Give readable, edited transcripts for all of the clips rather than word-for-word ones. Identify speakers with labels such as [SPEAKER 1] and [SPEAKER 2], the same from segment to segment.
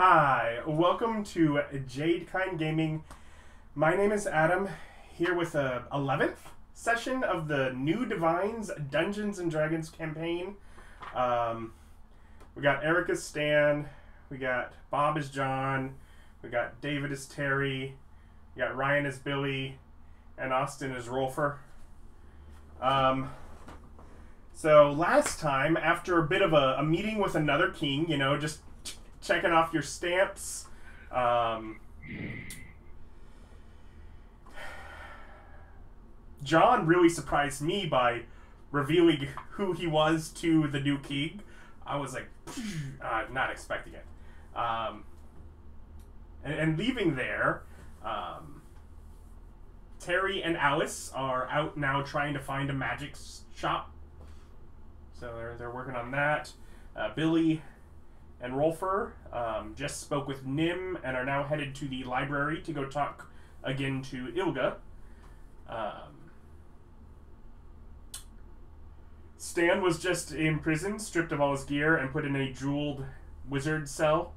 [SPEAKER 1] Hi, welcome to Jadekind Gaming. My name is Adam, here with a 11th session of the New Divines Dungeons & Dragons campaign. We got Eric as Stan, we got Bob as John, we got David as Terry, we got Ryan as Billy, and Austin as Rolfur. So last time, after a bit of a meeting with another king, you know, just checking off your stamps, John really surprised me by revealing who he was to the new king. I was like, not expecting it. And leaving there, Terry and Alice are out now trying to find a magic shop. So they're working on that. Billy and Rolfur just spoke with Nim and are now headed to the library to go talk again to Ilga. Stan was just in prison, stripped of all his gear, and put in a jeweled wizard cell.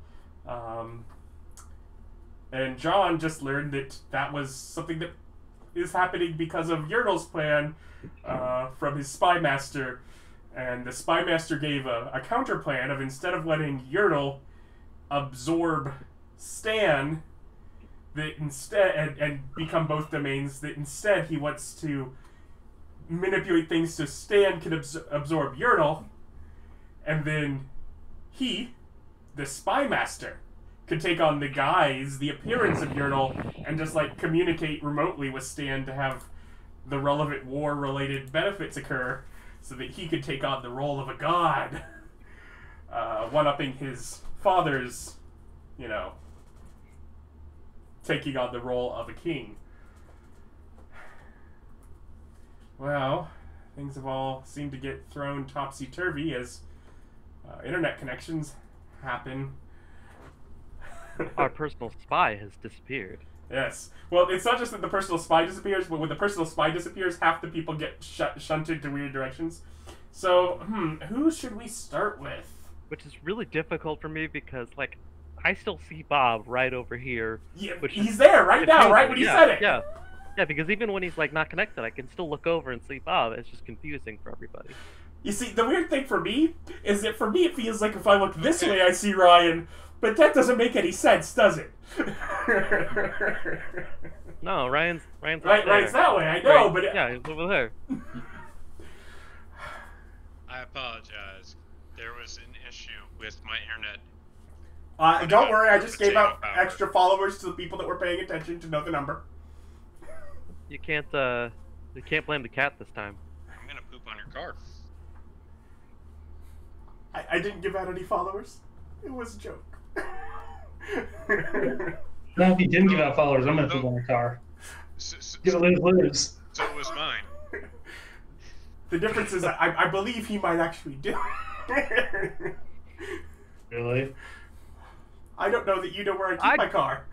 [SPEAKER 1] And John just learned that that was something that is happening because of Yertle's plan from his spy master. And the spy master gave a counter plan of, instead of letting Yertle absorb Stan, that instead and become both domains, that instead he wants to manipulate things so Stan can absorb Yertle, and then he, the spy master, could take on the guise, the appearance of Yertle, and just like communicate remotely with Stan to have the relevant war-related benefits occur, so that he could take on the role of a god, one-upping his father's, you know, taking on the role of a king. Well, things have all seemed to get thrown topsy-turvy as internet connections happen.
[SPEAKER 2] Our personal spy has disappeared.
[SPEAKER 1] Yes. Well, it's not just that the personal spy disappears, but when the personal spy disappears, half the people get shunted to weird directions. So, who should we start with?
[SPEAKER 2] Which is really difficult for me because, like, I still see Bob right over here.
[SPEAKER 1] Yeah, he's there right now, right when he said it.
[SPEAKER 2] Yeah. Yeah, because even when he's, like, not connected, I can still look over and see Bob. It's just confusing for everybody.
[SPEAKER 1] You see, the weird thing for me is that for me it feels like if I look this way I see Ryan, but that doesn't make any sense, does it?
[SPEAKER 2] No, Ryan's
[SPEAKER 1] right
[SPEAKER 2] there.
[SPEAKER 1] Ryan's that way, I know, but
[SPEAKER 2] yeah, he's over there.
[SPEAKER 3] I apologize. There was an issue with my internet.
[SPEAKER 1] Don't worry, I just gave out extra followers to the people that were paying attention to know the number.
[SPEAKER 2] You can't blame the cat this time.
[SPEAKER 3] I'm gonna poop on your car.
[SPEAKER 1] I didn't give out any followers. It was a joke.
[SPEAKER 4] No, if you didn't give out followers, I'm gonna poop on your car. Give it lose.
[SPEAKER 3] So it was mine.
[SPEAKER 1] The difference is I believe he might actually do.
[SPEAKER 4] Really?
[SPEAKER 1] I don't know that you know where I keep my car.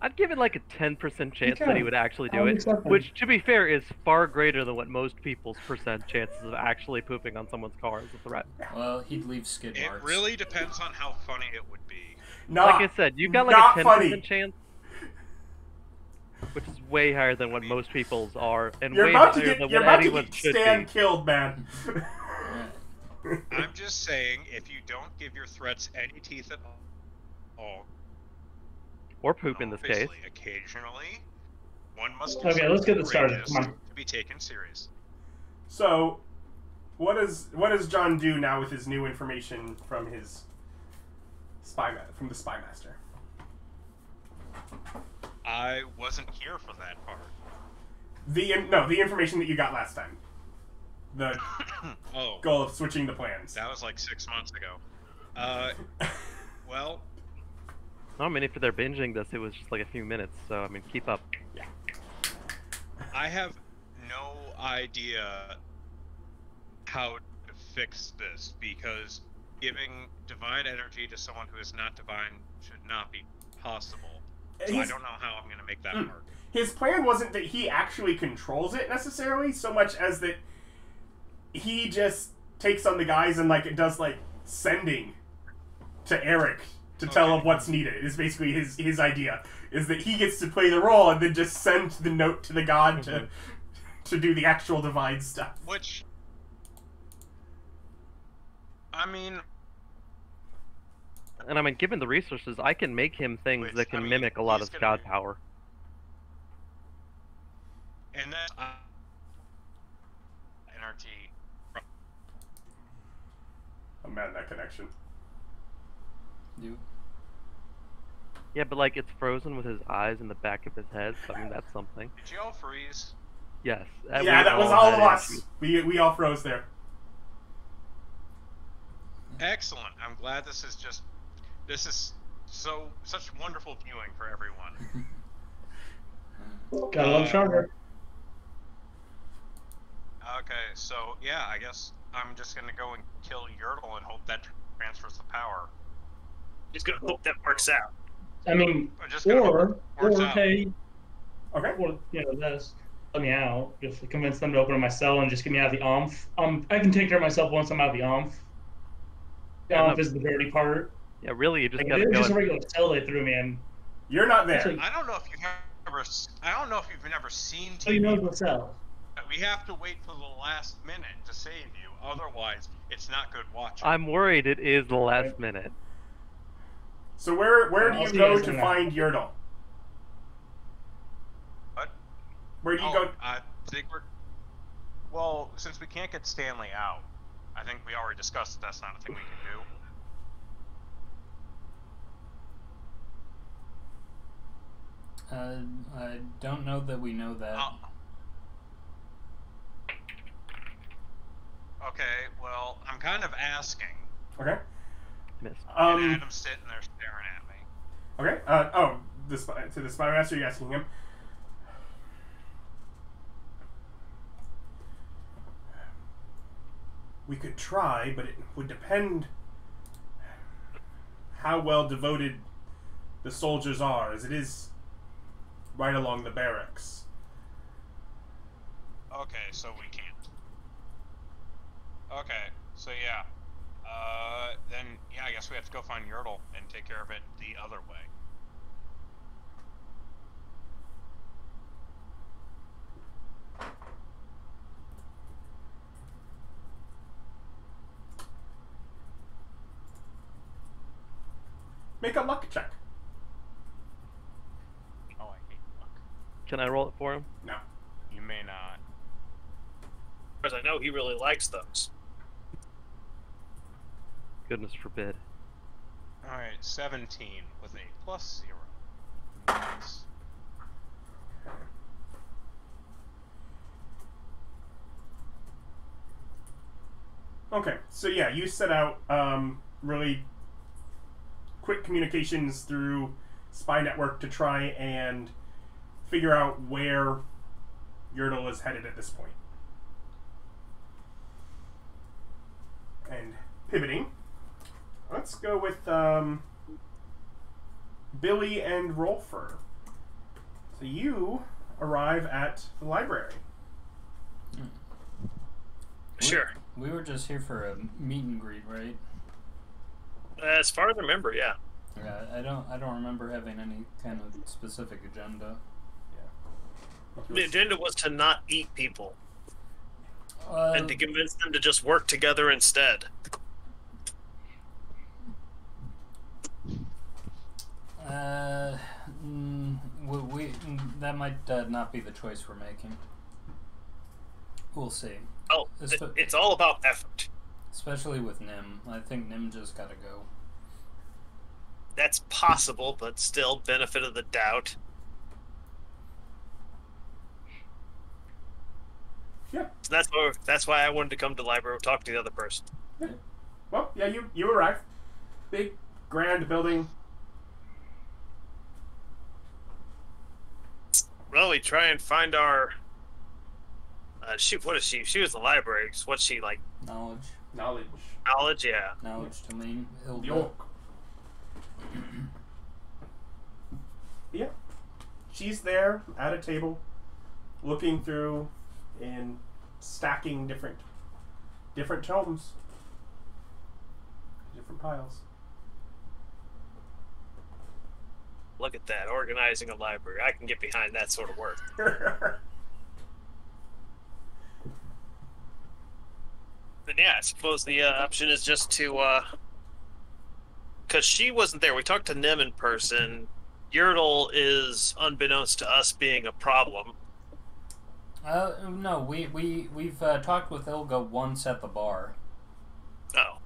[SPEAKER 2] I'd give it like a 10% chance that he would actually do it, which, to be fair, is far greater than what most people's percent chances of actually pooping on someone's car is a threat.
[SPEAKER 5] Well, he'd leave skid marks.
[SPEAKER 3] It really depends on how funny it would be.
[SPEAKER 2] Like I said, you've got like a 10% chance, which is way higher than what most people's are, and way higher than what anyone should be.
[SPEAKER 1] You're about to get Stan killed, man.
[SPEAKER 3] I'm just saying, if you don't give your threats any teeth at all,
[SPEAKER 2] or poop in this case,
[SPEAKER 3] occasionally, one must.
[SPEAKER 4] Okay, let's get this started. Come on.
[SPEAKER 3] To be taken serious.
[SPEAKER 1] So, what does John do now with his new information from his from the spy master?
[SPEAKER 3] I wasn't here for that part.
[SPEAKER 1] The information that you got last time. The goal of switching the plans.
[SPEAKER 3] That was like 6 months ago. Well.
[SPEAKER 2] I mean, if they're binging this, it was just like a few minutes, so I mean, keep up.
[SPEAKER 1] Yeah.
[SPEAKER 3] I have no idea how to fix this, because giving divine energy to someone who is not divine should not be possible. So I don't know how I'm going to make that work.
[SPEAKER 1] His plan wasn't that he actually controls it necessarily, so much as that he just takes on the guys and like does like sending to Eric to tell him what's needed. Is basically his idea. Is that he gets to play the role and then just send the note to the god to do the actual divine stuff.
[SPEAKER 3] Which, I mean...
[SPEAKER 2] And I mean, given the resources, I can make him things that can mimic a lot of god power.
[SPEAKER 3] And then... NRT...
[SPEAKER 1] I'm mad at that connection.
[SPEAKER 5] You.
[SPEAKER 2] Yeah, but like, it's frozen with his eyes in the back of his head, so I mean, that's something.
[SPEAKER 3] Did you all freeze?
[SPEAKER 2] Yes.
[SPEAKER 1] Yeah, that was all of us. We all froze there.
[SPEAKER 3] Excellent. I'm glad this is such wonderful viewing for everyone.
[SPEAKER 4] Gotta love Charter.
[SPEAKER 3] Okay, so yeah, I guess I'm just gonna go and kill Yertle and hope that transfers the power.
[SPEAKER 6] Just gonna hope that works out.
[SPEAKER 4] I mean,
[SPEAKER 3] or
[SPEAKER 4] hey,
[SPEAKER 1] okay,
[SPEAKER 4] or this. Let me out. Just convince them to open my cell and just get me out of the omph. I can take care of myself once I'm out of the omph. The omph is the dirty part.
[SPEAKER 2] Yeah, really, you just
[SPEAKER 4] like,
[SPEAKER 2] gotta go.
[SPEAKER 4] Just a regular cell they threw me in.
[SPEAKER 1] You're not there.
[SPEAKER 3] I don't know if you've ever seen TV.
[SPEAKER 4] So you know the cell.
[SPEAKER 3] We have to wait till the last minute to save you. Otherwise, it's not good watching.
[SPEAKER 2] I'm worried it is the last minute.
[SPEAKER 1] So where do you go to find Yertle?
[SPEAKER 3] What?
[SPEAKER 1] Where do you go?
[SPEAKER 3] I think well, since we can't get Stanley out, I think we already discussed that that's not a thing we can
[SPEAKER 5] do. I don't know that we know that.
[SPEAKER 3] Okay, well, I'm kind of asking.
[SPEAKER 1] Okay.
[SPEAKER 2] Missed.
[SPEAKER 3] And Adam's sitting there staring at me.
[SPEAKER 1] Okay. To the spy master, you're asking him. We could try, but it would depend how well devoted the soldiers are, as it is right along the barracks.
[SPEAKER 3] Okay, so we can't. Okay, so yeah. Then, yeah, I guess we have to go find Yertle and take care of it the other way.
[SPEAKER 1] Make a luck check.
[SPEAKER 3] Oh, I hate luck.
[SPEAKER 2] Can I roll it for him?
[SPEAKER 1] No.
[SPEAKER 3] You may not.
[SPEAKER 6] Because I know he really likes those.
[SPEAKER 2] Goodness forbid.
[SPEAKER 3] Alright, 17 with a +0. Nice.
[SPEAKER 1] Okay, so yeah, you set out really quick communications through spy network to try and figure out where Yertle is headed at this point. And pivoting, let's go with Billy and Rolfur. So you arrive at the library.
[SPEAKER 6] Sure.
[SPEAKER 5] We were just here for a meet and greet, right?
[SPEAKER 6] As far as I remember, yeah.
[SPEAKER 5] Yeah, I don't remember having any kind of specific agenda.
[SPEAKER 1] Yeah.
[SPEAKER 6] The agenda was to not eat people. And to convince them to just work together instead.
[SPEAKER 5] That might not be the choice we're making. We'll see.
[SPEAKER 6] Oh, it's all about effort.
[SPEAKER 5] Especially with Nim. I think Nim just gotta go.
[SPEAKER 6] That's possible, but still, benefit of the doubt.
[SPEAKER 1] Yeah.
[SPEAKER 6] So that's why I wanted to come to the library and talk to the other person.
[SPEAKER 1] Yeah. Well, yeah, you arrive. Big, grand building.
[SPEAKER 6] Well, we try and find our... what is she? She was the library. What's she like?
[SPEAKER 5] Knowledge.
[SPEAKER 6] Knowledge, yeah.
[SPEAKER 5] Knowledge to lean.
[SPEAKER 1] York. Yeah. She's there at a table, looking through and stacking different tomes. Different piles.
[SPEAKER 6] Look at that, organizing a library. I can get behind that sort of work. Then yeah, I suppose the option is just to, because she wasn't there. We talked to Nim in person. Yertle is, unbeknownst to us, being a problem.
[SPEAKER 5] No, we've talked with Ilga once at the bar.
[SPEAKER 6] Oh.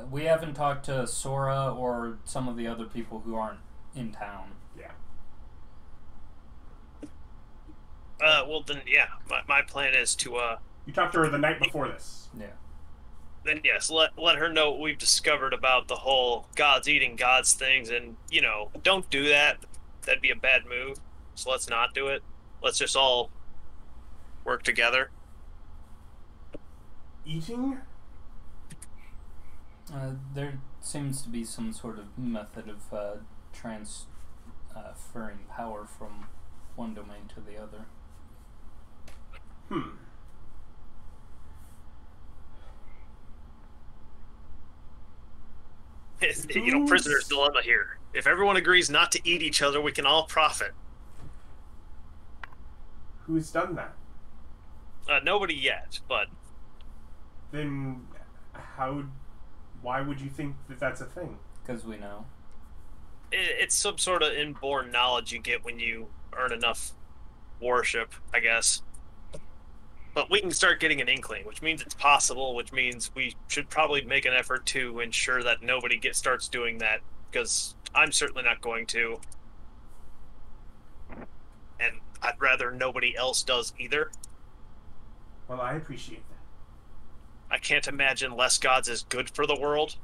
[SPEAKER 5] We haven't talked to Sora or some of the other people who aren't in town.
[SPEAKER 1] Yeah.
[SPEAKER 6] Well then, yeah. My plan is to,
[SPEAKER 1] You talked to her the night before this.
[SPEAKER 5] Yeah.
[SPEAKER 6] Then yes, let her know what we've discovered about the whole gods eating gods things, and, you know, don't do that. That'd be a bad move. So let's not do it. Let's just all work together.
[SPEAKER 1] Eating?
[SPEAKER 5] There seems to be some sort of method of transferring power from one domain to the other.
[SPEAKER 6] You know, prisoner's dilemma here. If everyone agrees not to eat each other, we can all profit.
[SPEAKER 1] Who's done that?
[SPEAKER 6] Nobody yet, but...
[SPEAKER 1] Then why would you think that that's a thing?
[SPEAKER 5] Because we know.
[SPEAKER 6] It's some sort of inborn knowledge you get when you earn enough worship, I guess. But we can start getting an inkling, which means it's possible, which means we should probably make an effort to ensure that nobody starts doing that, because I'm certainly not going to. And I'd rather nobody else does either.
[SPEAKER 1] Well, I appreciate that.
[SPEAKER 6] I can't imagine less gods is good for the world.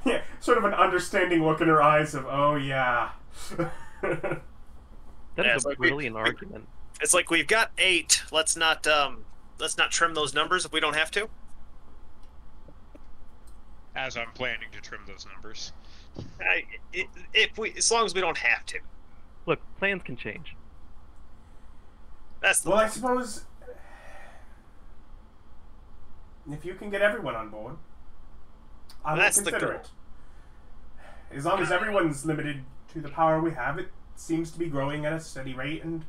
[SPEAKER 1] Yeah, sort of an understanding look in her eyes of, oh yeah.
[SPEAKER 2] That is a brilliant argument.
[SPEAKER 6] It's like, we've got 8. Let's not trim those numbers if we don't have to.
[SPEAKER 3] As I'm planning to trim those numbers.
[SPEAKER 6] As long as we don't have to.
[SPEAKER 2] Look, plans can change.
[SPEAKER 6] That's the
[SPEAKER 1] Well, I suppose if you can get everyone on board, I will consider it. As long as everyone's limited to the power we have, it seems to be growing at a steady rate, and,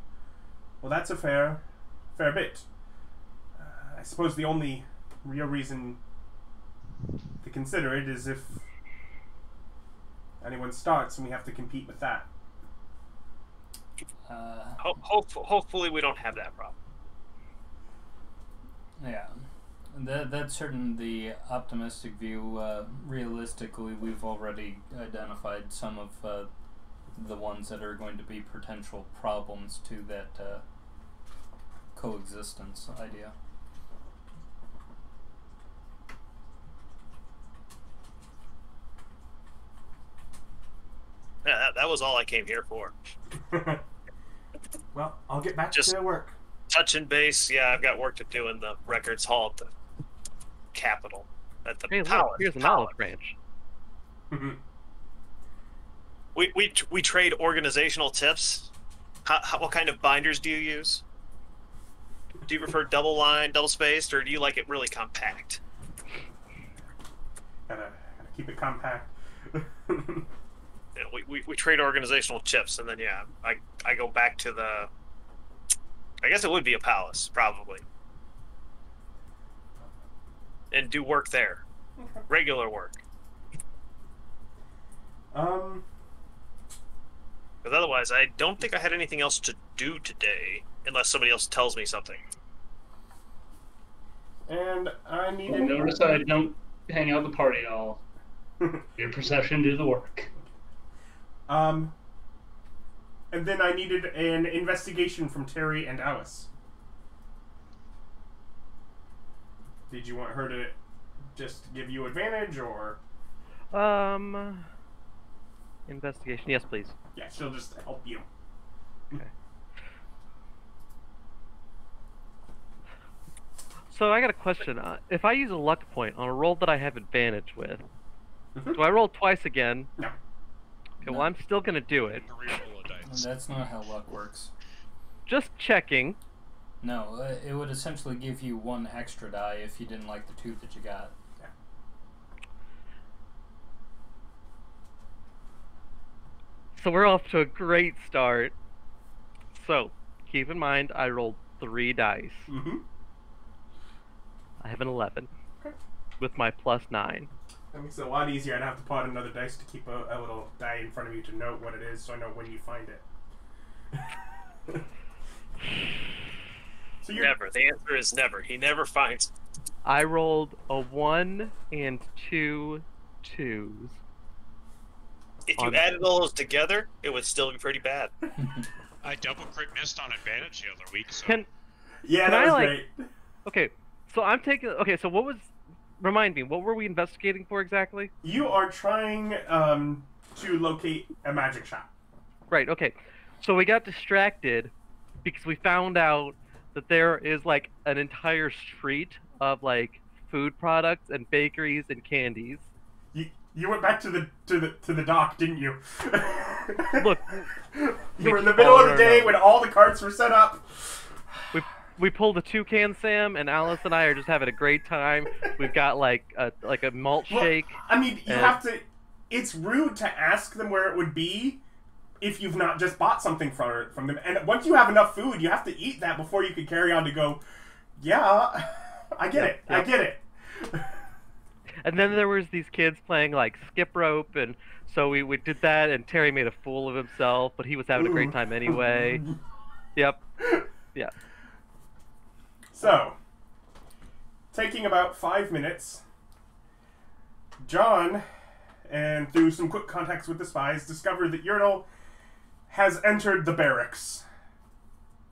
[SPEAKER 1] well, that's a fair bit. I suppose the only real reason to consider it is if anyone starts and we have to compete with that.
[SPEAKER 6] Hopefully we don't have that problem.
[SPEAKER 5] Yeah. That's certainly the optimistic view. Realistically, we've already identified some of the ones that are going to be potential problems to that coexistence idea.
[SPEAKER 6] Yeah, that was all I came here for.
[SPEAKER 1] Well, I'll get back to work.
[SPEAKER 6] Touching base, yeah, I've got work to do in the records hall at the Capitol. At the palace.
[SPEAKER 2] Here's an olive branch.
[SPEAKER 6] We trade organizational tips. What kind of binders do you use? Do you prefer double line, double spaced, or do you like it really compact?
[SPEAKER 1] Gotta keep it compact.
[SPEAKER 6] Yeah, we trade organizational chips, and then yeah, I go back to the. I guess it would be a palace, probably, and do work there, regular work.
[SPEAKER 1] Um.
[SPEAKER 6] Because otherwise, I don't think I had anything else to do today, unless somebody else tells me something.
[SPEAKER 1] And I need to
[SPEAKER 4] notice I don't hang out the party at all. Your perception, do the work.
[SPEAKER 1] And then I needed an investigation from Terry and Alice. Did you want her to just give you advantage, or?
[SPEAKER 2] Investigation, yes, please.
[SPEAKER 1] Yeah, she'll just help you.
[SPEAKER 2] Okay. So I got a question. If I use a luck point on a roll that I have advantage with, do I roll twice again?
[SPEAKER 1] No.
[SPEAKER 2] Okay, well, I'm still going to do it.
[SPEAKER 5] That's not how luck works.
[SPEAKER 2] Just checking.
[SPEAKER 5] No, it would essentially give you 1 extra die if you didn't like the 2 that you got.
[SPEAKER 2] So we're off to a great start. So keep in mind, I rolled 3 dice.
[SPEAKER 1] Mm-hmm.
[SPEAKER 2] I have an 11 with my +9.
[SPEAKER 1] That makes it a lot easier. I'd have to put another dice to keep a little die in front of you to note what it is, so I know when you find it. So
[SPEAKER 6] Never. The answer is never. He never finds.
[SPEAKER 2] I rolled a 1 and 2 2s.
[SPEAKER 6] If you added all those together, it would still be pretty bad.
[SPEAKER 3] I double crit missed on advantage the other week. So.
[SPEAKER 2] Can
[SPEAKER 1] that
[SPEAKER 2] I,
[SPEAKER 1] was
[SPEAKER 2] like,
[SPEAKER 1] great.
[SPEAKER 2] Okay, so I'm taking. Okay, so what was? Remind me, what were we investigating for exactly?
[SPEAKER 1] You are trying to locate a magic shop.
[SPEAKER 2] Right. Okay, so we got distracted because we found out that there is like an entire street of like food products and bakeries and candies.
[SPEAKER 1] You went back to the dock, didn't you?
[SPEAKER 2] Look,
[SPEAKER 1] you were in the middle of the day when all the carts were set up.
[SPEAKER 2] We pulled a toucan Sam, and Alice and I are just having a great time. We've got like a malt shake.
[SPEAKER 1] I mean, you have to. It's rude to ask them where it would be if you've not just bought something from them. And once you have enough food, you have to eat that before you can carry on to go. Yeah, I get it. I get it.
[SPEAKER 2] And then there was these kids playing like skip rope, and so we did that, and Terry made a fool of himself, but he was having a great time anyway. Yep. Yeah.
[SPEAKER 1] So, taking about 5 minutes, John, and through some quick contacts with the spies, discovered that Yertle has entered the barracks,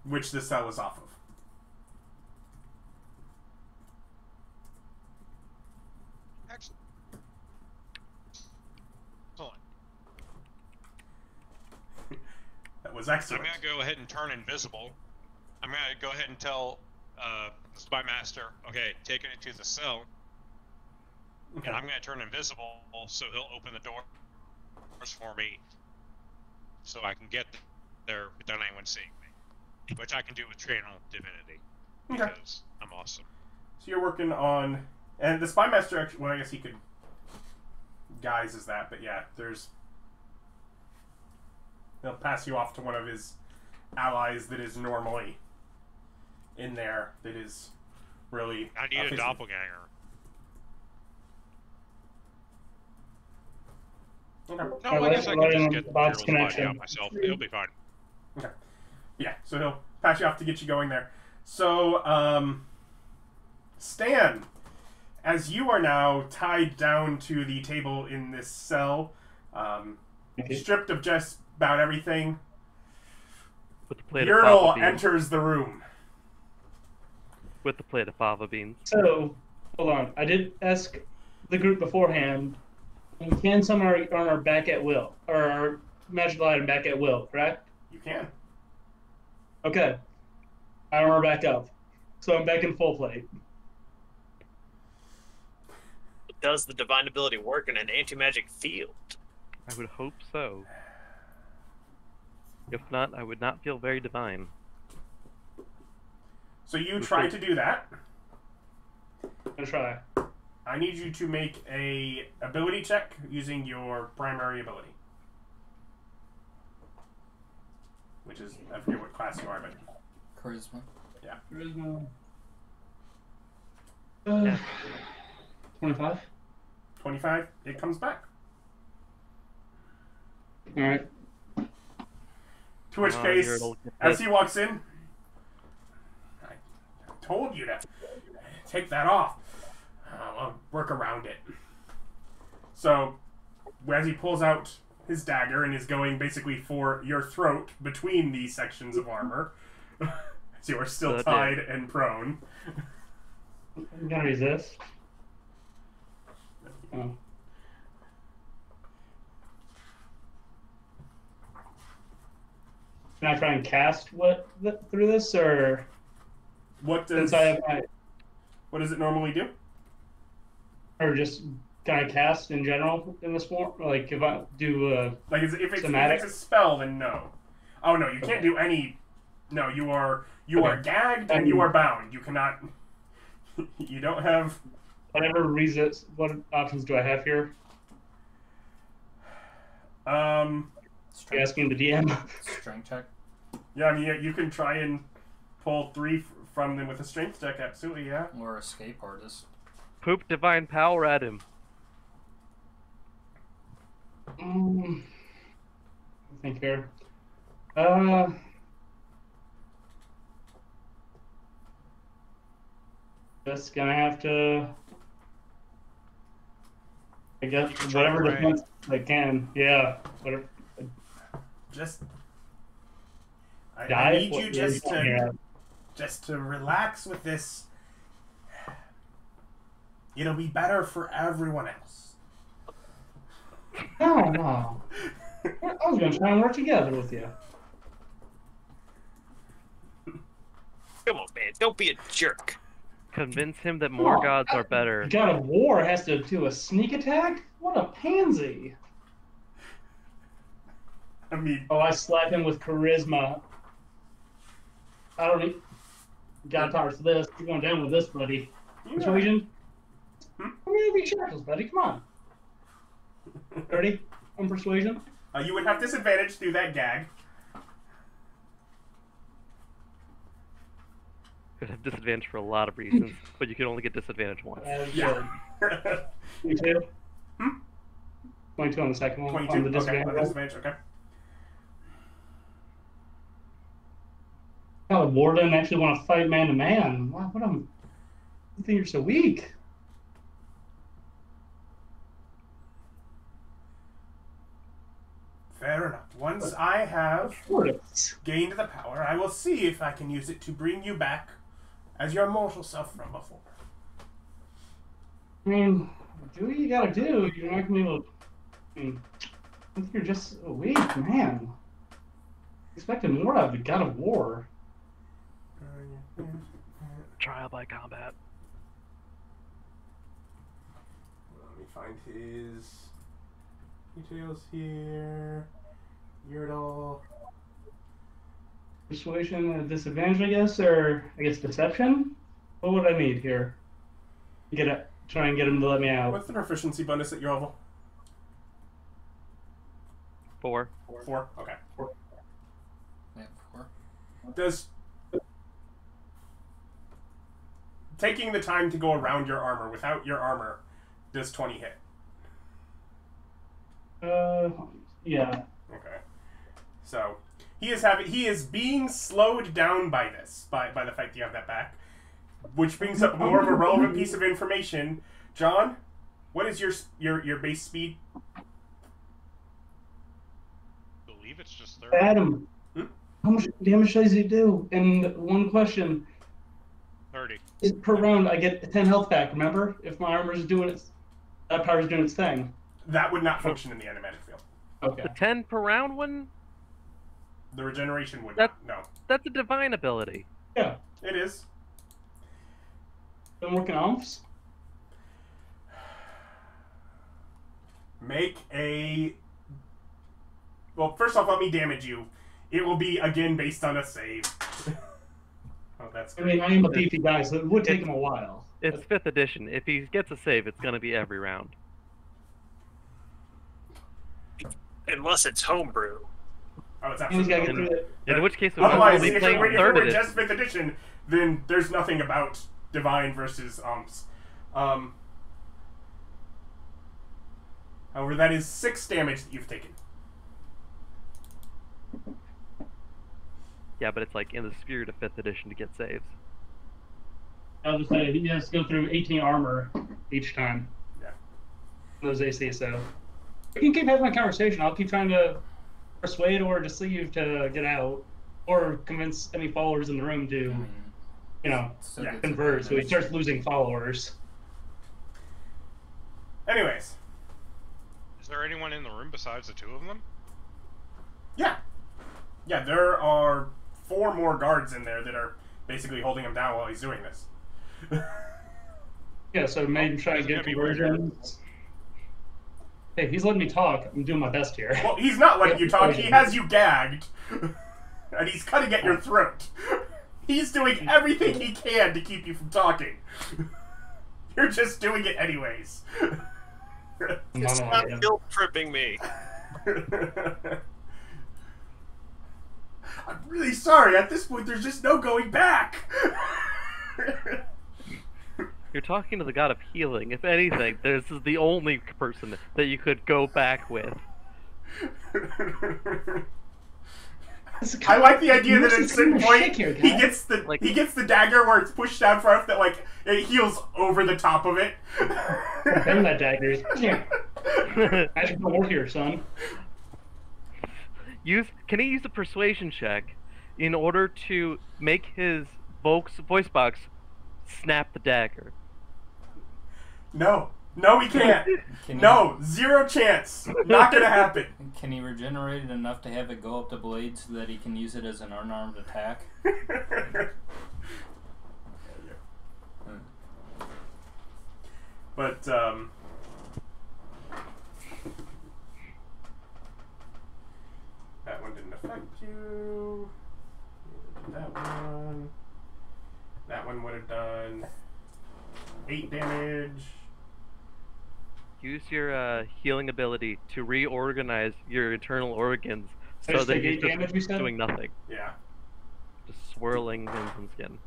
[SPEAKER 1] which this cell is off of. That was excellent.
[SPEAKER 3] I'm going to go ahead and turn invisible. I'm going to go ahead and tell the spy master, okay, taking it to the cell. Okay. And I'm going to turn invisible so he'll open the doors for me so I can get there without anyone seeing me. Which I can do with Channel Divinity. Because I'm awesome.
[SPEAKER 1] So you're working on... And the spy master actually... Well, I guess he could guise as that, but yeah, there's... He'll pass you off to one of his allies that is normally in there, that is really...
[SPEAKER 3] I need a doppelganger.
[SPEAKER 1] Okay.
[SPEAKER 3] No, I guess I can just get Yertle's body out myself. It'll be fine.
[SPEAKER 1] Okay. Yeah, so he'll pass you off to get you going there. So, Stan, as you are now tied down to the table in this cell, stripped of just about everything, Yertle enters the room.
[SPEAKER 2] With the plate of fava beans.
[SPEAKER 4] So, hold on. I did ask the group beforehand, we can summon our back at will, or our magical item back at will, correct?
[SPEAKER 1] You can.
[SPEAKER 4] Okay. I armor back up. So I'm back in full plate.
[SPEAKER 6] Does the divine ability work in an anti-magic field?
[SPEAKER 2] I would hope so. If not, I would not feel very divine.
[SPEAKER 1] So you try to do that.
[SPEAKER 4] I'm gonna try.
[SPEAKER 1] I need you to make a ability check using your primary ability. Which is, I forget what class you are, but...
[SPEAKER 5] Charisma.
[SPEAKER 1] Yeah.
[SPEAKER 4] Charisma.
[SPEAKER 2] Yeah.
[SPEAKER 4] 25.
[SPEAKER 1] 25, it comes back.
[SPEAKER 4] Alright.
[SPEAKER 1] To which case, as he walks in, I told you to take that off. I'll work around it. So, as he pulls out his dagger and is going basically for your throat between these sections of armor, as you are still tied and prone.
[SPEAKER 4] I'm gonna resist. Oh. Can I try and cast through this, or
[SPEAKER 1] what does what does it normally do?
[SPEAKER 4] Or just can I cast in general in this form? Like if I do
[SPEAKER 1] like if it's a spell, then no. Oh no, you can't do any. No, you are gagged and you are bound. You cannot. You don't have.
[SPEAKER 4] Whatever resist. What options do I have here? You asking the DM?
[SPEAKER 5] Strength check.
[SPEAKER 1] Yeah, I mean, you can try and pull 3 from them with a strength check, absolutely, yeah.
[SPEAKER 5] Or escape artist.
[SPEAKER 2] Poop divine power at him.
[SPEAKER 4] I think here. Just gonna have to. I guess whatever defense I can. Yeah, whatever.
[SPEAKER 1] Just. I need you just to relax with this. It'll be better for everyone else.
[SPEAKER 4] No. I was gonna try and work together with you.
[SPEAKER 6] Come on, man. Don't be a jerk.
[SPEAKER 2] Convince him that more gods are better.
[SPEAKER 4] God of War has to do a sneak attack? What a pansy.
[SPEAKER 1] I mean...
[SPEAKER 4] Oh, I slap him with charisma. I don't need... God powers this. You're going down with this, buddy. Persuasion? I'm gonna be shackles, buddy. Come on. 30 on persuasion?
[SPEAKER 1] You would have disadvantage through that gag.
[SPEAKER 2] Could have disadvantage for a lot of reasons, but you can only get disadvantage once.
[SPEAKER 1] Yeah.
[SPEAKER 4] 22? 22 on the second one.
[SPEAKER 1] 22?
[SPEAKER 4] On the disadvantage.
[SPEAKER 1] Okay, disadvantage, okay.
[SPEAKER 4] Oh, War doesn't actually want to fight man to man. Wow, you think you're so weak?
[SPEAKER 1] Fair enough. Once I have gained the power, I will see if I can use it to bring you back as your mortal self from before.
[SPEAKER 4] I mean, do what you gotta do. You're not gonna be able to... I mean, I think you're just a weak man. Expected more out of the God of War.
[SPEAKER 2] Trial by combat.
[SPEAKER 1] Let me find his details here. Yertle.
[SPEAKER 4] Persuasion at a disadvantage, I guess, or I guess deception? What would I need here? Try and get him to let me out.
[SPEAKER 1] What's the proficiency bonus at your level?
[SPEAKER 2] 4.
[SPEAKER 1] 4? Okay.
[SPEAKER 5] 4. Yeah, 4.
[SPEAKER 1] Does taking the time to go around your armor without your armor, does 20 hit?
[SPEAKER 4] Yeah.
[SPEAKER 1] Okay. So he is being slowed down by this, by the fact that you have that back, which brings up more of a relevant piece of information. John, what is your base speed?
[SPEAKER 3] I believe it's just 30.
[SPEAKER 4] Adam, how much damage does he do? And one question.
[SPEAKER 3] 30.
[SPEAKER 4] Per round, I get 10 health back, remember? If my armor is doing its... That power is doing its thing.
[SPEAKER 1] That would not function in the animatic field.
[SPEAKER 4] Okay.
[SPEAKER 2] The 10 per round one?
[SPEAKER 1] The regeneration would not. No.
[SPEAKER 2] That's a divine ability.
[SPEAKER 4] Yeah.
[SPEAKER 1] It is.
[SPEAKER 4] Been working offs?
[SPEAKER 1] Make a... Well, first off, let me damage you. It will be, again, based on a save. Oh, that's great.
[SPEAKER 4] I mean, I am a beefy guy, so it would take him a while.
[SPEAKER 2] It's 5th edition. If he gets a save, it's going to be every round.
[SPEAKER 6] Unless it's homebrew.
[SPEAKER 1] Oh, it's
[SPEAKER 4] He's got to
[SPEAKER 1] absolutely...
[SPEAKER 4] get through it.
[SPEAKER 2] In which case, we'll
[SPEAKER 1] Otherwise,
[SPEAKER 2] be
[SPEAKER 1] if
[SPEAKER 2] playing
[SPEAKER 1] it
[SPEAKER 2] 3rd
[SPEAKER 1] were
[SPEAKER 2] edition.
[SPEAKER 1] just 5th edition, then there's nothing about divine versus however, that is 6 damage that you've taken.
[SPEAKER 2] Yeah, but it's like in the spirit of 5th edition to get saves.
[SPEAKER 4] I'll just say he has to go through 18 armor each time.
[SPEAKER 1] Yeah.
[SPEAKER 4] Those AC, so... We can keep having a conversation. I'll keep trying to persuade or deceive to get out. Or convince any followers in the room to, you know, convert, so he starts losing followers.
[SPEAKER 1] Anyways.
[SPEAKER 3] Is there anyone in the room besides the 2 of them?
[SPEAKER 1] Yeah. Yeah, there are 4 more guards in there that are basically holding him down while he's doing this.
[SPEAKER 4] Yeah, so maybe try to get conversions. Hey, he's letting me talk. I'm doing my best here.
[SPEAKER 1] Well, he's not letting you talk. He has you gagged. And he's cutting at your throat. He's doing everything he can to keep you from talking. You're just doing it anyways.
[SPEAKER 6] It's not guilt tripping me.
[SPEAKER 1] really sorry. At this point, there's just no going back.
[SPEAKER 2] You're talking to the god of healing. If anything, this is the only person that you could go back with.
[SPEAKER 1] I like the idea that at a certain point he gets the dagger where it's pushed down far enough that like it heals over the top of it.
[SPEAKER 4] Bend that dagger. I should come over here, son.
[SPEAKER 2] Can he use a persuasion check in order to make his voice box snap the dagger?
[SPEAKER 1] No, he can't. No, zero chance. Not gonna happen.
[SPEAKER 5] Can he regenerate it enough to have it go up to blade so that he can use it as an unarmed attack?
[SPEAKER 1] But that one didn't affect you. That one. That one would have done 8 damage.
[SPEAKER 2] Use your healing ability to reorganize your internal organs so that you're just doing nothing.
[SPEAKER 1] Yeah.
[SPEAKER 2] Just swirling in some skin.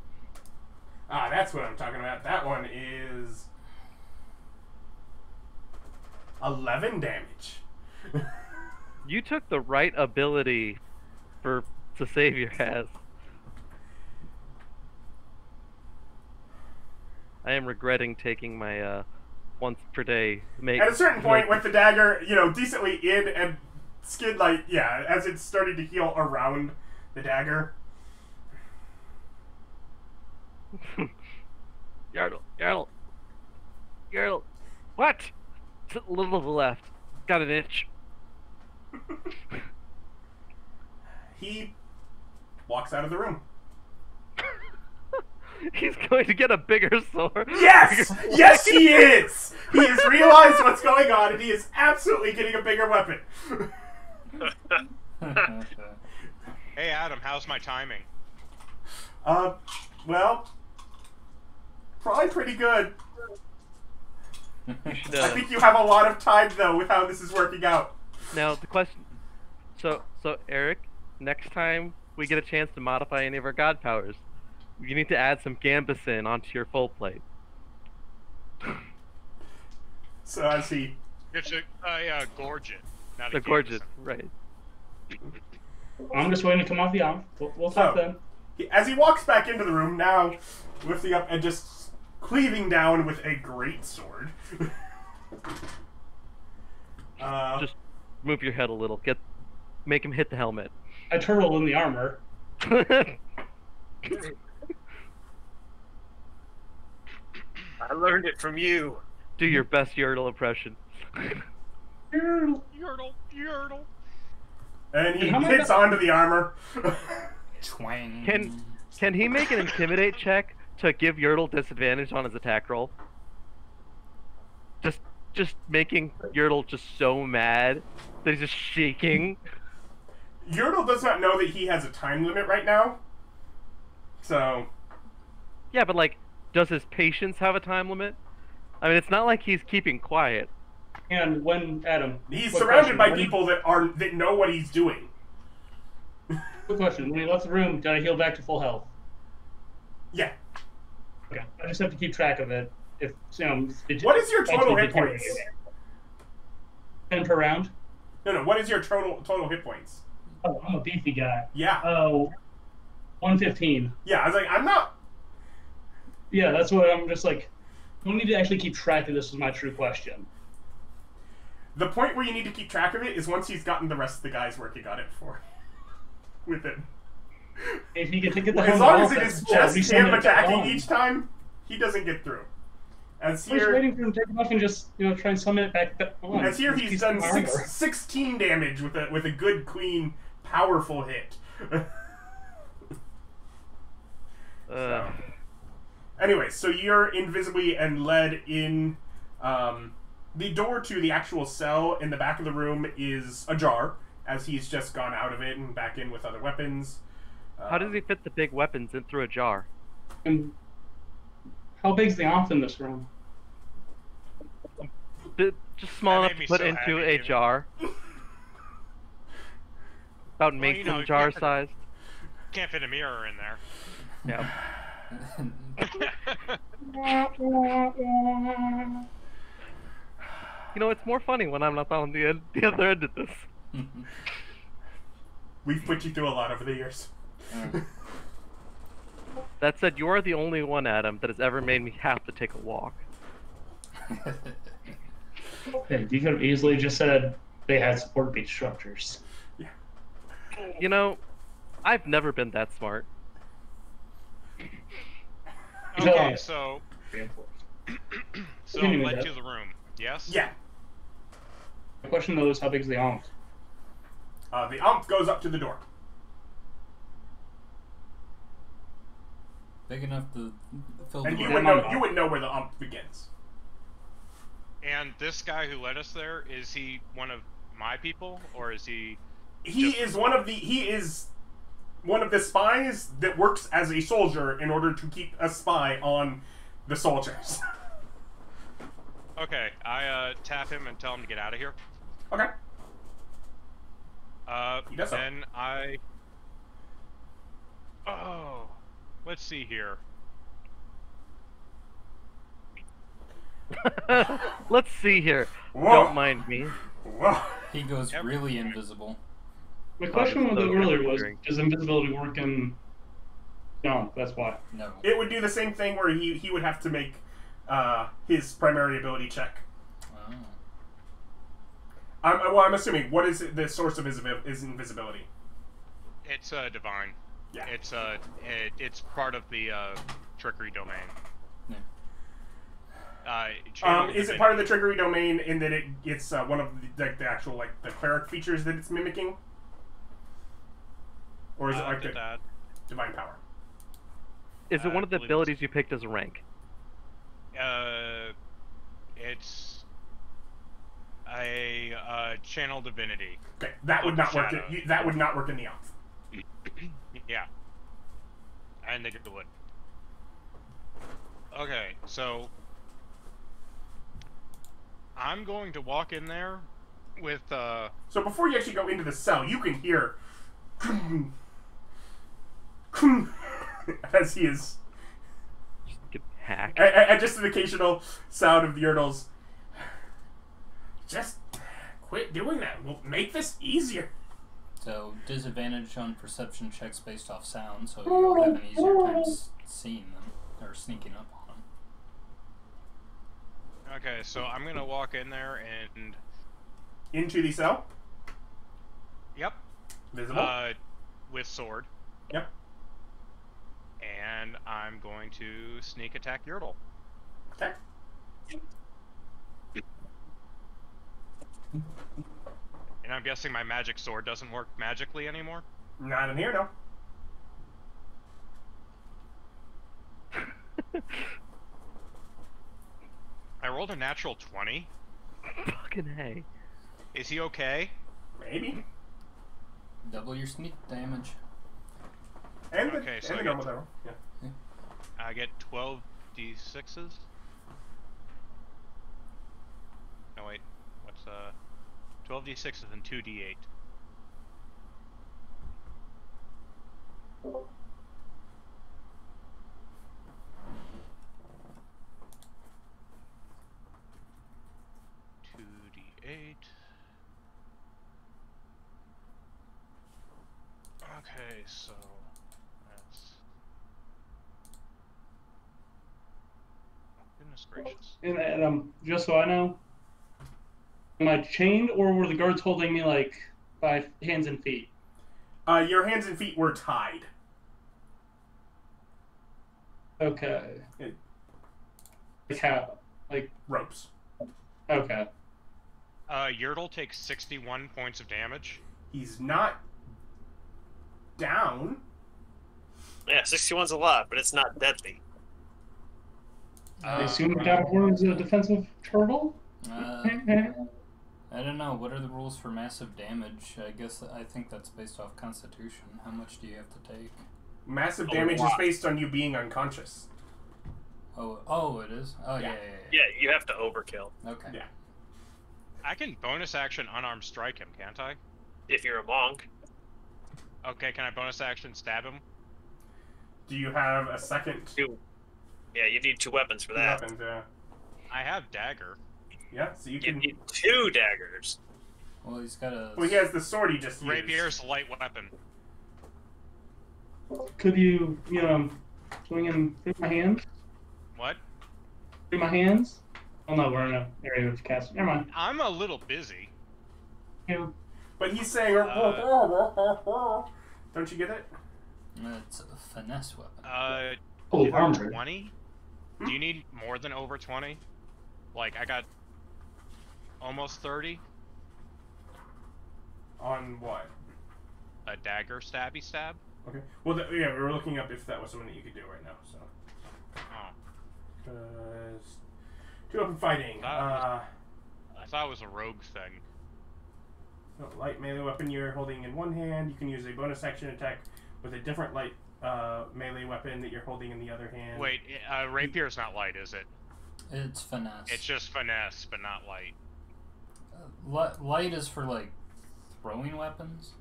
[SPEAKER 1] Ah, that's what I'm talking about. That one is 11 damage.
[SPEAKER 2] You took the right ability to save your ass. I am regretting taking my once per day make.
[SPEAKER 1] At a certain point, with the dagger, decently in and skin, as it's starting to heal around the dagger.
[SPEAKER 2] Yertle. What? It's a little to the left. Got an itch.
[SPEAKER 1] He walks out of the room.
[SPEAKER 2] He's going to get a bigger sword.
[SPEAKER 1] Yes! Yes, he is! He has realized what's going on, and he is absolutely getting a bigger weapon.
[SPEAKER 3] Hey, Adam, how's my timing?
[SPEAKER 1] Well, probably pretty good. I think you have a lot of time, though, with how this is working out.
[SPEAKER 2] Now, the question... So Eric, next time we get a chance to modify any of our god powers, you need to add some gambeson onto your full plate.
[SPEAKER 1] So as he...
[SPEAKER 3] It's a gorget, not
[SPEAKER 2] a gorget, right.
[SPEAKER 4] I'm just waiting to come off the arm. We'll talk then.
[SPEAKER 1] As he walks back into the room, now lifting up and just cleaving down with a great sword.
[SPEAKER 2] Just move your head a little. Make him hit the helmet.
[SPEAKER 4] I turtle in the armor.
[SPEAKER 6] I learned it from you.
[SPEAKER 2] Do your best Yertle impression.
[SPEAKER 3] Yertle.
[SPEAKER 1] And he hits onto the armor.
[SPEAKER 5] Twang.
[SPEAKER 2] Can he make an intimidate check to give Yertle disadvantage on his attack roll? Just making Yertle just so mad that he's just shaking.
[SPEAKER 1] Yertle does not know that he has a time limit right now. So...
[SPEAKER 2] Yeah, but does his patience have a time limit? I mean, it's not like he's keeping quiet.
[SPEAKER 4] And when, Adam...
[SPEAKER 1] He's surrounded by people that know what he's doing.
[SPEAKER 4] Good question. When he left the room, did I heal back to full health?
[SPEAKER 1] Yeah.
[SPEAKER 4] Okay. I just have to keep track of it.
[SPEAKER 1] What is your total hit points?
[SPEAKER 4] 10 per round?
[SPEAKER 1] No. What is your total hit points?
[SPEAKER 4] Oh, I'm a beefy guy.
[SPEAKER 1] Yeah.
[SPEAKER 4] Oh, 115.
[SPEAKER 1] Yeah, I was like, I'm not...
[SPEAKER 4] Yeah, that's what I'm just like... You need to actually keep track of this is my true question.
[SPEAKER 1] The point where you need to keep track of it is once he's gotten the rest of the guys working on it with him.
[SPEAKER 4] If he can get the
[SPEAKER 1] as long as it is just him attacking each time, he doesn't get through. As
[SPEAKER 4] here, just waiting for him to take it off and just try and summon it back on.
[SPEAKER 1] As here, he's done 16 damage with a good, clean, powerful hit. So. Anyway, so you're invisibly and led in. The door to the actual cell in the back of the room is ajar, as he's just gone out of it and back in with other weapons.
[SPEAKER 2] How does he fit the big weapons in through a jar?
[SPEAKER 4] And how big's the off in this room?
[SPEAKER 2] Just small enough to put into a jar. About mason jar sized.
[SPEAKER 3] Can't fit a mirror in there.
[SPEAKER 2] Yeah. You know, it's more funny when I'm not on the other end of this.
[SPEAKER 1] We've put you through a lot over the years.
[SPEAKER 2] That said, you are the only one, Adam, that has ever made me have to take a walk.
[SPEAKER 4] Hey, you could have easily just said they had support beach structures.
[SPEAKER 1] Yeah.
[SPEAKER 2] You know, I've never been that smart.
[SPEAKER 3] Okay, so
[SPEAKER 4] Anyway,
[SPEAKER 3] led
[SPEAKER 4] that-
[SPEAKER 3] to the room. Yes.
[SPEAKER 1] Yeah.
[SPEAKER 4] The question though is how big is the Ankh?
[SPEAKER 1] The Ankh goes up to the door.
[SPEAKER 5] Big enough to fill
[SPEAKER 1] And
[SPEAKER 5] the
[SPEAKER 1] you
[SPEAKER 5] room.
[SPEAKER 1] would know where the Ankh begins.
[SPEAKER 3] And this guy who led us there, is he one of my people, or is he?
[SPEAKER 1] He is one of the spies that works as a soldier in order to keep a spy on the soldiers.
[SPEAKER 3] Okay, I tap him and tell him to get out of here.
[SPEAKER 1] Okay. He does so.
[SPEAKER 3] Then oh, let's see here.
[SPEAKER 2] Let's see here.
[SPEAKER 1] Whoa.
[SPEAKER 2] Don't mind me.
[SPEAKER 1] Whoa.
[SPEAKER 5] He goes really invisible.
[SPEAKER 4] My question
[SPEAKER 2] it's so
[SPEAKER 4] earlier was,
[SPEAKER 2] confusing.
[SPEAKER 4] does invisibility work in... No, that's why.
[SPEAKER 5] No.
[SPEAKER 1] It would do the same thing where he would have to make his primary ability check.
[SPEAKER 5] Oh.
[SPEAKER 1] I'm assuming. What is the source of his invisibility?
[SPEAKER 3] It's divine.
[SPEAKER 1] Yeah.
[SPEAKER 3] It's part of the trickery domain.
[SPEAKER 5] Yeah.
[SPEAKER 1] Is it part of the trickery domain in that it's one of the actual the cleric features that it's mimicking, or is it like the divine power?
[SPEAKER 2] Is it one of the abilities you picked as a rank?
[SPEAKER 3] It's a channel divinity.
[SPEAKER 1] Okay, that would not work.
[SPEAKER 3] Shadow.
[SPEAKER 1] That would not work in the Ankh.
[SPEAKER 3] Yeah. I didn't think it would. Okay, so I'm going to walk in there with
[SPEAKER 1] So before you actually go into the cell, you can hear as he is
[SPEAKER 2] Just get hacked.
[SPEAKER 1] and just an occasional sound of Yertle's. Just quit doing that. We'll make this easier.
[SPEAKER 5] So, disadvantage on perception checks based off sound, so you'll have an easier time seeing them, or sneaking up on them.
[SPEAKER 3] Okay, so I'm gonna walk in there and
[SPEAKER 1] Into the cell.
[SPEAKER 3] yep,
[SPEAKER 1] Visible.
[SPEAKER 3] with sword.
[SPEAKER 1] Yep.
[SPEAKER 3] And I'm going to sneak attack Yertle.
[SPEAKER 1] Okay.
[SPEAKER 3] And I'm guessing my magic sword doesn't work magically anymore?
[SPEAKER 1] Not in here, no.
[SPEAKER 3] I rolled a natural 20.
[SPEAKER 2] Fucking hey.
[SPEAKER 3] Is he okay?
[SPEAKER 1] Maybe.
[SPEAKER 5] Double your sneak damage.
[SPEAKER 1] And
[SPEAKER 3] Okay,
[SPEAKER 1] the,
[SPEAKER 3] so
[SPEAKER 1] and
[SPEAKER 3] I
[SPEAKER 1] the normal arrow. Yeah.
[SPEAKER 3] I get 12 d6s. No wait, what's 12 d6s and 2 d8. Okay, so that's goodness gracious.
[SPEAKER 4] And just so I know, am I chained or were the guards holding me by hands and feet?
[SPEAKER 1] Your hands and feet were tied.
[SPEAKER 4] Okay. Like how?
[SPEAKER 1] Ropes.
[SPEAKER 4] Okay.
[SPEAKER 3] Yertle takes 61 points of damage.
[SPEAKER 1] He's not down.
[SPEAKER 6] Yeah, 61's a lot, but it's not deadly.
[SPEAKER 4] I assume Capricorn is a defensive turtle?
[SPEAKER 5] I don't know. What are the rules for massive damage? I think that's based off Constitution. How much do you have to take?
[SPEAKER 1] Massive damage is based on you being unconscious.
[SPEAKER 5] Oh, it is? Oh, yeah.
[SPEAKER 6] Yeah, you have to overkill.
[SPEAKER 5] Okay.
[SPEAKER 1] Yeah.
[SPEAKER 3] I can bonus action unarmed strike him, can't I?
[SPEAKER 6] If you're a monk.
[SPEAKER 3] Okay, can I bonus action stab him?
[SPEAKER 1] Do you have a second?
[SPEAKER 6] Two. Yeah, you need 2 weapons for that.
[SPEAKER 1] Weapons, yeah.
[SPEAKER 3] I have dagger.
[SPEAKER 1] Yeah, so you
[SPEAKER 6] You
[SPEAKER 1] can.
[SPEAKER 6] need 2 daggers.
[SPEAKER 5] Well, he's got a.
[SPEAKER 1] Well, he has the sword he just used.
[SPEAKER 3] Rapier's a light weapon.
[SPEAKER 4] Could you swing him through my hands?
[SPEAKER 3] What?
[SPEAKER 4] Through my hands? Oh no, we're in an area of cast. Never mind.
[SPEAKER 3] I'm a little busy.
[SPEAKER 4] You.
[SPEAKER 1] But he's saying, don't you get it?
[SPEAKER 5] It's a finesse weapon.
[SPEAKER 4] Holy armor.
[SPEAKER 3] 20? Do you need more than over 20? Like, I got almost 30.
[SPEAKER 1] On what?
[SPEAKER 3] A dagger stabby stab?
[SPEAKER 1] Okay. Well, yeah, we were looking up if that was something that you could do right now, so.
[SPEAKER 3] Oh.
[SPEAKER 1] 2 weapon fighting.
[SPEAKER 3] I thought it was a rogue thing.
[SPEAKER 1] Light melee weapon you're holding in one hand. You can use a bonus action attack with a different light melee weapon that you're holding in the other hand.
[SPEAKER 3] Wait, rapier's not light, is it?
[SPEAKER 5] It's finesse.
[SPEAKER 3] It's just finesse, but not light.
[SPEAKER 5] Light is for, like, throwing weapons?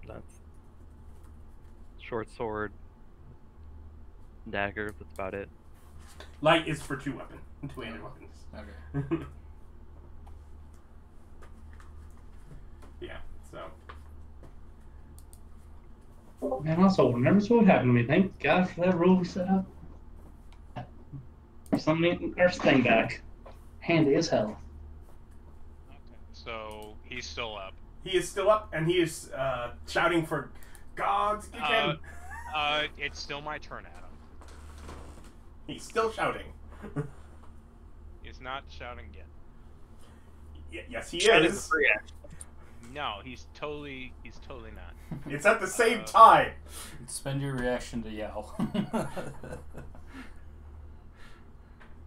[SPEAKER 2] That's short sword, dagger. That's about it.
[SPEAKER 1] Light is for 2 weapons. 2-handed weapons.
[SPEAKER 5] Okay.
[SPEAKER 1] Yeah, so.
[SPEAKER 4] Man, also, remember what happened to me. Thank God for that rule we set up. Something our thing back. Handy as hell.
[SPEAKER 3] Okay. So, he's still up.
[SPEAKER 1] He is still up, and he is shouting for gods. Get him.
[SPEAKER 3] It's still my turn, Adam.
[SPEAKER 1] He's still shouting.
[SPEAKER 3] He's not shouting yet.
[SPEAKER 1] Yes, he
[SPEAKER 6] Shout
[SPEAKER 1] is.
[SPEAKER 3] No, he's totally not.
[SPEAKER 1] It's at the same time.
[SPEAKER 5] Spend your reaction to yell.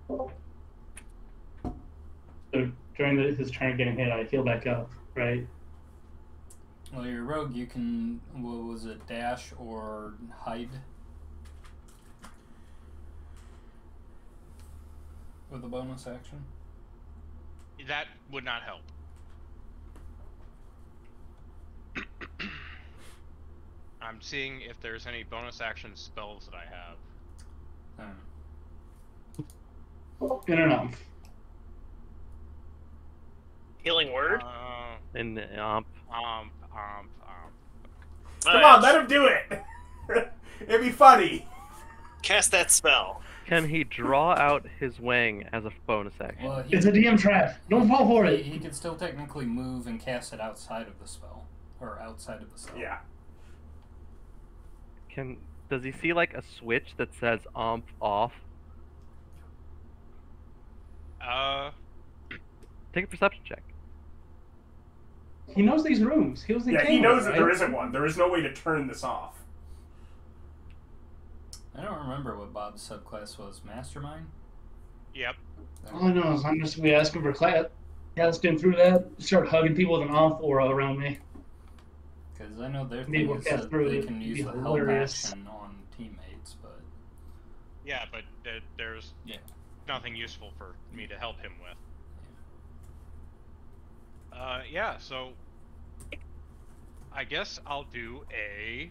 [SPEAKER 4] So during his turn getting hit, I heal back up, right?
[SPEAKER 5] Well, you're a rogue. You can, what was it, dash or hide? With a bonus action?
[SPEAKER 3] That would not help. I'm seeing if there's any bonus action spells that I have.
[SPEAKER 4] In and out.
[SPEAKER 6] Healing word?
[SPEAKER 2] In the
[SPEAKER 1] Come on, let him do it. It'd be funny.
[SPEAKER 6] Cast that spell.
[SPEAKER 2] Can he draw out his wang as a bonus action?
[SPEAKER 5] Well,
[SPEAKER 4] It's a DM trap. Don't fall for it.
[SPEAKER 5] He can still technically move and cast it outside of the spell. Or outside of the spell.
[SPEAKER 1] Yeah.
[SPEAKER 2] Does he see like a switch that says off? Take a perception check.
[SPEAKER 4] He knows these rooms. He
[SPEAKER 1] knows that there isn't one. There is no way to turn this off.
[SPEAKER 5] I don't remember what Bob's subclass was. Mastermind?
[SPEAKER 3] Yep.
[SPEAKER 4] All I know is I'm just be asking for class. Casting through that, start hugging people with an off aura around me.
[SPEAKER 5] Because I know their
[SPEAKER 4] Maybe
[SPEAKER 5] thing is
[SPEAKER 4] cast
[SPEAKER 5] that
[SPEAKER 4] through
[SPEAKER 5] they
[SPEAKER 4] it.
[SPEAKER 5] can
[SPEAKER 4] It'd
[SPEAKER 5] use
[SPEAKER 4] be
[SPEAKER 5] the help
[SPEAKER 4] hilarious.
[SPEAKER 5] action on teammates, but...
[SPEAKER 3] Yeah, but there's nothing useful for me to help him with. Yeah, so I guess I'll do a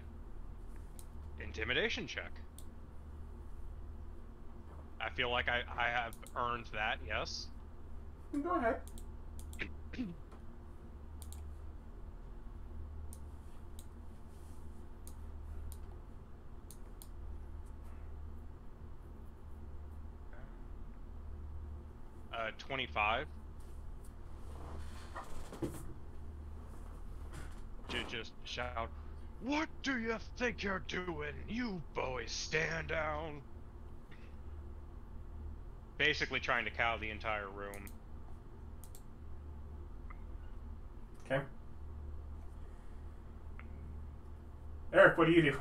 [SPEAKER 3] intimidation check. I feel like I have earned that, yes.
[SPEAKER 1] Go ahead.
[SPEAKER 3] Uh, 25. Just shout, "What do you think you're doing? You boys stand down!" Basically trying to cow the entire room.
[SPEAKER 1] Okay. Eric, what do you do?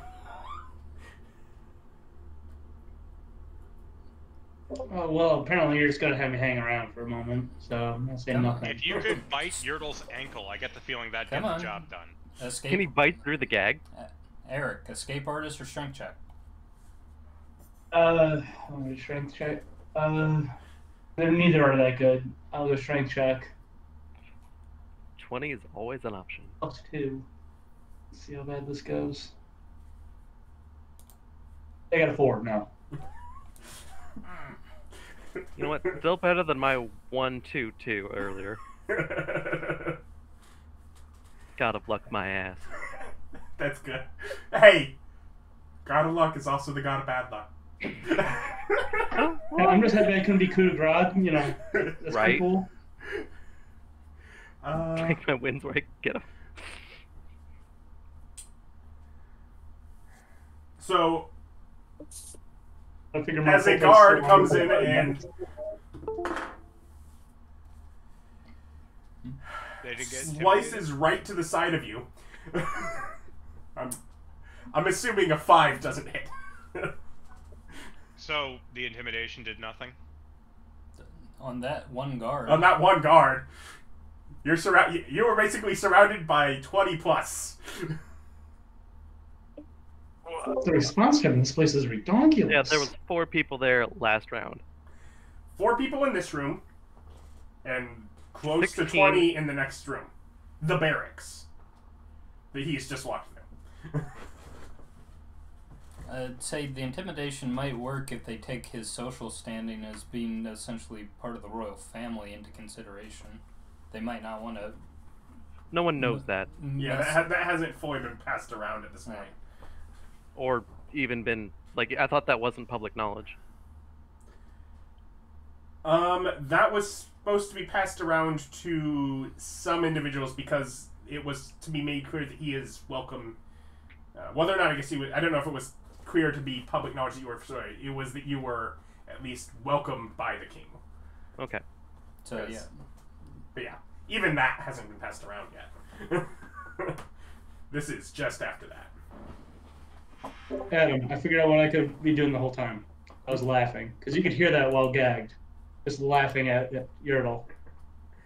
[SPEAKER 4] Oh, well, apparently you're just going to have me hang around for a moment, so I'm going to say nothing.
[SPEAKER 3] If you could bite Yertle's ankle, I get the feeling that'd get the job done.
[SPEAKER 5] Escape.
[SPEAKER 2] Can he bite through the gag?
[SPEAKER 5] Eric, escape artist or strength check?
[SPEAKER 4] Let me strength check. Neither are that good. I'll go strength check.
[SPEAKER 2] 20 is always an option.
[SPEAKER 4] +2. Let's see how bad this goes. I got a 4. No.
[SPEAKER 2] You know what? Still better than my 1-2-2 earlier. God of luck my ass.
[SPEAKER 1] That's good. Hey! God of luck is also the god of bad luck.
[SPEAKER 4] I'm just happy I couldn't be coup de grace, you know. That's
[SPEAKER 2] right?
[SPEAKER 4] pretty cool.
[SPEAKER 2] Take my wins where I can get them.
[SPEAKER 1] So,
[SPEAKER 4] I figure my
[SPEAKER 1] as a
[SPEAKER 4] focus
[SPEAKER 1] guard
[SPEAKER 4] on-
[SPEAKER 1] comes in and
[SPEAKER 3] They didn't get
[SPEAKER 1] slices right to the side of you. I'm assuming a 5 doesn't hit.
[SPEAKER 3] So the intimidation did nothing.
[SPEAKER 5] On that one guard.
[SPEAKER 1] On that one guard, you were basically surrounded by 20 plus.
[SPEAKER 4] The response time in this place is ridiculous.
[SPEAKER 2] Yeah, there was 4 people there last round.
[SPEAKER 1] 4 people in this room, and close
[SPEAKER 2] 16.
[SPEAKER 1] to 20 in the next room. The barracks. That he's just walked through.
[SPEAKER 5] I'd say the intimidation might work if they take his social standing as being essentially part of the royal family into consideration. They might not want to...
[SPEAKER 2] No one knows that.
[SPEAKER 1] Yeah, that hasn't fully been passed around at this point.
[SPEAKER 2] Or even been... Like, I thought that wasn't public knowledge.
[SPEAKER 1] That was supposed to be passed around to some individuals because it was to be made clear that he is welcome. Whether or not, I guess he was... I don't know if it was clear to be public knowledge that you were... Sorry, it was that you were at least welcomed by the king.
[SPEAKER 2] Okay.
[SPEAKER 5] So, yeah.
[SPEAKER 1] But yeah, even that hasn't been passed around yet. This is just after that.
[SPEAKER 4] Adam, I figured out what I could be doing the whole time. I was laughing. Because you could hear that while gagged. Just laughing at Yertle.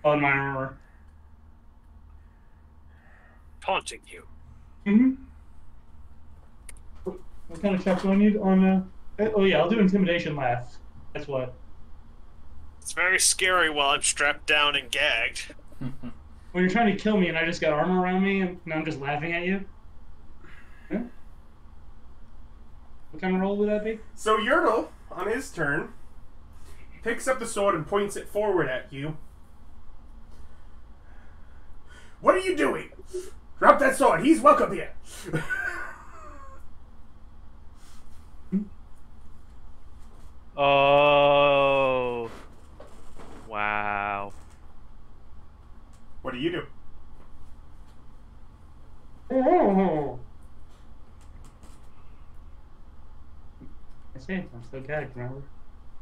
[SPEAKER 4] On my armor.
[SPEAKER 6] Taunting you.
[SPEAKER 4] Mm-hmm. What kind of checks do I need on... Oh yeah, I'll do intimidation laugh. That's what.
[SPEAKER 6] It's very scary while I'm strapped down and gagged.
[SPEAKER 4] When you're trying to kill me and I just got armor around me and now I'm just laughing at you? Huh? What kind of roll would that be?
[SPEAKER 1] So Yertle, on his turn, picks up the sword and points it forward at you. What are you doing? Drop that sword. He's welcome here.
[SPEAKER 2] Oh. Wow.
[SPEAKER 1] What do you do?
[SPEAKER 4] Oh. I see. I'm still gagged, remember?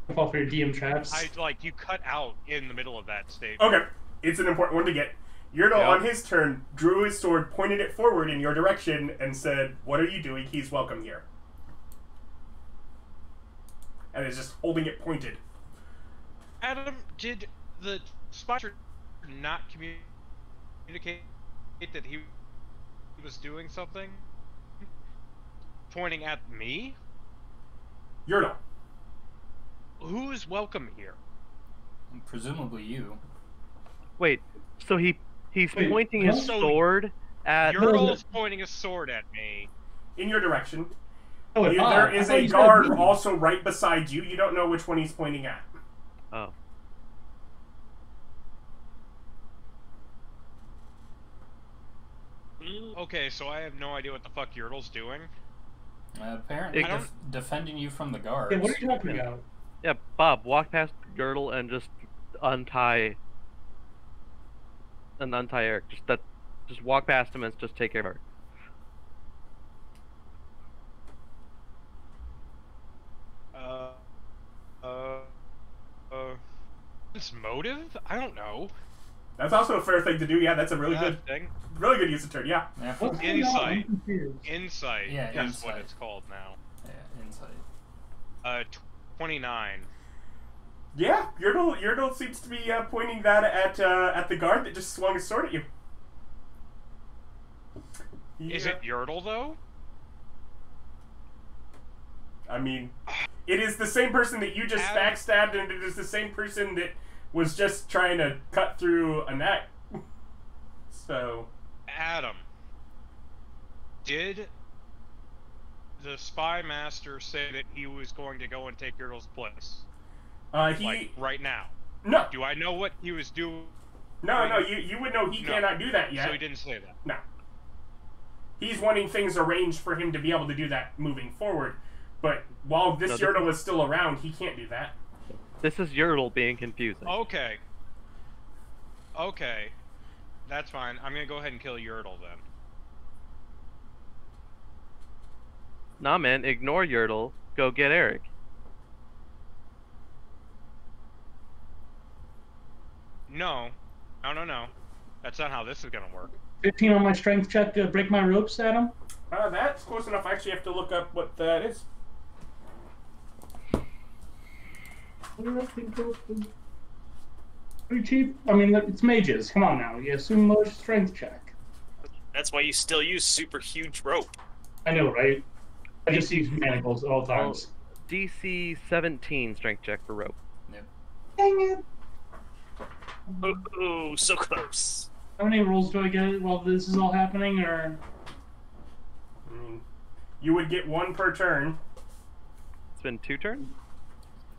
[SPEAKER 4] I fall for your DM traps.
[SPEAKER 3] You cut out in the middle of that statement.
[SPEAKER 1] Okay, it's an important one to get. Yertle, on his turn, drew his sword, pointed it forward in your direction, and said, "What are you doing? He's welcome here." And is just holding it pointed.
[SPEAKER 3] Adam, did the spotter not communicate that he was doing something? Pointing at me?
[SPEAKER 1] Yertle.
[SPEAKER 3] Who's welcome here?
[SPEAKER 5] Presumably you.
[SPEAKER 2] Wait, so he's
[SPEAKER 4] Wait,
[SPEAKER 2] pointing his
[SPEAKER 3] so
[SPEAKER 2] sword at...
[SPEAKER 3] Yertle's pointing a sword at me.
[SPEAKER 1] In your direction.
[SPEAKER 4] Oh,
[SPEAKER 1] There is a guard also right beside you. You don't know which one he's pointing at.
[SPEAKER 2] Oh.
[SPEAKER 3] Okay, so I have no idea what the fuck Yertle's doing.
[SPEAKER 5] Apparently
[SPEAKER 2] I don't-
[SPEAKER 5] defending you from the guards.
[SPEAKER 4] Yeah, what are you talking about?
[SPEAKER 2] Yeah, Bob, walk past Yertle and just untie Eric. Just walk past him and just take care of Eric.
[SPEAKER 3] It's motive? I don't know.
[SPEAKER 1] That's also a fair thing to do. Yeah, that's a really
[SPEAKER 3] That
[SPEAKER 1] good,
[SPEAKER 3] thing.
[SPEAKER 1] really good use of turn. Yeah.
[SPEAKER 5] Yeah,
[SPEAKER 4] What's going on?
[SPEAKER 3] Insight.
[SPEAKER 4] I'm confused.
[SPEAKER 3] Insight
[SPEAKER 5] Yeah,
[SPEAKER 3] is what
[SPEAKER 5] insight.
[SPEAKER 3] it's called now.
[SPEAKER 5] yeah, insight.
[SPEAKER 3] 29.
[SPEAKER 1] Yeah, Yertle seems to be pointing that at the guard that just swung his sword at you.
[SPEAKER 3] Is it Yertle, though?
[SPEAKER 1] I mean, It is the same person that you just backstabbed, and it is the same person that was just trying to cut through a neck. So...
[SPEAKER 3] Adam, did the spy master say that he was going to go and take Yertle's place? Like, right now?
[SPEAKER 1] No.
[SPEAKER 3] Do I know what he was doing?
[SPEAKER 1] No, you would know he cannot do that yet.
[SPEAKER 3] So he didn't say that?
[SPEAKER 1] No. He's wanting things arranged for him to be able to do that moving forward. But while this Yertle is still around, he can't do that.
[SPEAKER 2] This is Yertle being confusing.
[SPEAKER 3] Okay. Okay. That's fine. I'm gonna go ahead and kill Yertle then.
[SPEAKER 2] Nah, man, ignore Yertle. Go get Eric.
[SPEAKER 3] No. No. That's not how this is gonna work.
[SPEAKER 4] 15 on my strength check to break my ropes, Adam?
[SPEAKER 1] That's close enough. I actually have to look up what that is.
[SPEAKER 4] Pretty cheap. I mean, it's mages. Come on now. You assume low strength check.
[SPEAKER 6] That's why you still use super huge rope.
[SPEAKER 4] I know, right? I just use manacles at all times.
[SPEAKER 2] DC 17 strength check for rope.
[SPEAKER 5] Yep.
[SPEAKER 4] Dang it.
[SPEAKER 6] Ooh, so close.
[SPEAKER 4] How many rolls do I get while this is all happening, or...?
[SPEAKER 1] You would get one per turn.
[SPEAKER 2] It's been 2 turns?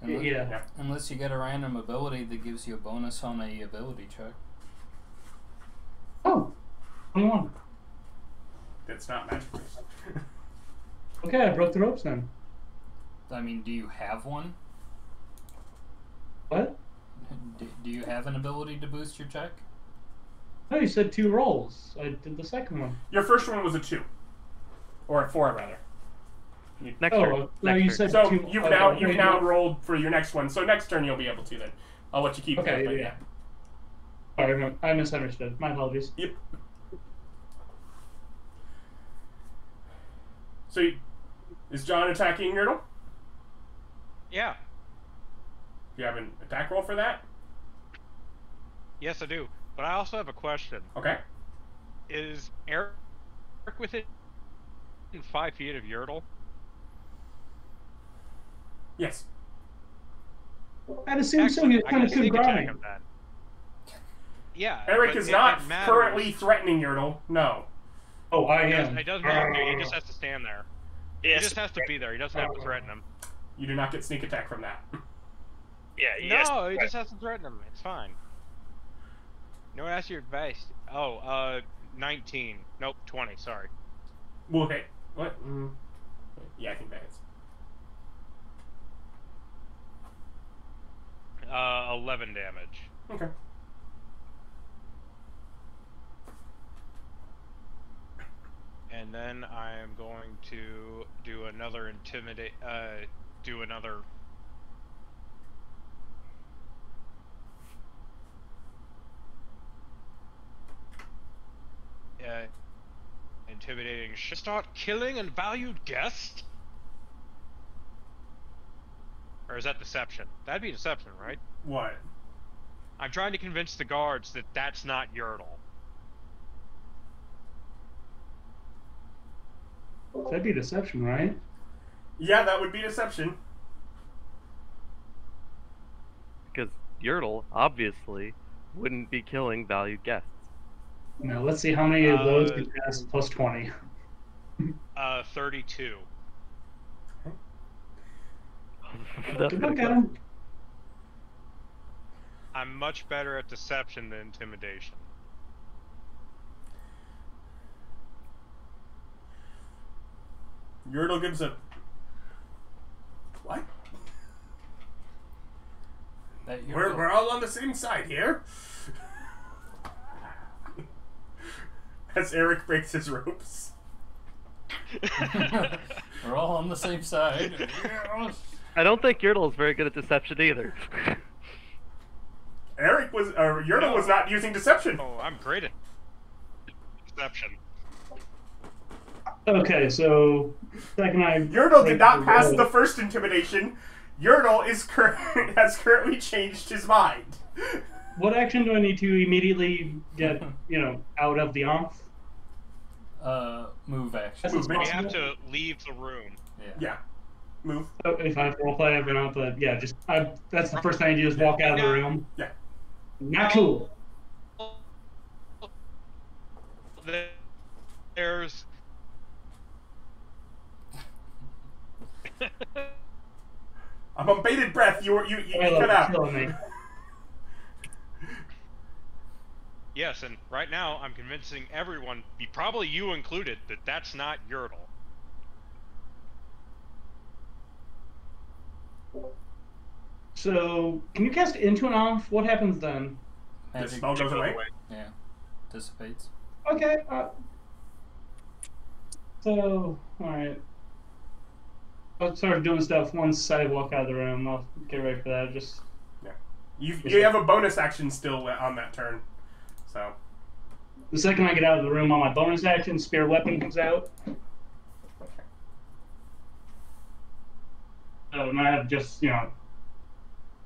[SPEAKER 4] Yeah.
[SPEAKER 5] Unless you get a random ability that gives you a bonus on a ability check.
[SPEAKER 4] Oh, 21.
[SPEAKER 1] That's not magic.
[SPEAKER 4] Okay, I broke the ropes then.
[SPEAKER 5] I mean, do you have one?
[SPEAKER 4] What?
[SPEAKER 5] Do you have an ability to boost your check?
[SPEAKER 4] No, you said 2 rolls. I did the second one.
[SPEAKER 1] Your first one was a 2. Or a 4, rather.
[SPEAKER 2] Next turn.
[SPEAKER 4] No,
[SPEAKER 2] Next
[SPEAKER 4] you
[SPEAKER 2] turn.
[SPEAKER 4] said
[SPEAKER 1] So
[SPEAKER 4] 2.
[SPEAKER 1] you've now rolled for your next one. So next turn you'll be able to then. I'll let you keep
[SPEAKER 4] Okay,
[SPEAKER 1] that, but
[SPEAKER 4] yeah. Sorry, I misunderstood. My apologies.
[SPEAKER 1] Yep. So, is John attacking Yertle?
[SPEAKER 3] Yeah.
[SPEAKER 1] Do you have an attack roll for that?
[SPEAKER 3] Yes, I do. But I also have a question.
[SPEAKER 1] Okay.
[SPEAKER 3] Is Eric within 5 feet of Yertle?
[SPEAKER 1] Yes.
[SPEAKER 4] I'd assume so. You're kind of
[SPEAKER 3] sneak attack
[SPEAKER 4] grinding.
[SPEAKER 3] him then. Yeah.
[SPEAKER 1] Eric
[SPEAKER 3] but
[SPEAKER 1] is not
[SPEAKER 3] it matters.
[SPEAKER 1] currently threatening Yertle. No.
[SPEAKER 4] Oh, I am.
[SPEAKER 3] It doesn't have to. He just has to stand there.
[SPEAKER 6] Yes.
[SPEAKER 3] He just has to be there. He doesn't have to threaten him.
[SPEAKER 1] You do not get sneak attack from that.
[SPEAKER 6] Yeah, yes.
[SPEAKER 3] No, he just has to threaten him. It's fine. No, ask your advice. Oh, 19. Nope, 20. Sorry.
[SPEAKER 1] Well, okay. What? Yeah, I think that is.
[SPEAKER 3] 11 damage.
[SPEAKER 1] Okay.
[SPEAKER 3] And then I am going to do another intimidate. Do another. Intimidating. Start killing and valued guest. Or is that deception? That'd be deception, right?
[SPEAKER 1] What?
[SPEAKER 3] I'm trying to convince the guards that that's not Yertle.
[SPEAKER 4] That'd be deception, right?
[SPEAKER 1] Yeah, that would be deception.
[SPEAKER 2] Because Yertle, obviously, wouldn't be killing valued guests.
[SPEAKER 4] Now, let's see how many of those can pass plus 20.
[SPEAKER 3] 32.
[SPEAKER 2] That's
[SPEAKER 4] Good luck,
[SPEAKER 2] pretty
[SPEAKER 4] Adam.
[SPEAKER 3] I'm much better at deception than intimidation.
[SPEAKER 1] Yertle gives a... What? We're all on the same side here. As Eric breaks his ropes.
[SPEAKER 5] We're all on the same side.
[SPEAKER 2] I don't think Yertle is very good at deception either.
[SPEAKER 1] Yertle was not using deception.
[SPEAKER 3] Oh, I'm great at deception.
[SPEAKER 4] Okay, so second I
[SPEAKER 1] Yertle did not pass the first intimidation. Yertle has currently changed his mind.
[SPEAKER 4] What action do I need to immediately get, out of the off?
[SPEAKER 5] Move action.
[SPEAKER 4] As it's
[SPEAKER 1] Movement.
[SPEAKER 3] We have
[SPEAKER 4] possible?
[SPEAKER 3] to leave the room.
[SPEAKER 1] Yeah. Move.
[SPEAKER 4] So if I have to roleplay, I've been on, but yeah, that's the first thing I do is walk out of the room.
[SPEAKER 1] Yeah.
[SPEAKER 4] Not cool.
[SPEAKER 3] There's.
[SPEAKER 1] I'm on bated breath. You cut out.
[SPEAKER 3] Yes, and right now I'm convincing everyone, probably you included, that that's not Yertle.
[SPEAKER 4] So, can you cast into and off? What happens then?
[SPEAKER 1] The spell goes away?
[SPEAKER 5] Yeah. Dissipates.
[SPEAKER 4] Okay. So, alright. I'll start doing stuff once I walk out of the room. I'll get ready for that.
[SPEAKER 1] You have a bonus action still on that turn. So.
[SPEAKER 4] The second I get out of the room on my bonus action, spear weapon comes out. So, and I have just, I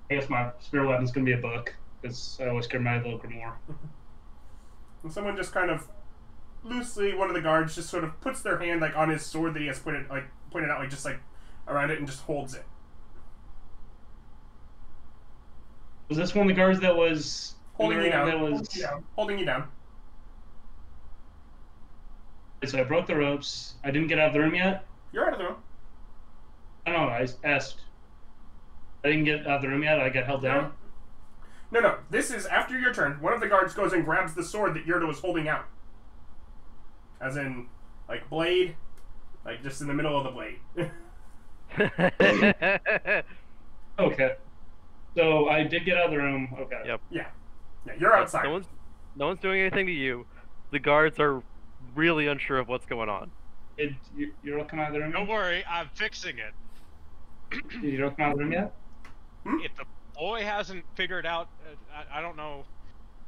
[SPEAKER 4] guess my spear weapon's gonna be a book, because I always carry my little grimoire.
[SPEAKER 1] And someone just kind of loosely, one of the guards just sort of puts their hand on his sword that he has pointed out just around it and just holds it.
[SPEAKER 4] Was this one of the guards that was
[SPEAKER 1] holding you down? Holding you down.
[SPEAKER 4] So I broke the ropes. I didn't get out of the room yet.
[SPEAKER 1] You're out of the room.
[SPEAKER 4] I know. I asked. I didn't get out of the room yet. I got held down.
[SPEAKER 1] No. This is after your turn. One of the guards goes and grabs the sword that Yertle was holding out. As in, blade, just in the middle of the blade.
[SPEAKER 4] Okay. So I did get out of the room. Okay.
[SPEAKER 2] Yep.
[SPEAKER 1] Yeah, you're outside.
[SPEAKER 2] No one's doing anything to you. The guards are really unsure of what's going on.
[SPEAKER 4] You're looking out of the room?
[SPEAKER 3] Don't worry, I'm fixing it.
[SPEAKER 4] Did you look out of the room yet?
[SPEAKER 3] If the boy hasn't figured out, I don't know.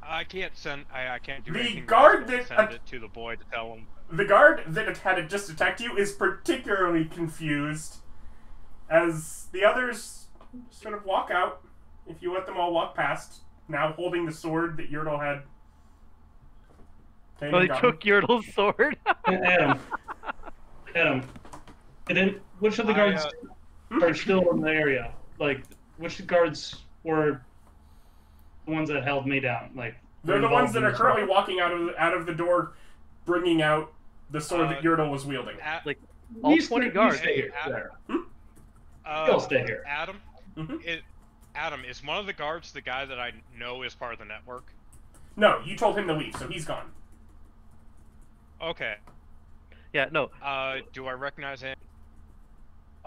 [SPEAKER 3] I can't send. I can't do anything.
[SPEAKER 1] The guard that
[SPEAKER 3] send it to the boy to tell him.
[SPEAKER 1] The guard that had just attacked you is particularly confused, as the others sort of walk out. If you let them all walk past, now holding the sword that Yertle had.
[SPEAKER 2] Oh, they took Yertle's sword.
[SPEAKER 4] Adam. And then, which of the guards are still in the area? Which guards were the ones that held me down?
[SPEAKER 1] They're the ones that are currently walking out of the door, bringing out the sword that Yertle was wielding.
[SPEAKER 2] All 20 guards.
[SPEAKER 4] Stay here.
[SPEAKER 3] You'll
[SPEAKER 4] stay here.
[SPEAKER 3] Adam, Adam, is one of the guards the guy that I know is part of the network?
[SPEAKER 1] No, you told him to leave, so he's gone.
[SPEAKER 3] Okay.
[SPEAKER 2] Yeah, no.
[SPEAKER 3] Do I recognize him?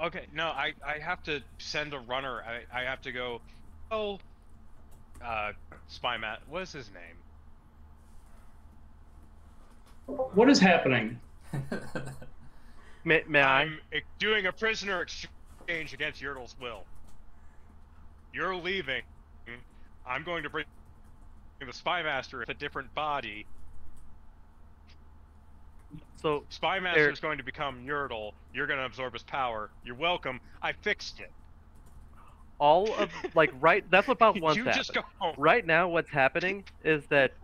[SPEAKER 3] Okay, no, I have to send a runner. I have to go. Oh, Spy Matt. What is his name?
[SPEAKER 4] What is happening?
[SPEAKER 2] May I?
[SPEAKER 3] I'm doing a prisoner exchange against Yertle's will. You're leaving. I'm going to bring the Spy Master a different body.
[SPEAKER 2] So
[SPEAKER 3] Spy Master is going to become Yertle. You're going to absorb his power. You're welcome. I fixed it.
[SPEAKER 2] All of that's about once
[SPEAKER 3] you just go home.
[SPEAKER 2] Right now, what's happening is that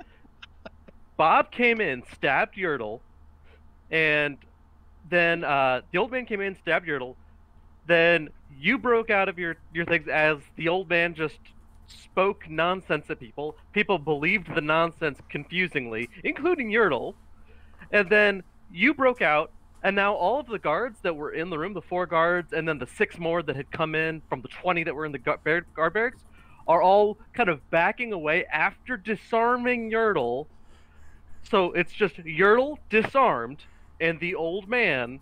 [SPEAKER 2] Bob came in, stabbed Yertle, and then the old man came in, stabbed Yertle. Then you broke out of your things as the old man just spoke nonsense at people. People believed the nonsense confusingly, including Yertle. And then you broke out, and now all of the guards that were in the room, the 4 guards, and then the 6 more that had come in from the 20 that were in the guard barracks, are all kind of backing away after disarming Yertle. So it's just Yertle disarmed, and the old man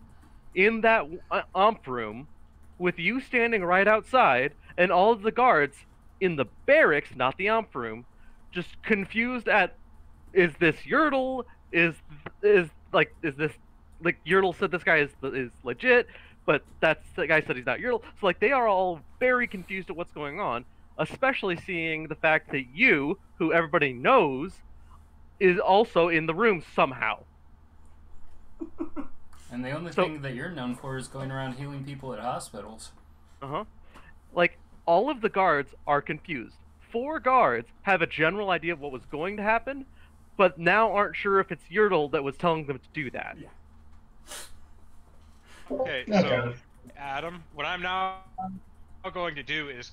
[SPEAKER 2] in that omp room, with you standing right outside, and all of the guards in the barracks, not the omp room, just confused at, is this Yertle? Is this Yertle said this guy is legit, but the guy said he's not Yertle. So they are all very confused at what's going on, especially seeing the fact that you, who everybody knows, is also in the room somehow.
[SPEAKER 5] And the only thing that you're known for is going around healing people at hospitals.
[SPEAKER 2] All of the guards are confused. 4 guards have a general idea of what was going to happen, but now aren't sure if it's Yertle that was telling them to do that.
[SPEAKER 3] Okay, so Adam, what I'm now going to do is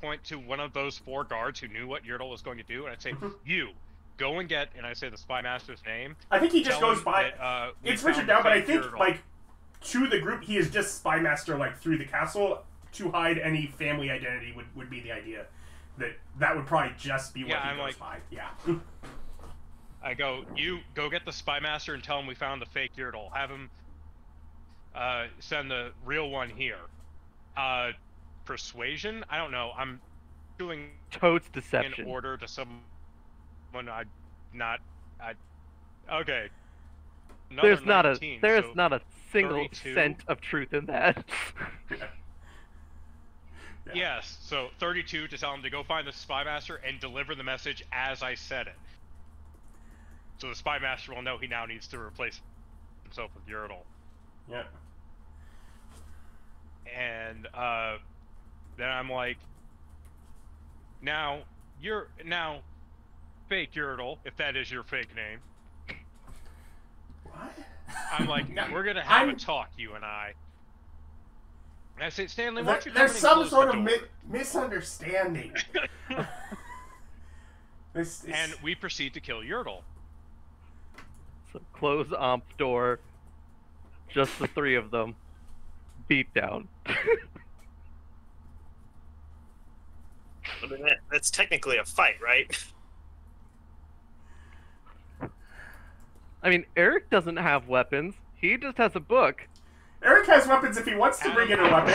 [SPEAKER 3] point to one of those 4 guards who knew what Yertle was going to do, and I'd say, you, go and get, and I say the spy master's name.
[SPEAKER 1] I think he just
[SPEAKER 3] Tell
[SPEAKER 1] goes
[SPEAKER 3] him
[SPEAKER 1] by...
[SPEAKER 3] that,
[SPEAKER 1] it's
[SPEAKER 3] we
[SPEAKER 1] written
[SPEAKER 3] found
[SPEAKER 1] down, but I
[SPEAKER 3] fake
[SPEAKER 1] think,
[SPEAKER 3] Yertle.
[SPEAKER 1] like, to the group, he is just spy master, like, through the castle. To hide any family identity would be the idea. That would probably just be what he goes by. Yeah.
[SPEAKER 3] I go, you go get the spy master and tell him we found the fake Yertle. Have him send the real one here. Persuasion? I don't know. I'm doing
[SPEAKER 2] Toad's deception.
[SPEAKER 3] in order to someone okay. Another
[SPEAKER 2] There's not
[SPEAKER 3] 19,
[SPEAKER 2] there's
[SPEAKER 3] so
[SPEAKER 2] not a single
[SPEAKER 3] 32.
[SPEAKER 2] cent of truth in that.
[SPEAKER 1] Yeah.
[SPEAKER 3] Yes, so 32 to tell him to go find the spy master and deliver the message as I said it. So the spy master will know he now needs to replace himself with Yertle.
[SPEAKER 1] Yeah.
[SPEAKER 3] And then I'm like, now fake Yertle, if that is your fake name.
[SPEAKER 1] What?
[SPEAKER 3] I'm like, we're gonna have a talk, you and I. And I say, Stanley, why don't you come
[SPEAKER 1] There's
[SPEAKER 3] in and
[SPEAKER 1] some
[SPEAKER 3] close
[SPEAKER 1] sort
[SPEAKER 3] the
[SPEAKER 1] of
[SPEAKER 3] door?
[SPEAKER 1] misunderstanding.
[SPEAKER 3] And we proceed to kill Yertle.
[SPEAKER 2] So close Omp door. Just the 3 of them. Beat down.
[SPEAKER 6] I mean, that's technically a fight, right?
[SPEAKER 2] I mean, Eric doesn't have weapons. He just has a book.
[SPEAKER 1] Eric has weapons if he wants to bring in a weapon.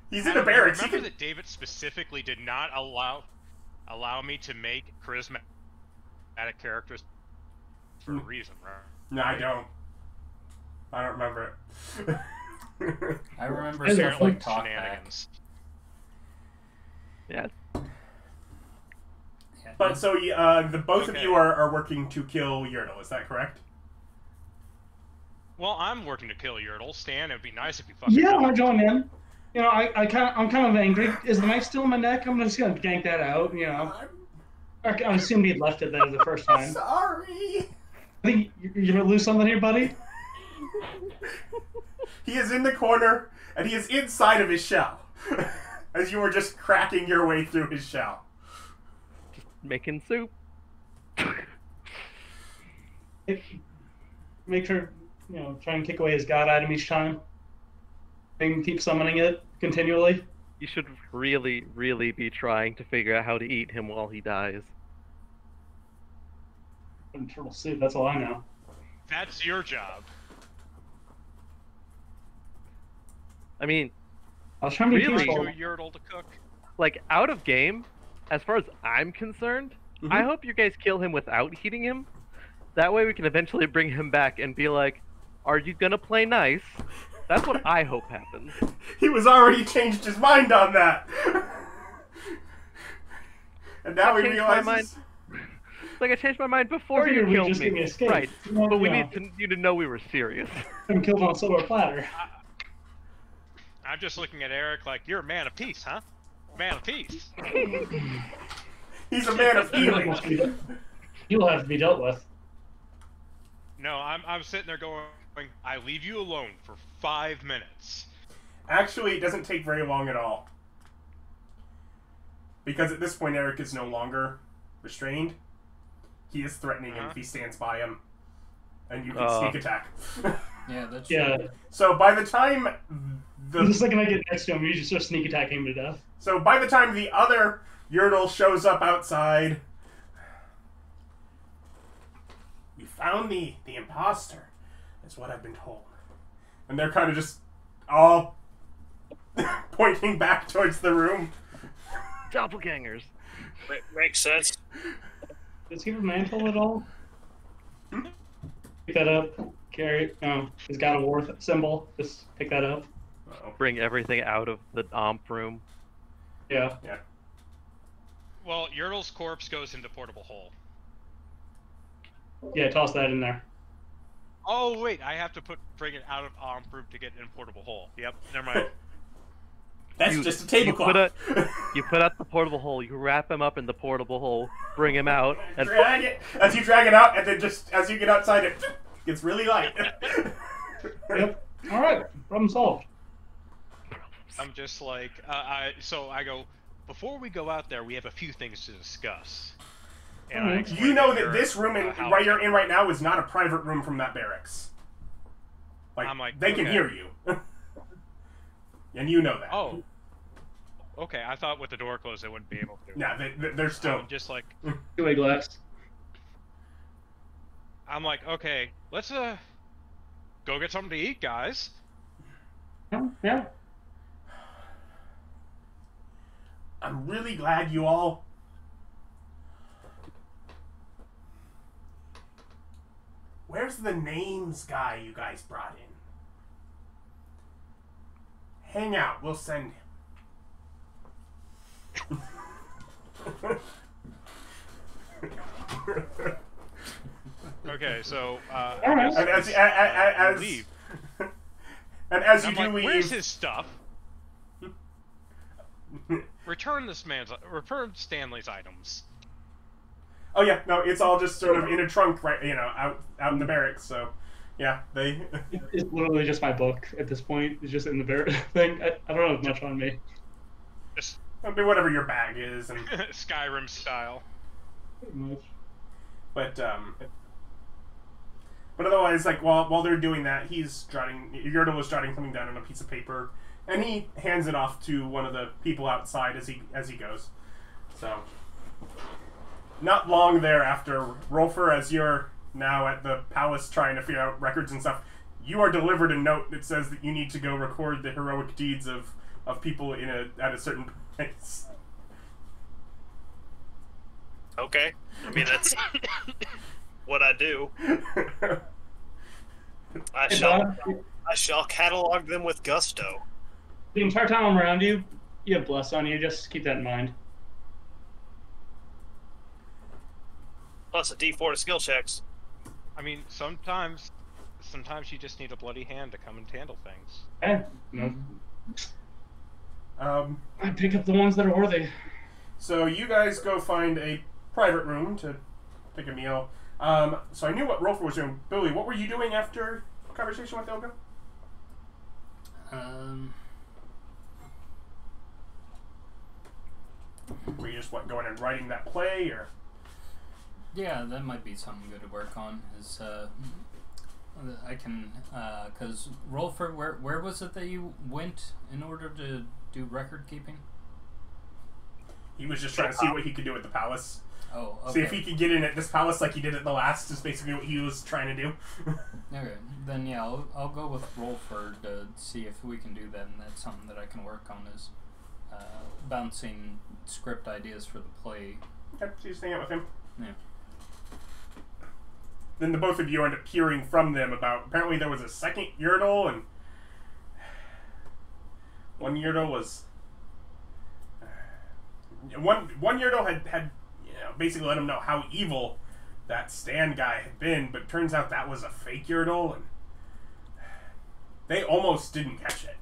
[SPEAKER 1] He's in the barracks.
[SPEAKER 3] Remember that David specifically did not allow me to make charismatic characters for a reason, right?
[SPEAKER 1] No, I don't. I don't remember it.
[SPEAKER 5] I remember
[SPEAKER 4] Those are
[SPEAKER 5] stuff like
[SPEAKER 3] fun
[SPEAKER 5] talkback.
[SPEAKER 3] shenanigans.
[SPEAKER 2] Yeah.
[SPEAKER 5] Yeah,
[SPEAKER 1] But so the both of you are working to kill Yertle. Is that correct?
[SPEAKER 3] Well, I'm working to kill Yertle. Stan, it'd be nice if you fucking
[SPEAKER 4] Yeah,
[SPEAKER 3] did.
[SPEAKER 4] I'll join in. You know, I'm kind of angry. Is the knife still in my neck? I'm just gonna gank that out. You know, I assumed he'd left it there the first time.
[SPEAKER 1] Sorry.
[SPEAKER 4] I think you gonna lose something here, buddy.
[SPEAKER 1] He is in the corner, and he is inside of his shell. As you were just cracking your way through his shell.
[SPEAKER 2] Making soup.
[SPEAKER 4] Make sure, try and kick away his god item each time. And keep summoning it continually.
[SPEAKER 2] You should really, really be trying to figure out how to eat him while he dies.
[SPEAKER 4] Turtle soup, that's all I know.
[SPEAKER 3] That's your job.
[SPEAKER 2] I mean,
[SPEAKER 4] I was trying to be
[SPEAKER 2] Really?
[SPEAKER 4] peaceful.
[SPEAKER 3] You Yertle to cook.
[SPEAKER 2] like, out of game, as far as I'm concerned, I hope you guys kill him without heating him. That way we can eventually bring him back and be like, are you gonna play nice? That's what I hope happens.
[SPEAKER 1] He was already changed his mind on that. And now he
[SPEAKER 2] Changed my mind.
[SPEAKER 1] realizes...
[SPEAKER 2] It's like I changed my mind before
[SPEAKER 4] I
[SPEAKER 2] you
[SPEAKER 4] figured we'd
[SPEAKER 2] killed
[SPEAKER 4] just
[SPEAKER 2] me.
[SPEAKER 4] give me a escape.
[SPEAKER 2] Right,
[SPEAKER 4] Well,
[SPEAKER 2] but we
[SPEAKER 4] yeah.
[SPEAKER 2] need you to know we were serious.
[SPEAKER 4] I'm killed on a silver platter.
[SPEAKER 3] I'm just looking at Eric like, you're a man of peace, huh? Man of peace.
[SPEAKER 1] He's a man of healing.
[SPEAKER 4] You'll have to be dealt with.
[SPEAKER 3] No, I'm sitting there going, I leave you alone for 5 minutes.
[SPEAKER 1] Actually, it doesn't take very long at all. Because at this point, Eric is no longer restrained. He is threatening him if he stands by him. And you can sneak attack.
[SPEAKER 5] Yeah, that's
[SPEAKER 4] Yeah.
[SPEAKER 5] true.
[SPEAKER 1] So by the time
[SPEAKER 4] The second I get next to him, you just start sneak attacking him to death.
[SPEAKER 1] So by the time the other Yertle shows up outside, we found the imposter, is what I've been told. And they're kind of just all pointing back towards the room.
[SPEAKER 2] Doppelgangers.
[SPEAKER 6] Makes sense.
[SPEAKER 4] Does he have a mantle at all? Pick that up. Carry it. No, he's got a war symbol. Just pick that up.
[SPEAKER 1] Uh-oh.
[SPEAKER 2] Bring everything out of the room.
[SPEAKER 4] Yeah.
[SPEAKER 1] Yeah.
[SPEAKER 3] Well, Yertle's corpse goes into portable hole.
[SPEAKER 4] Yeah, toss that in there.
[SPEAKER 3] Oh wait, I have to bring it out of room to get in portable hole. Yep, never mind.
[SPEAKER 1] That's just a tablecloth.
[SPEAKER 2] You put out the portable hole, you wrap him up in the portable hole, bring him out, and
[SPEAKER 1] Drag it. As you drag it out, and then just as you get outside, it gets really light.
[SPEAKER 4] Yep. All right, problem solved.
[SPEAKER 3] I'm just like, so I go, before we go out there, we have a few things to discuss. And I explain
[SPEAKER 1] You know
[SPEAKER 3] to
[SPEAKER 1] that
[SPEAKER 3] Eric,
[SPEAKER 1] this room
[SPEAKER 3] how
[SPEAKER 1] right
[SPEAKER 3] it's
[SPEAKER 1] you're
[SPEAKER 3] gonna
[SPEAKER 1] in
[SPEAKER 3] work.
[SPEAKER 1] right now is not a private room from that barracks.
[SPEAKER 3] I'm like,
[SPEAKER 1] they can
[SPEAKER 3] okay.
[SPEAKER 1] hear you. And you know that.
[SPEAKER 3] Oh. Okay, I thought with the door closed they wouldn't be able to.
[SPEAKER 1] Yeah, they're still...
[SPEAKER 3] I'm just like...
[SPEAKER 4] Two-way glass.
[SPEAKER 3] I'm like, okay, let's, go get something to eat, guys.
[SPEAKER 4] Yeah.
[SPEAKER 1] I'm really glad you all... Where's the names guy you guys brought in? Hang out, we'll send him.
[SPEAKER 3] Okay, so,
[SPEAKER 4] All right.
[SPEAKER 1] And as
[SPEAKER 3] leave.
[SPEAKER 1] And as
[SPEAKER 3] And
[SPEAKER 1] you
[SPEAKER 3] I'm
[SPEAKER 1] do
[SPEAKER 3] like,
[SPEAKER 1] leave...
[SPEAKER 3] where's his stuff? Return Stanley's items.
[SPEAKER 1] Oh yeah, no, it's all just sort of in a trunk, right? You know, out in the barracks. So, yeah, they.
[SPEAKER 4] It's literally just my book at this point. It's just in the bear thing. I don't have much on me.
[SPEAKER 3] Just
[SPEAKER 1] It'll be whatever your bag is, and
[SPEAKER 3] Skyrim style.
[SPEAKER 4] Pretty much.
[SPEAKER 1] but otherwise, like while they're doing that, Yertle is jotting something down on a piece of paper, and he hands it off to one of the people outside as he goes. So, not long thereafter, Rolfur, as you're now at the palace trying to figure out records and stuff, you are delivered a note that says that you need to go record the heroic deeds of people at a certain place.
[SPEAKER 6] Okay. I mean, that's what I do. I shall catalog them with gusto.
[SPEAKER 4] The entire time I'm around you, you have bless on you. Just keep that in mind.
[SPEAKER 6] Plus a D4 to skill checks.
[SPEAKER 3] I mean, sometimes you just need a bloody hand to come and handle things.
[SPEAKER 4] Eh, no.
[SPEAKER 1] Um,
[SPEAKER 4] I pick up the ones that are worthy.
[SPEAKER 1] So you guys go find a private room to take a meal. So I knew what Rolfur was doing. Billy, what were you doing after conversation with Ilga? Were you just going and writing that play, or?
[SPEAKER 5] Yeah, that might be something good to work on. Is I can because Rolfur, where was it that you went in order to do record keeping?
[SPEAKER 1] He was just trying to see what he could do at the palace.
[SPEAKER 5] Oh, okay.
[SPEAKER 1] See if he could get in at this palace like he did at the last. Is basically what he was trying to do.
[SPEAKER 5] Okay, then yeah, I'll go with Rolfur to see if we can do that, and that's something that I can work on is bouncing script ideas for the play.
[SPEAKER 1] Okay, so you just hang out with him.
[SPEAKER 5] Yeah.
[SPEAKER 1] Then the both of you end up hearing from them about apparently there was a second Yertle, and one Yertle was one Yertle had basically let him know how evil that Stan guy had been, but it turns out that was a fake Yertle, and they almost didn't catch it,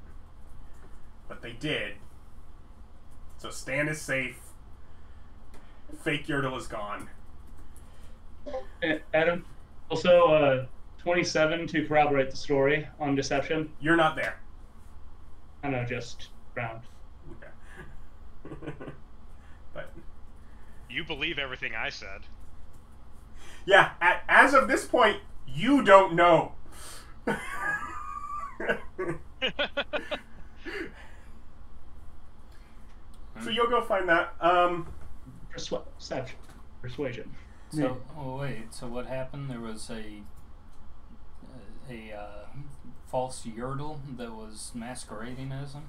[SPEAKER 1] but they did. So Stan is safe. Fake Yertle is gone.
[SPEAKER 4] Adam, also 27 to corroborate the story on deception.
[SPEAKER 1] You're not there.
[SPEAKER 4] I know, just round.
[SPEAKER 1] Okay. But
[SPEAKER 3] You believe everything I said.
[SPEAKER 1] yeah, as of this point, you don't know. So you'll go find that.
[SPEAKER 4] Persuasion.
[SPEAKER 5] So, oh wait, so what happened? There was a false Yertle that was masquerading as him?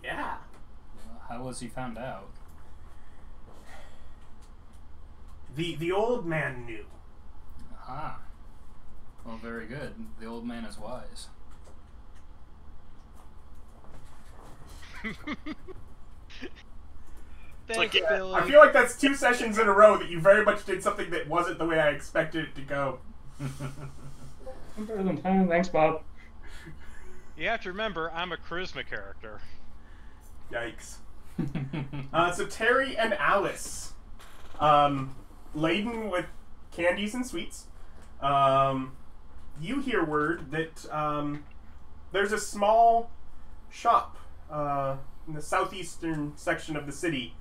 [SPEAKER 1] Yeah.
[SPEAKER 5] How was he found out?
[SPEAKER 1] The old man knew.
[SPEAKER 5] Ah. Well, very good. The old man is wise.
[SPEAKER 3] Thanks,
[SPEAKER 6] yeah,
[SPEAKER 3] Billy.
[SPEAKER 1] I feel like that's 2 sessions in a row that you very much did something that wasn't the way I expected it to go.
[SPEAKER 4] I'm better than 10. Thanks, Bob.
[SPEAKER 3] You have to remember, I'm a charisma character.
[SPEAKER 1] Yikes. So Terry and Alice, laden with candies and sweets, you hear word that there's a small shop in the southeastern section of the city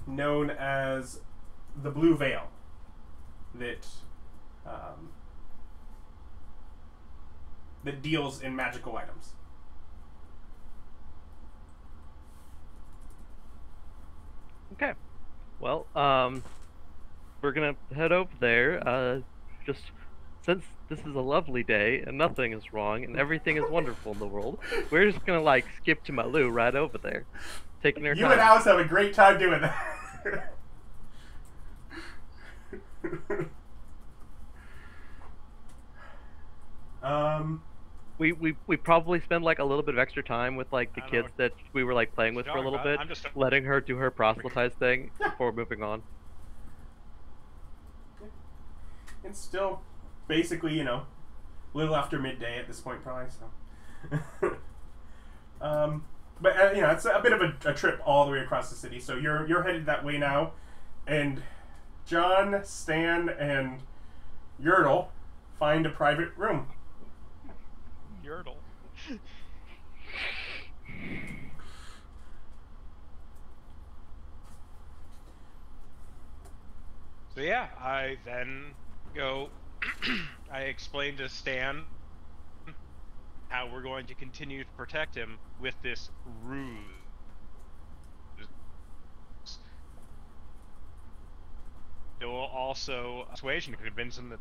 [SPEAKER 1] known as the Blue Veil that that deals in magical items.
[SPEAKER 2] Okay. Well, we're gonna head over there. Just since this is a lovely day and nothing is wrong and everything is wonderful in the world, we're just gonna like skip to Malou right over there, taking our
[SPEAKER 1] You
[SPEAKER 2] time.
[SPEAKER 1] and Alice have a great time doing that.
[SPEAKER 2] We probably spend like a little bit of extra time with like the kids that we were like playing with for a little bit, letting her do her proselytize thing before moving on.
[SPEAKER 1] It's still basically, you know, a little after midday at this point, probably. So, but you know, it's a bit of a trip all the way across the city. So you're headed that way now, and John, Stan, and Yertle find a private room.
[SPEAKER 3] Yertle. So yeah, I then go. I explain to Stan how we're going to continue to protect him with this ruse. It will also persuasion to convince him that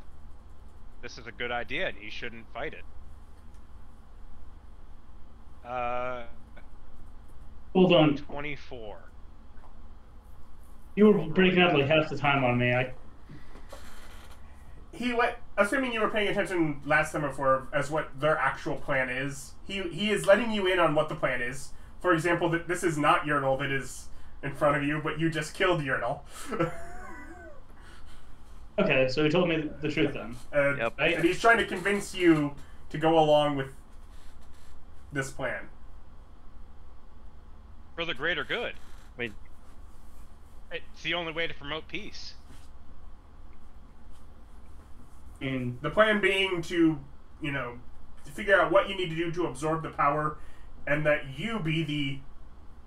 [SPEAKER 3] this is a good idea and he shouldn't fight it.
[SPEAKER 4] Hold on.
[SPEAKER 3] 24.
[SPEAKER 4] You were breaking up like half the time on me.
[SPEAKER 1] Assuming you were paying attention last time before as what their actual plan is, he is letting you in on what the plan is. For example, that this is not Yertle that is in front of you, but you just killed Yertle.
[SPEAKER 4] Okay, so he told me the truth then.
[SPEAKER 2] Yep.
[SPEAKER 1] And he's trying to convince you to go along with this plan.
[SPEAKER 3] For the greater good.
[SPEAKER 2] I mean,
[SPEAKER 3] it's the only way to promote peace.
[SPEAKER 1] The plan being to, you know, to figure out what you need to do to absorb the power, and that you be the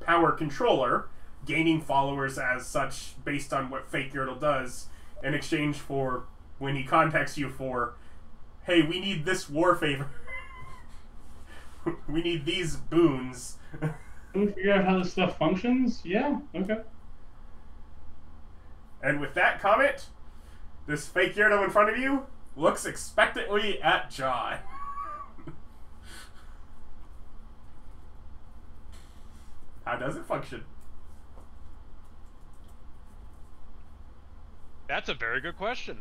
[SPEAKER 1] power controller, gaining followers as such based on what fake Yertle does, in exchange for when he contacts you for, hey, we need this war favor. We need these boons.
[SPEAKER 4] Can we figure out how this stuff functions? Yeah, okay.
[SPEAKER 1] And with that comment, this fake Yertle in front of you looks expectantly at John. How does it function?
[SPEAKER 3] That's a very good question.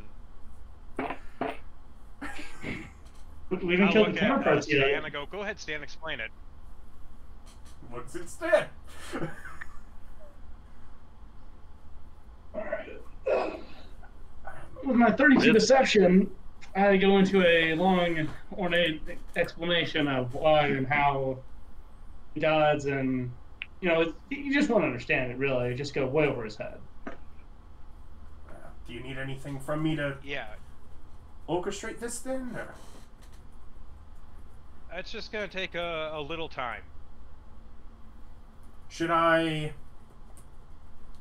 [SPEAKER 4] We haven't killed the counterparts yet.
[SPEAKER 3] Stan, I go ahead, Stan, explain it.
[SPEAKER 1] What's instead?
[SPEAKER 4] With my 32 deception, I go into a long, ornate explanation of why and how gods and, you know, you just won't understand it, really. Just go way over his head.
[SPEAKER 1] Do you need anything from me to orchestrate this then? Or?
[SPEAKER 3] It's just going to take a little time.
[SPEAKER 1] Should I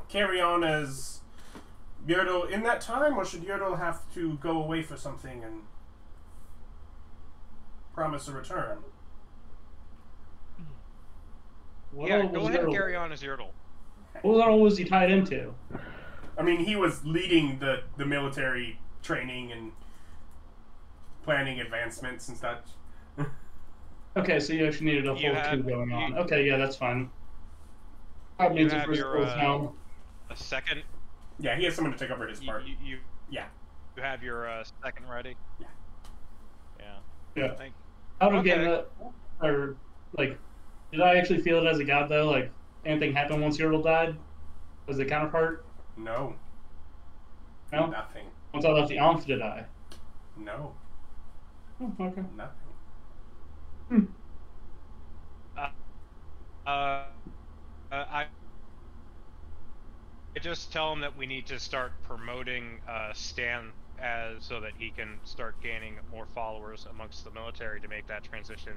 [SPEAKER 1] carry on as Yertle in that time, or should Yertle have to go away for something and promise a return?
[SPEAKER 4] What
[SPEAKER 3] Yeah,
[SPEAKER 4] all
[SPEAKER 3] go
[SPEAKER 4] was
[SPEAKER 3] ahead and
[SPEAKER 4] Yertle-
[SPEAKER 3] carry on as Yertle.
[SPEAKER 4] What all was he tied into?
[SPEAKER 1] I mean, he was leading the military training and planning advancements and such.
[SPEAKER 4] Okay, so you actually needed a
[SPEAKER 3] You
[SPEAKER 4] whole
[SPEAKER 3] have-
[SPEAKER 4] two going on.
[SPEAKER 3] you-
[SPEAKER 4] Okay, yeah, that's fine. I
[SPEAKER 3] You
[SPEAKER 4] mean,
[SPEAKER 3] have
[SPEAKER 4] first
[SPEAKER 3] your,
[SPEAKER 4] rules now.
[SPEAKER 3] a second.
[SPEAKER 1] Yeah, he has someone to take over his part.
[SPEAKER 3] You
[SPEAKER 1] Yeah.
[SPEAKER 3] have your second ready.
[SPEAKER 1] Yeah.
[SPEAKER 3] Yeah.
[SPEAKER 4] Yeah.
[SPEAKER 3] Think-
[SPEAKER 4] Out of
[SPEAKER 3] okay.
[SPEAKER 4] getting that, or like, did I actually feel it as a god though? Like, anything happened once Yertle died? Was the counterpart?
[SPEAKER 1] No.
[SPEAKER 4] No.
[SPEAKER 1] Nothing.
[SPEAKER 4] Once I left the Amph, did I?
[SPEAKER 1] No.
[SPEAKER 4] Oh, okay.
[SPEAKER 1] Nothing.
[SPEAKER 3] I just tell him that we need to start promoting Stan so that he can start gaining more followers amongst the military to make that transition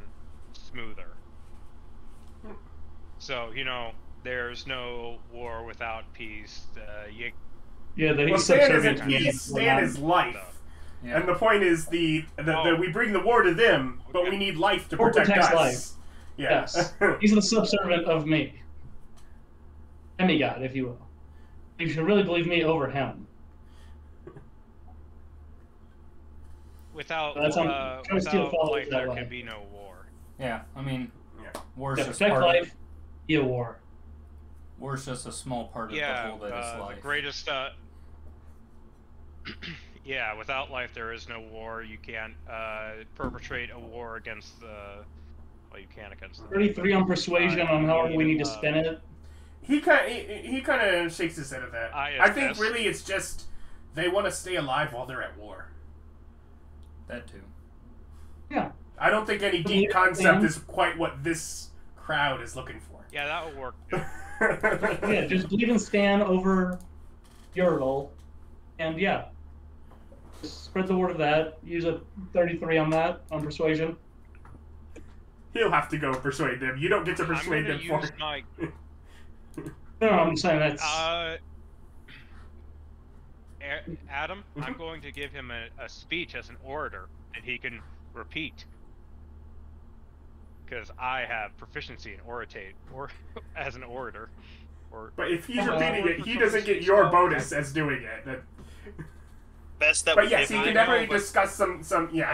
[SPEAKER 3] smoother. So, you know, there's no war without peace.
[SPEAKER 4] Yeah, that
[SPEAKER 1] Well,
[SPEAKER 4] he's
[SPEAKER 1] Stan
[SPEAKER 4] subservient
[SPEAKER 1] isn't
[SPEAKER 4] to me.
[SPEAKER 1] peace, Stan is life.
[SPEAKER 5] Yeah.
[SPEAKER 1] And the point is the we bring the war to them, but we need life to
[SPEAKER 4] War
[SPEAKER 1] protect
[SPEAKER 4] protects
[SPEAKER 1] us.
[SPEAKER 4] life.
[SPEAKER 1] Yeah.
[SPEAKER 4] Yes. He's the subservient of me. Demigod, if you will. You should really believe me over him.
[SPEAKER 3] Without
[SPEAKER 4] That's trying to steal
[SPEAKER 3] without
[SPEAKER 4] followers
[SPEAKER 3] life,
[SPEAKER 4] that
[SPEAKER 3] there
[SPEAKER 4] way.
[SPEAKER 3] can be no war.
[SPEAKER 5] Yeah, I mean,
[SPEAKER 1] Yeah.
[SPEAKER 5] war's
[SPEAKER 4] To
[SPEAKER 5] just
[SPEAKER 4] protect
[SPEAKER 5] part
[SPEAKER 4] life, be a war.
[SPEAKER 5] war's just a small part of the
[SPEAKER 3] Yeah,
[SPEAKER 5] whole that is life.
[SPEAKER 3] the greatest. Yeah, without life, there is no war. You can't perpetrate a war against the. Well, you can against the.
[SPEAKER 4] 33 on persuasion on however we need to spin it.
[SPEAKER 1] He kind of shakes his head at that. I think really it's just they want to stay alive while they're at war.
[SPEAKER 5] That too.
[SPEAKER 4] Yeah.
[SPEAKER 1] I don't think any deep concept is quite what this crowd is looking for.
[SPEAKER 3] Yeah, that would work.
[SPEAKER 4] Yeah, just believe in Stan over Yertle. And yeah. Just spread the word of that. Use a 33 on that, on persuasion.
[SPEAKER 1] He'll have to go persuade them. You don't get to
[SPEAKER 3] I'm
[SPEAKER 1] persuade
[SPEAKER 3] gonna
[SPEAKER 1] them for
[SPEAKER 3] use my.
[SPEAKER 4] No, I'm saying that's...
[SPEAKER 3] Adam, I'm going to give him a speech as an orator that he can repeat. Because I have proficiency in oratate, or as an orator.
[SPEAKER 1] But if he's repeating it, he doesn't get your bonus as doing it.
[SPEAKER 6] Best that
[SPEAKER 1] But yes, he can definitely discuss some yeah.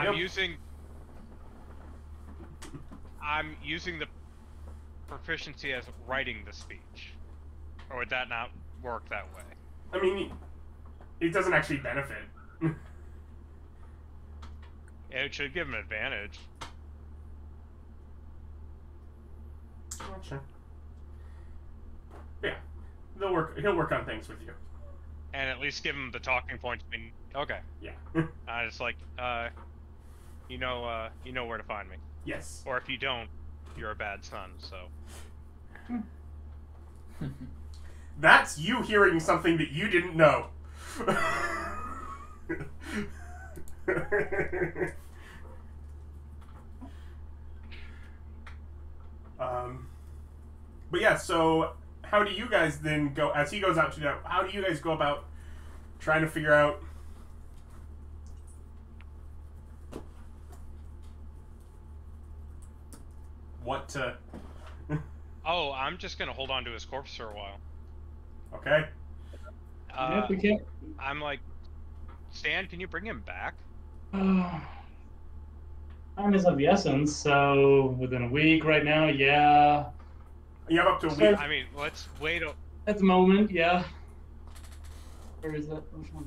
[SPEAKER 3] I'm using the proficiency as writing the speech. Or would that not work that way?
[SPEAKER 1] I mean, it doesn't actually benefit.
[SPEAKER 3] It should give him advantage.
[SPEAKER 1] Not sure. Yeah, he'll work on things with you.
[SPEAKER 3] And at least give him the talking points. I mean, okay.
[SPEAKER 1] Yeah.
[SPEAKER 3] It's like, you know where to find me.
[SPEAKER 1] Yes.
[SPEAKER 3] Or if you don't, you're a bad son. So.
[SPEAKER 1] That's you hearing something that you didn't know. But yeah, so how do you guys then go, as he goes out to do, how do you guys go about trying to figure out what to...
[SPEAKER 3] Oh, I'm just gonna hold on to his corpse for a while.
[SPEAKER 1] Okay.
[SPEAKER 4] Yeah, if we can't...
[SPEAKER 3] I'm like, Stan, can you bring him back?
[SPEAKER 4] Time is of the essence, so within a week right now, yeah.
[SPEAKER 1] You have up to a week.
[SPEAKER 3] I mean, let's wait.
[SPEAKER 4] At the moment, yeah. Where is that? Which one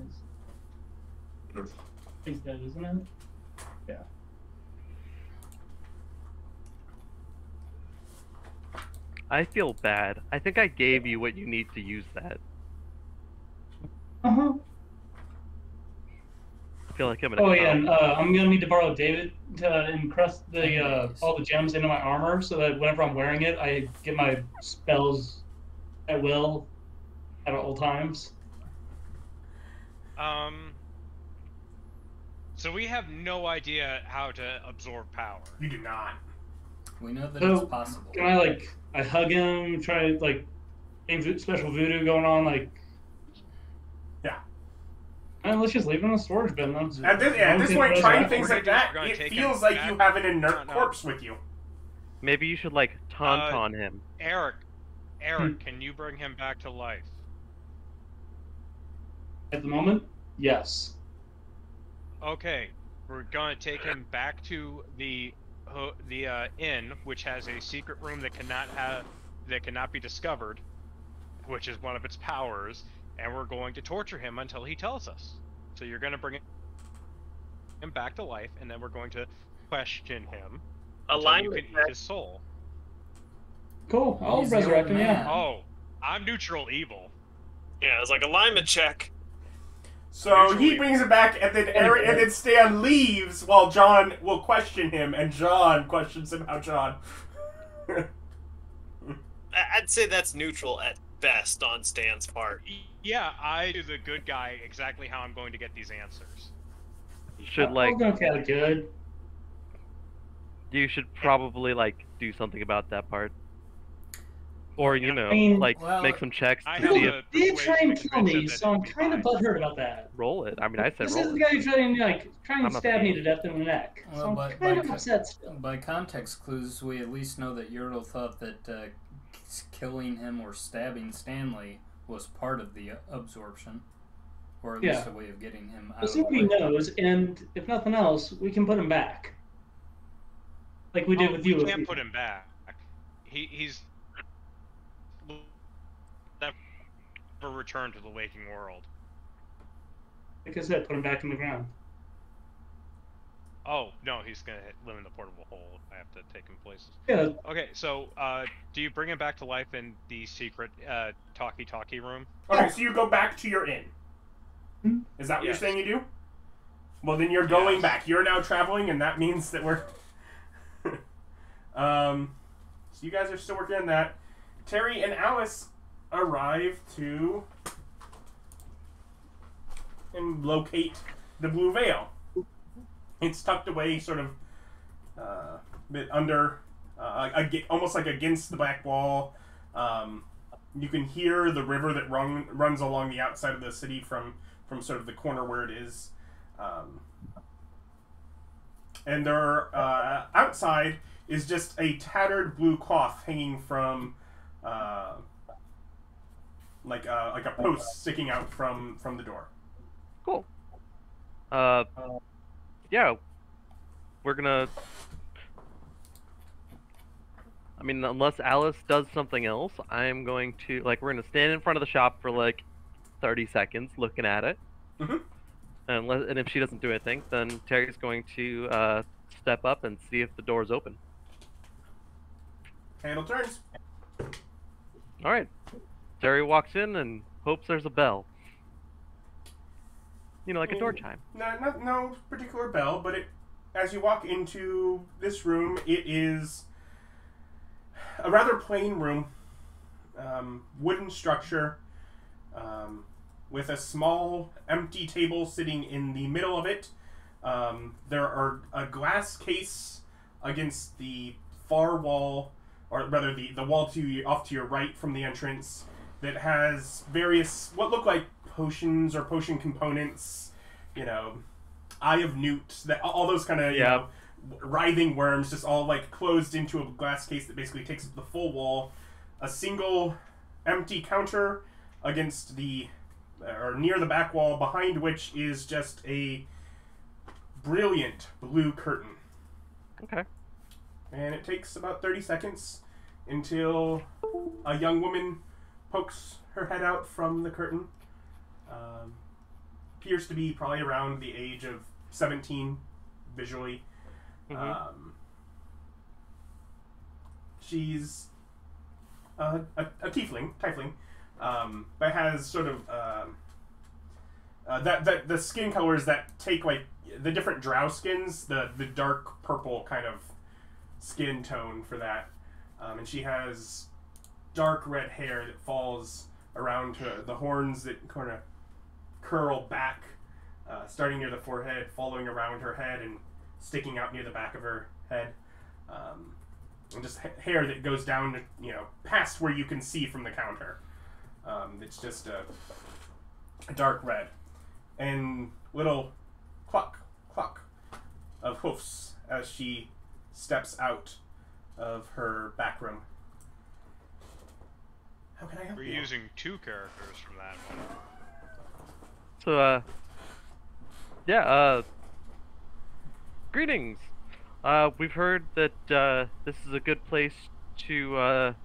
[SPEAKER 4] is? I think that, isn't it? Yeah.
[SPEAKER 2] I feel bad. I think I gave you what you need to use that.
[SPEAKER 4] Uh-huh.
[SPEAKER 2] I feel like I'm gonna.
[SPEAKER 4] Oh yeah, and I'm gonna need to borrow David to encrust the all the gems into my armor, so that whenever I'm wearing it, I get my spells at will at all times.
[SPEAKER 3] So we have no idea how to absorb power.
[SPEAKER 1] You do not.
[SPEAKER 5] We know that
[SPEAKER 4] So,
[SPEAKER 5] it's possible.
[SPEAKER 4] can I hug him, try like any special voodoo going on, like?
[SPEAKER 1] Yeah.
[SPEAKER 4] Let's just leave him in the storage bin then.
[SPEAKER 1] At this point, trying things like that,
[SPEAKER 3] We're gonna
[SPEAKER 1] it
[SPEAKER 3] take
[SPEAKER 1] feels
[SPEAKER 3] him
[SPEAKER 1] like
[SPEAKER 3] back.
[SPEAKER 1] you have an inert
[SPEAKER 3] No.
[SPEAKER 1] corpse with you.
[SPEAKER 2] Maybe you should like tauntaun him.
[SPEAKER 3] Eric, can you bring him back to life?
[SPEAKER 4] At the moment, yes.
[SPEAKER 3] Okay, we're gonna take him back to the inn, which has a secret room that cannot be discovered, which is one of its powers, and we're going to torture him until he tells us. So you're gonna bring him back to life, and then we're going to question him until you can eat his soul.
[SPEAKER 4] Cool. I'll
[SPEAKER 5] He's the
[SPEAKER 4] resurrect
[SPEAKER 5] old
[SPEAKER 4] him.
[SPEAKER 5] man.
[SPEAKER 4] Yeah.
[SPEAKER 3] Oh, I'm neutral evil.
[SPEAKER 6] Yeah, it's like alignment check.
[SPEAKER 1] So he brings it back, and then and then Stan leaves while John will question him, and John questions him how John.
[SPEAKER 6] I'd say that's neutral at best on Stan's part.
[SPEAKER 3] Yeah, I do the good guy exactly how I'm going to get these answers.
[SPEAKER 2] You should like.
[SPEAKER 4] I'll go kind of good.
[SPEAKER 2] You should probably like do something about that part, or you know,
[SPEAKER 4] mean,
[SPEAKER 2] like
[SPEAKER 5] well,
[SPEAKER 2] make some checks
[SPEAKER 3] I
[SPEAKER 2] to
[SPEAKER 3] have
[SPEAKER 2] see
[SPEAKER 3] a
[SPEAKER 2] if
[SPEAKER 4] He did try
[SPEAKER 3] persuasion
[SPEAKER 4] and
[SPEAKER 3] to
[SPEAKER 4] kill
[SPEAKER 3] convince him
[SPEAKER 4] me,
[SPEAKER 3] that
[SPEAKER 4] so
[SPEAKER 3] it'll
[SPEAKER 4] I'm
[SPEAKER 3] be
[SPEAKER 4] kind of
[SPEAKER 3] fine.
[SPEAKER 4] butthurt about that.
[SPEAKER 2] roll it. I mean, I said
[SPEAKER 4] This
[SPEAKER 2] roll
[SPEAKER 4] is the
[SPEAKER 2] it.
[SPEAKER 4] guy who's trying
[SPEAKER 2] I'm
[SPEAKER 4] and
[SPEAKER 2] not
[SPEAKER 4] stab
[SPEAKER 2] the
[SPEAKER 4] me
[SPEAKER 2] DM.
[SPEAKER 4] to death in the neck.
[SPEAKER 5] Well,
[SPEAKER 4] So I'm
[SPEAKER 5] but
[SPEAKER 4] kind of upset still.
[SPEAKER 5] by context clues, we at least know that Yertle thought that killing him or stabbing Stanley was part of the absorption, or at least
[SPEAKER 4] Yeah.
[SPEAKER 5] a way of getting him out
[SPEAKER 4] We'll
[SPEAKER 5] of
[SPEAKER 4] see
[SPEAKER 5] the
[SPEAKER 4] what he
[SPEAKER 5] way.
[SPEAKER 4] knows, and if nothing else, we can put him back. Like we did with you.
[SPEAKER 3] We
[SPEAKER 4] if
[SPEAKER 3] can't put him back. He's never returned to the waking world.
[SPEAKER 4] Like I said, put him back in the ground.
[SPEAKER 3] Oh no, he's gonna live in the portable hole. I have to take him places.
[SPEAKER 4] Yeah,
[SPEAKER 3] Okay, so do you bring him back to life in the secret talkie room?
[SPEAKER 1] Okay, so you go back to your inn.
[SPEAKER 4] Hmm?
[SPEAKER 1] Is that what
[SPEAKER 3] Yes.
[SPEAKER 1] you're saying you do? Well, then you're going
[SPEAKER 3] Yes.
[SPEAKER 1] back. You're now traveling, and that means that we're. So you guys are still working on that. Terry and Alice arrive to and locate the Blue Veil. It's tucked away, sort of, a bit under, almost like against the back wall. You can hear the river that runs along the outside of the city from sort of the corner where it is. And there, outside is just a tattered blue cloth hanging from, like a post sticking out from the door.
[SPEAKER 2] Cool. Yeah, we're gonna. I mean, unless Alice does something else, I'm going to we're gonna stand in front of the shop for like 30 seconds, looking at it.
[SPEAKER 1] Mhm.
[SPEAKER 2] And if she doesn't do anything, then Terry's going to step up and see if the door's open.
[SPEAKER 1] Handle turns.
[SPEAKER 2] All right. Terry walks in and hopes there's a bell. You know, like a door chime.
[SPEAKER 1] No particular bell, but as you walk into this room, it is a rather plain room, wooden structure, with a small empty table sitting in the middle of it. There are a glass case against the far wall, or rather the wall off to your right from the entrance, that has various what look like potions or potion components, Eye of Newt, that all those kind of writhing worms, just all like closed into a glass case that basically takes up the full wall. A single empty counter against or near the back wall, behind which is just a brilliant blue curtain.
[SPEAKER 2] Okay.
[SPEAKER 1] And it takes about 30 seconds until a young woman pokes her head out from the curtain. Appears to be probably around the age of 17, visually.
[SPEAKER 2] Mm-hmm.
[SPEAKER 1] She's a tiefling, but has sort of that the skin colors that take like the different drow skins, the dark purple kind of skin tone for that, and she has dark red hair that falls around the horns that kind of curl back, starting near the forehead, following around her head and sticking out near the back of her head, and just hair that goes down, past where you can see from the counter. It's just a dark red, and little cluck of hoofs as she steps out of her back room. How can I help
[SPEAKER 3] We're
[SPEAKER 1] you?
[SPEAKER 3] using two characters from that one.
[SPEAKER 2] So, greetings. We've heard that this is a good place to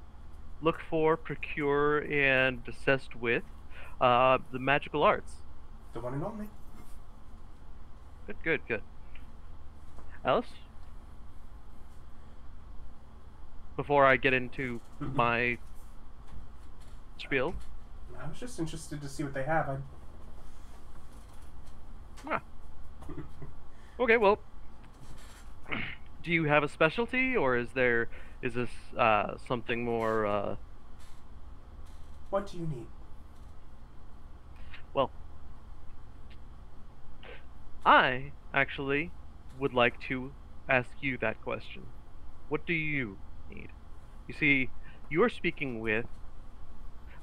[SPEAKER 2] look for, procure, and assist with the magical arts.
[SPEAKER 1] The one and only.
[SPEAKER 2] Good. Alice? Before I get into my spiel.
[SPEAKER 1] I was just interested to see what they have.
[SPEAKER 2] Okay, well, do you have a specialty, or is this something more?
[SPEAKER 1] What do you need?
[SPEAKER 2] Well, I actually would like to ask you that question. What do you need? You see, you are speaking with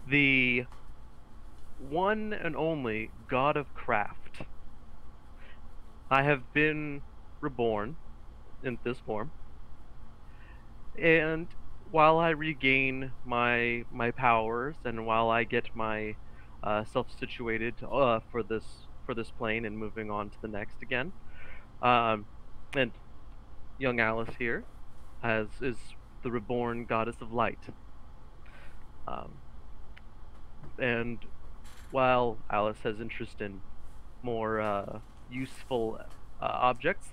[SPEAKER 2] the one and only god of craft. I have been reborn in this form, and while I regain my powers, and while I get my self situated for this plane and moving on to the next again, and young Alice here is the reborn goddess of light. And while Alice has interest in more useful objects,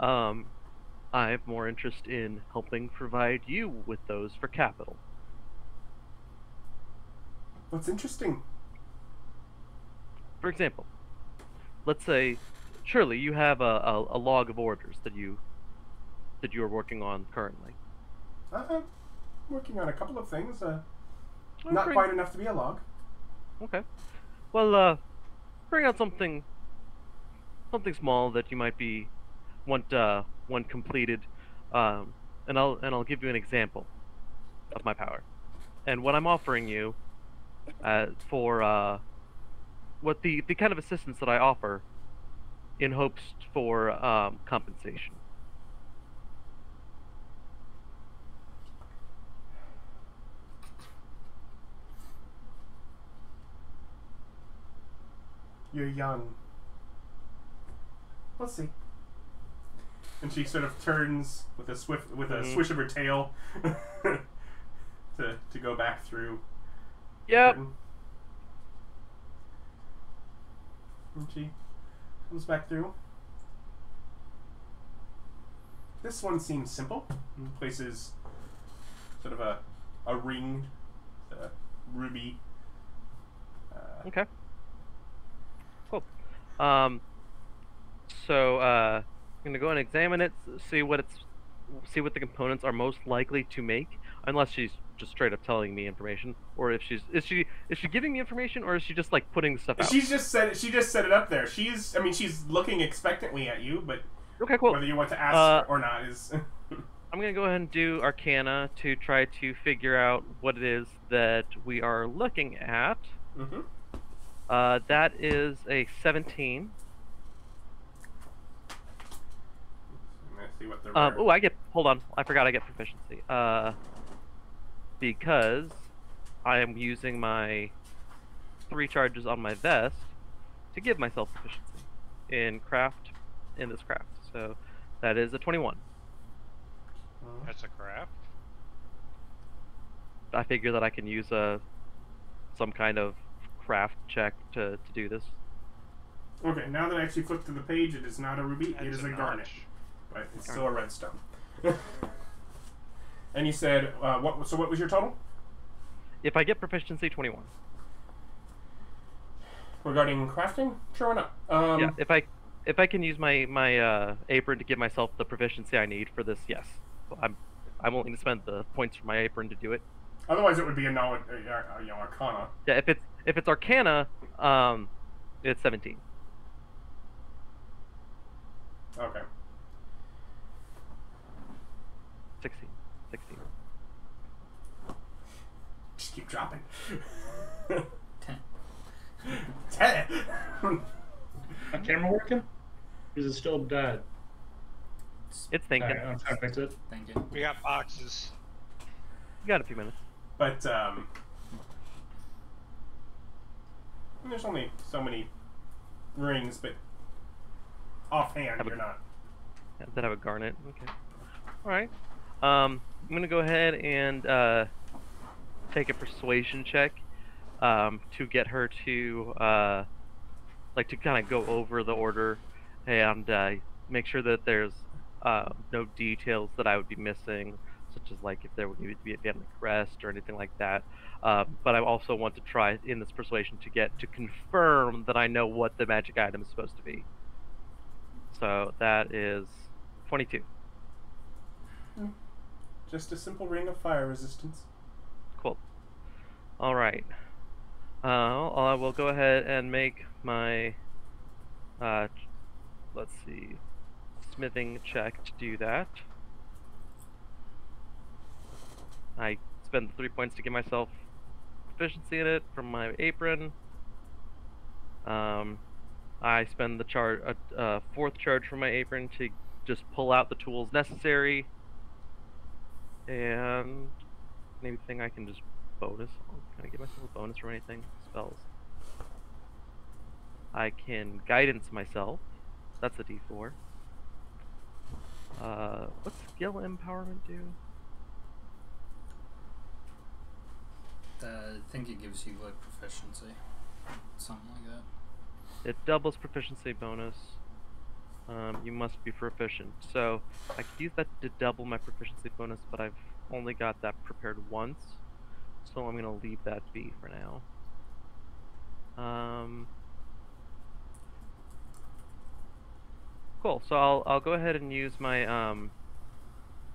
[SPEAKER 2] I have more interest in helping provide you with those for capital.
[SPEAKER 1] What's interesting?
[SPEAKER 2] For example, let's say, surely you have a log of orders that you are working on currently.
[SPEAKER 1] I'm working on a couple of things. Not
[SPEAKER 2] bring-
[SPEAKER 1] quite enough to be a log.
[SPEAKER 2] Okay. Well, bring out something small that you might want completed, and I'll give you an example of my power, and what I'm offering you for what the kind of assistance that I offer in hopes for compensation.
[SPEAKER 1] You're young. We'll see. And she sort of turns with a swish of her tail to go back through.
[SPEAKER 2] Yep.
[SPEAKER 1] And she comes back through. This one seems simple. It places sort of a ring, a ruby.
[SPEAKER 2] Okay. Cool. So I'm gonna go and examine it, see what the components are most likely to make, unless she's just straight up telling me information, or if is she giving me information, or is she just like putting the stuff out?
[SPEAKER 1] She just set it up there. She's looking expectantly at you, but
[SPEAKER 2] okay, cool.
[SPEAKER 1] Whether you want to ask or not is.
[SPEAKER 2] I'm gonna go ahead and do Arcana to try to figure out what it is that we are looking at.
[SPEAKER 1] Mm-hmm.
[SPEAKER 2] That is a 17.
[SPEAKER 1] See what the
[SPEAKER 2] hold on. I forgot I get proficiency. Because I am using my 3 charges on my vest to give myself proficiency in this craft. So that is a 21.
[SPEAKER 3] That's a craft?
[SPEAKER 2] I figure that I can use some kind of craft check to do this.
[SPEAKER 1] Okay, now that I actually flipped to the page, it is not a ruby, it is a garnet. But it's still a redstone. And you said, what was your total?
[SPEAKER 2] If I get proficiency, 21.
[SPEAKER 1] Regarding crafting? Sure, why not?
[SPEAKER 2] Yeah, if I can use my apron to give myself the proficiency I need for this, yes. I'm willing to spend the points for my apron to do it.
[SPEAKER 1] Otherwise, it would be a knowledge, Arcana.
[SPEAKER 2] Yeah, if it's Arcana, it's 17.
[SPEAKER 1] Okay.
[SPEAKER 2] 16.
[SPEAKER 1] Just keep dropping.
[SPEAKER 5] 10.
[SPEAKER 1] 10.
[SPEAKER 4] My camera working? Is it still dead?
[SPEAKER 2] It's thinking.
[SPEAKER 4] Alright, I'm trying to fix it.
[SPEAKER 5] Thank you.
[SPEAKER 3] We got boxes.
[SPEAKER 2] You got a few minutes.
[SPEAKER 1] But there's only so many rings, but offhand you're not.
[SPEAKER 2] That have a garnet. Okay. All right. I'm gonna go ahead and take a persuasion check to get her to to kind of go over the order and make sure that there's no details that I would be missing, such as like if there would need to be a family crest or anything like that. But I also want to try in this persuasion to confirm that I know what the magic item is supposed to be. So that is 22.
[SPEAKER 1] Just a simple ring of fire resistance.
[SPEAKER 2] Cool. All right. I will go ahead and make my let's see, smithing check to do that. I spend the 3 points to give myself proficiency in it from my apron. I spend the fourth charge from my apron to just pull out the tools necessary. And anything I can just bonus. Can I give myself a bonus from anything? Spells. I can guidance myself. That's a D4. What's skill empowerment do?
[SPEAKER 5] I think it gives you like proficiency, something like that.
[SPEAKER 2] It doubles proficiency bonus. You must be proficient. So I could use that to double my proficiency bonus, but I've only got that prepared once, so I'm gonna leave that be for now. Cool. So I'll go ahead and use my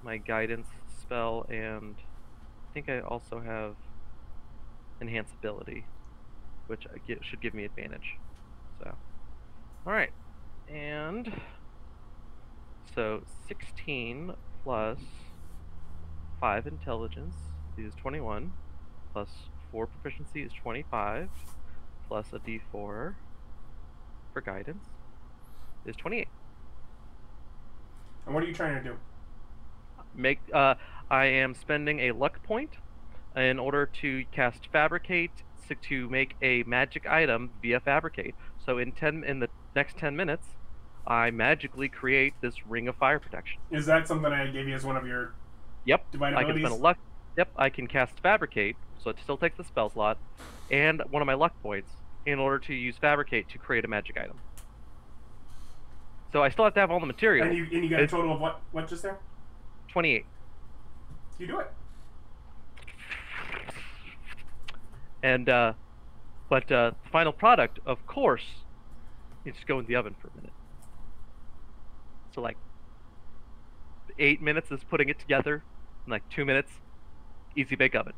[SPEAKER 2] my guidance spell, and I think I also have enhance ability, which should give me advantage. So, all right, and so 16 plus 5 intelligence is 21, plus 4 proficiency is 25, plus a D4 for guidance is 28.
[SPEAKER 1] And what are you trying to do?
[SPEAKER 2] I am spending a luck point in order to cast Fabricate to make a magic item via Fabricate. So in the next 10 minutes, I magically create this ring of fire protection.
[SPEAKER 1] Is that something I gave you as one of your divine
[SPEAKER 2] I
[SPEAKER 1] abilities?
[SPEAKER 2] can spend a luck. Yep, I can cast Fabricate, so it still takes the spell slot, and one of my luck points in order to use Fabricate to create a magic item. So I still have to have all the materials.
[SPEAKER 1] And you got a total of what just there?
[SPEAKER 2] 28.
[SPEAKER 1] You do it.
[SPEAKER 2] And but the final product, of course, needs to go in the oven for a minute. So like 8 minutes is putting it together, and like 2 minutes, easy bake oven.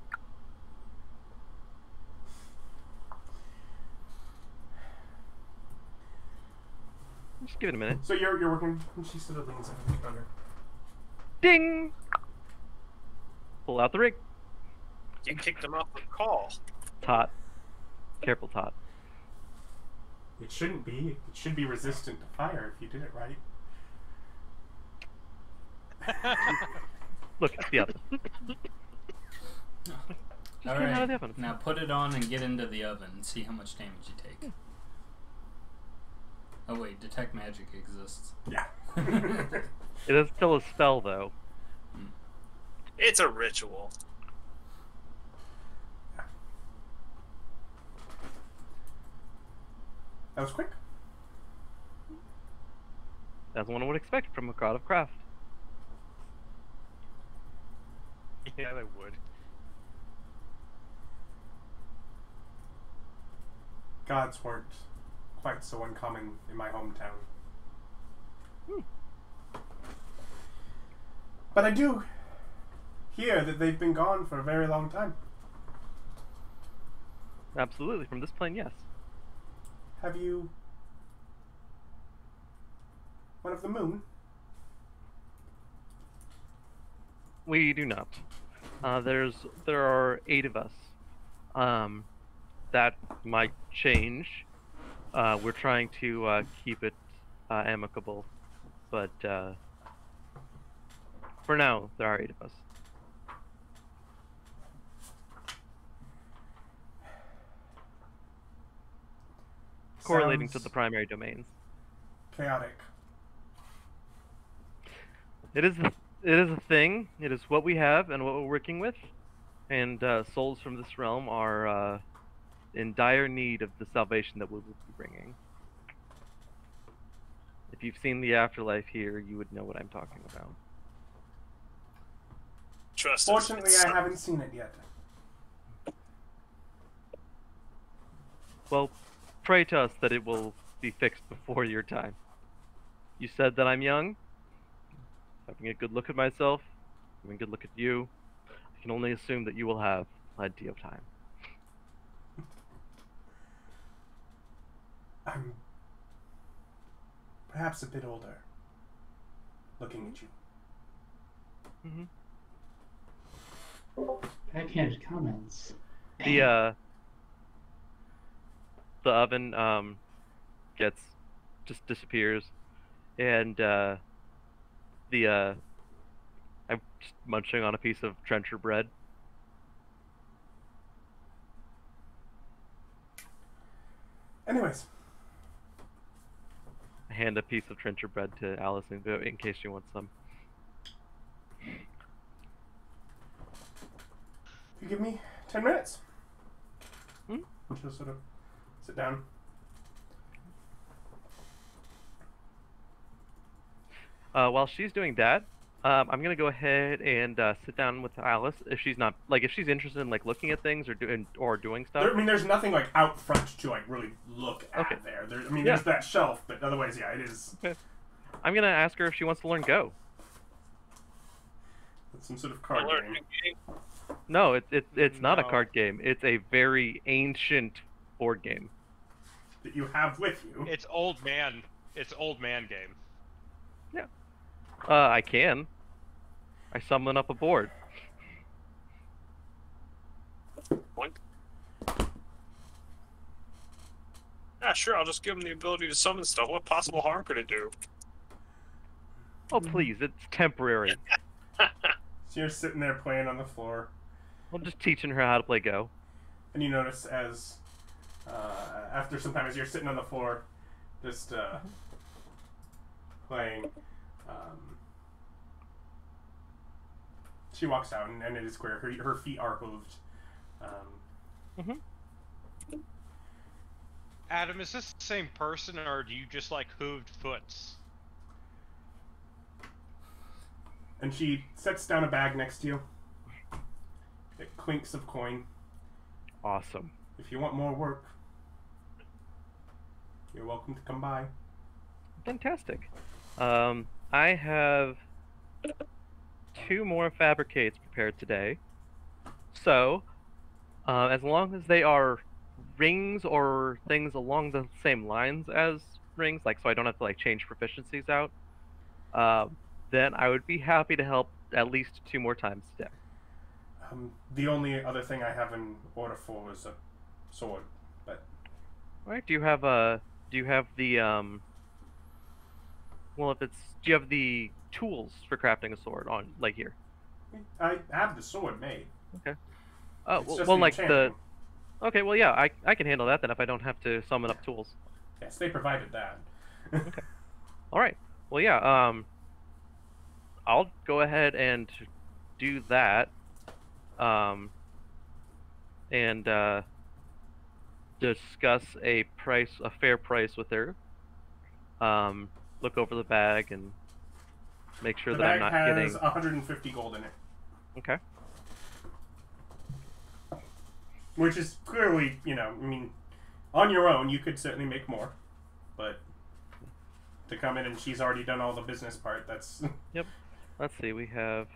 [SPEAKER 2] Just give it a minute.
[SPEAKER 1] So you're working. She stood up leans on her.
[SPEAKER 2] Ding! Pull out the rig.
[SPEAKER 6] You kicked him off the call.
[SPEAKER 2] Tot. Careful, Tot.
[SPEAKER 1] It shouldn't be. It should be resistant to fire if you did it right.
[SPEAKER 2] Look, it's the oven.
[SPEAKER 5] All
[SPEAKER 2] came out of
[SPEAKER 5] right,
[SPEAKER 2] the oven.
[SPEAKER 5] now put it on and get into the oven and see how much damage you take. Oh wait, detect magic exists.
[SPEAKER 1] Yeah.
[SPEAKER 2] It is still a spell, though.
[SPEAKER 6] It's a ritual.
[SPEAKER 1] That was quick.
[SPEAKER 2] As one would expect from a god of craft.
[SPEAKER 3] Yeah, they would.
[SPEAKER 1] Gods weren't quite so uncommon in my hometown. But I do hear that they've been gone for a very long time.
[SPEAKER 2] Absolutely, from this plane, yes.
[SPEAKER 1] Have you one of the moon?
[SPEAKER 2] We do not. There are 8 of us. That might change. We're trying to keep it amicable, but for now, there are 8 of us. Correlating to the primary domains.
[SPEAKER 1] Chaotic.
[SPEAKER 2] It is a thing. It is what we have and what we're working with, and souls from this realm are in dire need of the salvation that we will be bringing. If you've seen the afterlife here, you would know what I'm talking about.
[SPEAKER 6] Trust
[SPEAKER 1] Fortunately,
[SPEAKER 6] us.
[SPEAKER 1] I haven't seen it yet.
[SPEAKER 2] Well, pray to us that it will be fixed before your time. You said that I'm young. Having a good look at myself, having a good look at you, I can only assume that you will have plenty of time.
[SPEAKER 1] I'm perhaps a bit older, looking at you.
[SPEAKER 2] Mm-hmm.
[SPEAKER 4] Backhanded comments.
[SPEAKER 2] The oven gets just disappears, and I'm just munching on a piece of trencher bread.
[SPEAKER 1] Anyways,
[SPEAKER 2] I hand a piece of trencher bread to Alice in case she wants some.
[SPEAKER 1] you give me 10 minutes.
[SPEAKER 2] Hmm?
[SPEAKER 1] And she'll sort of sit down.
[SPEAKER 2] While she's doing that, I'm gonna go ahead and sit down with Alice if she's not if she's interested in looking at things or doing stuff.
[SPEAKER 1] There's nothing out front to really look at
[SPEAKER 2] Okay.
[SPEAKER 1] there. There's that shelf, but otherwise, yeah, it is.
[SPEAKER 2] Okay. I'm gonna ask her if she wants to learn Go.
[SPEAKER 1] It's some sort of card game.
[SPEAKER 2] No, it's not a
[SPEAKER 3] No.
[SPEAKER 2] card game. It's a very ancient board game.
[SPEAKER 1] That you have with you.
[SPEAKER 3] It's old man. It's old man game.
[SPEAKER 2] I can. I summon up a board.
[SPEAKER 6] Boink. Yeah, sure. I'll just give him the ability to summon stuff. What possible harm could it do?
[SPEAKER 2] Oh please, it's temporary.
[SPEAKER 1] So you're sitting there playing on the floor,
[SPEAKER 2] I'm just teaching her how to play Go.
[SPEAKER 1] and you notice as after some time, as you're sitting on the floor, just playing. She walks out, and it is clear her feet are hooved.
[SPEAKER 3] Adam, is this the same person, or do you just like hooved foots?
[SPEAKER 1] And she sets down a bag next to you. It clinks of coin.
[SPEAKER 2] Awesome.
[SPEAKER 1] If you want more work, you're welcome to come by.
[SPEAKER 2] Fantastic. I have 2 more fabricates prepared today. So, as long as they are rings or things along the same lines as rings, so I don't have to change proficiencies out, then I would be happy to help at least 2 more times today.
[SPEAKER 1] The only other thing I have in order for is a sword, but
[SPEAKER 2] All right. Do you have the do you have the tools for crafting a sword on here?
[SPEAKER 1] I have the sword made.
[SPEAKER 2] Okay. Oh,
[SPEAKER 1] It's just
[SPEAKER 2] well,
[SPEAKER 1] the enchanting.
[SPEAKER 2] Okay, well, yeah, I can handle that then if I don't have to summon up tools.
[SPEAKER 1] Yes, they provided that.
[SPEAKER 2] Okay. All right. Well, yeah. I'll go ahead and do that. And discuss a fair price with her. Look over the bag and make sure
[SPEAKER 1] The
[SPEAKER 2] that I'm
[SPEAKER 1] bag
[SPEAKER 2] not
[SPEAKER 1] has
[SPEAKER 2] getting.
[SPEAKER 1] 150 gold in it,
[SPEAKER 2] Okay.
[SPEAKER 1] which is clearly, on your own you could certainly make more, but to come in and she's already done all the business part, that's.
[SPEAKER 2] Yep. Let's see. We have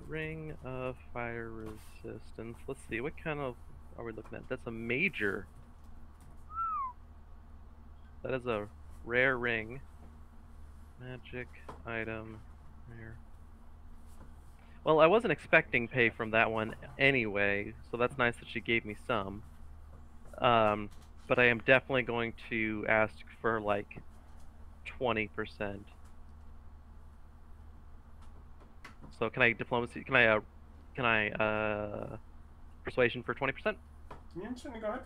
[SPEAKER 2] ring of fire resistance. Let's see. What kind of are we looking at? That's a major. That is a rare ring. Magic item. Rare. Well, I wasn't expecting pay from that one anyway, so that's nice that she gave me some. But I am definitely going to ask for 20%. So can I diplomacy? Can I persuasion for 20%?
[SPEAKER 1] Yeah, certainly go ahead.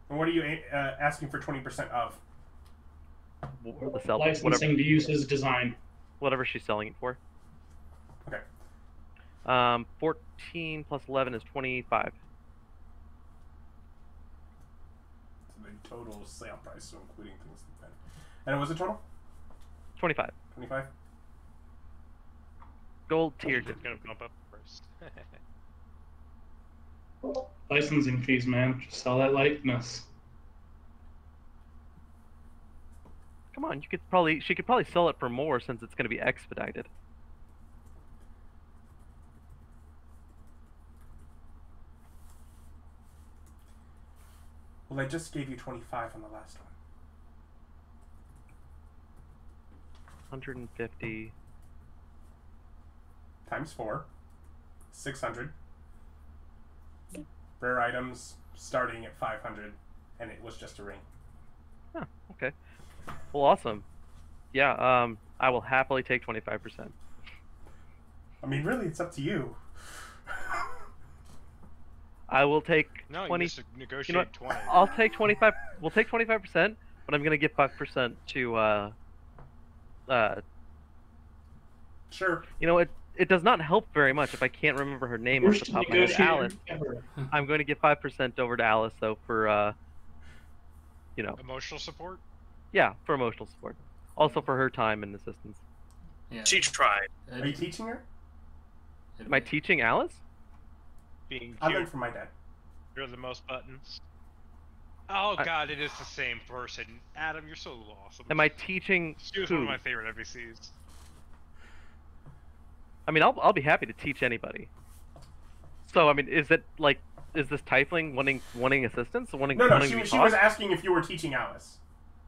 [SPEAKER 1] And what are you asking for 20% of?
[SPEAKER 2] The sell,
[SPEAKER 4] Licensing to use his design.
[SPEAKER 2] whatever she's selling it for.
[SPEAKER 1] Okay.
[SPEAKER 2] 14 plus 11 is 25.
[SPEAKER 1] So the total sale price, so including things like that. And it was a total?
[SPEAKER 2] 25.
[SPEAKER 1] 25?
[SPEAKER 2] Gold tier.
[SPEAKER 3] It's gonna bump up first.
[SPEAKER 4] Licensing fees, man. Just sell that likeness.
[SPEAKER 2] Come on, she could probably sell it for more since it's going to be expedited.
[SPEAKER 1] Well, I just gave you 25 on the last one.
[SPEAKER 2] 150.
[SPEAKER 1] Times 4. 600. Rare items starting at 500, and it was just a ring.
[SPEAKER 2] Oh, okay. Well, awesome. Yeah, I will happily take 25%.
[SPEAKER 1] I mean, really, it's up to you.
[SPEAKER 2] I will take
[SPEAKER 3] No,
[SPEAKER 2] 20.
[SPEAKER 3] you just negotiate
[SPEAKER 2] You know what?
[SPEAKER 3] 20.
[SPEAKER 2] I'll take 25. We'll take 25%, but I'm gonna give 5% to
[SPEAKER 1] Sure.
[SPEAKER 2] You know, it does not help very much if I can't remember her name off the
[SPEAKER 4] Worst
[SPEAKER 2] top of my head.
[SPEAKER 4] negotiator
[SPEAKER 2] Alice.
[SPEAKER 4] ever.
[SPEAKER 2] I'm going to give 5% over to Alice though for you know,
[SPEAKER 3] Emotional support?
[SPEAKER 2] yeah, for emotional support. Also for her time and assistance.
[SPEAKER 5] Yeah.
[SPEAKER 6] She tried.
[SPEAKER 1] Are you teaching her?
[SPEAKER 2] Am I teaching Alice?
[SPEAKER 3] Being
[SPEAKER 1] I
[SPEAKER 3] cute.
[SPEAKER 1] learned from my dad.
[SPEAKER 3] You're the most buttons. Oh
[SPEAKER 2] I-
[SPEAKER 3] god, it is the same person. Adam, you're so awesome.
[SPEAKER 2] Am I teaching
[SPEAKER 3] She was
[SPEAKER 2] who?
[SPEAKER 3] one of my favorite NPCs.
[SPEAKER 2] I mean, I'll be happy to teach anybody. So I mean, is this tiefling wanting assistance? Wanting
[SPEAKER 1] No,
[SPEAKER 2] wanting to be
[SPEAKER 1] she
[SPEAKER 2] taught?
[SPEAKER 1] was asking if you were teaching Alice.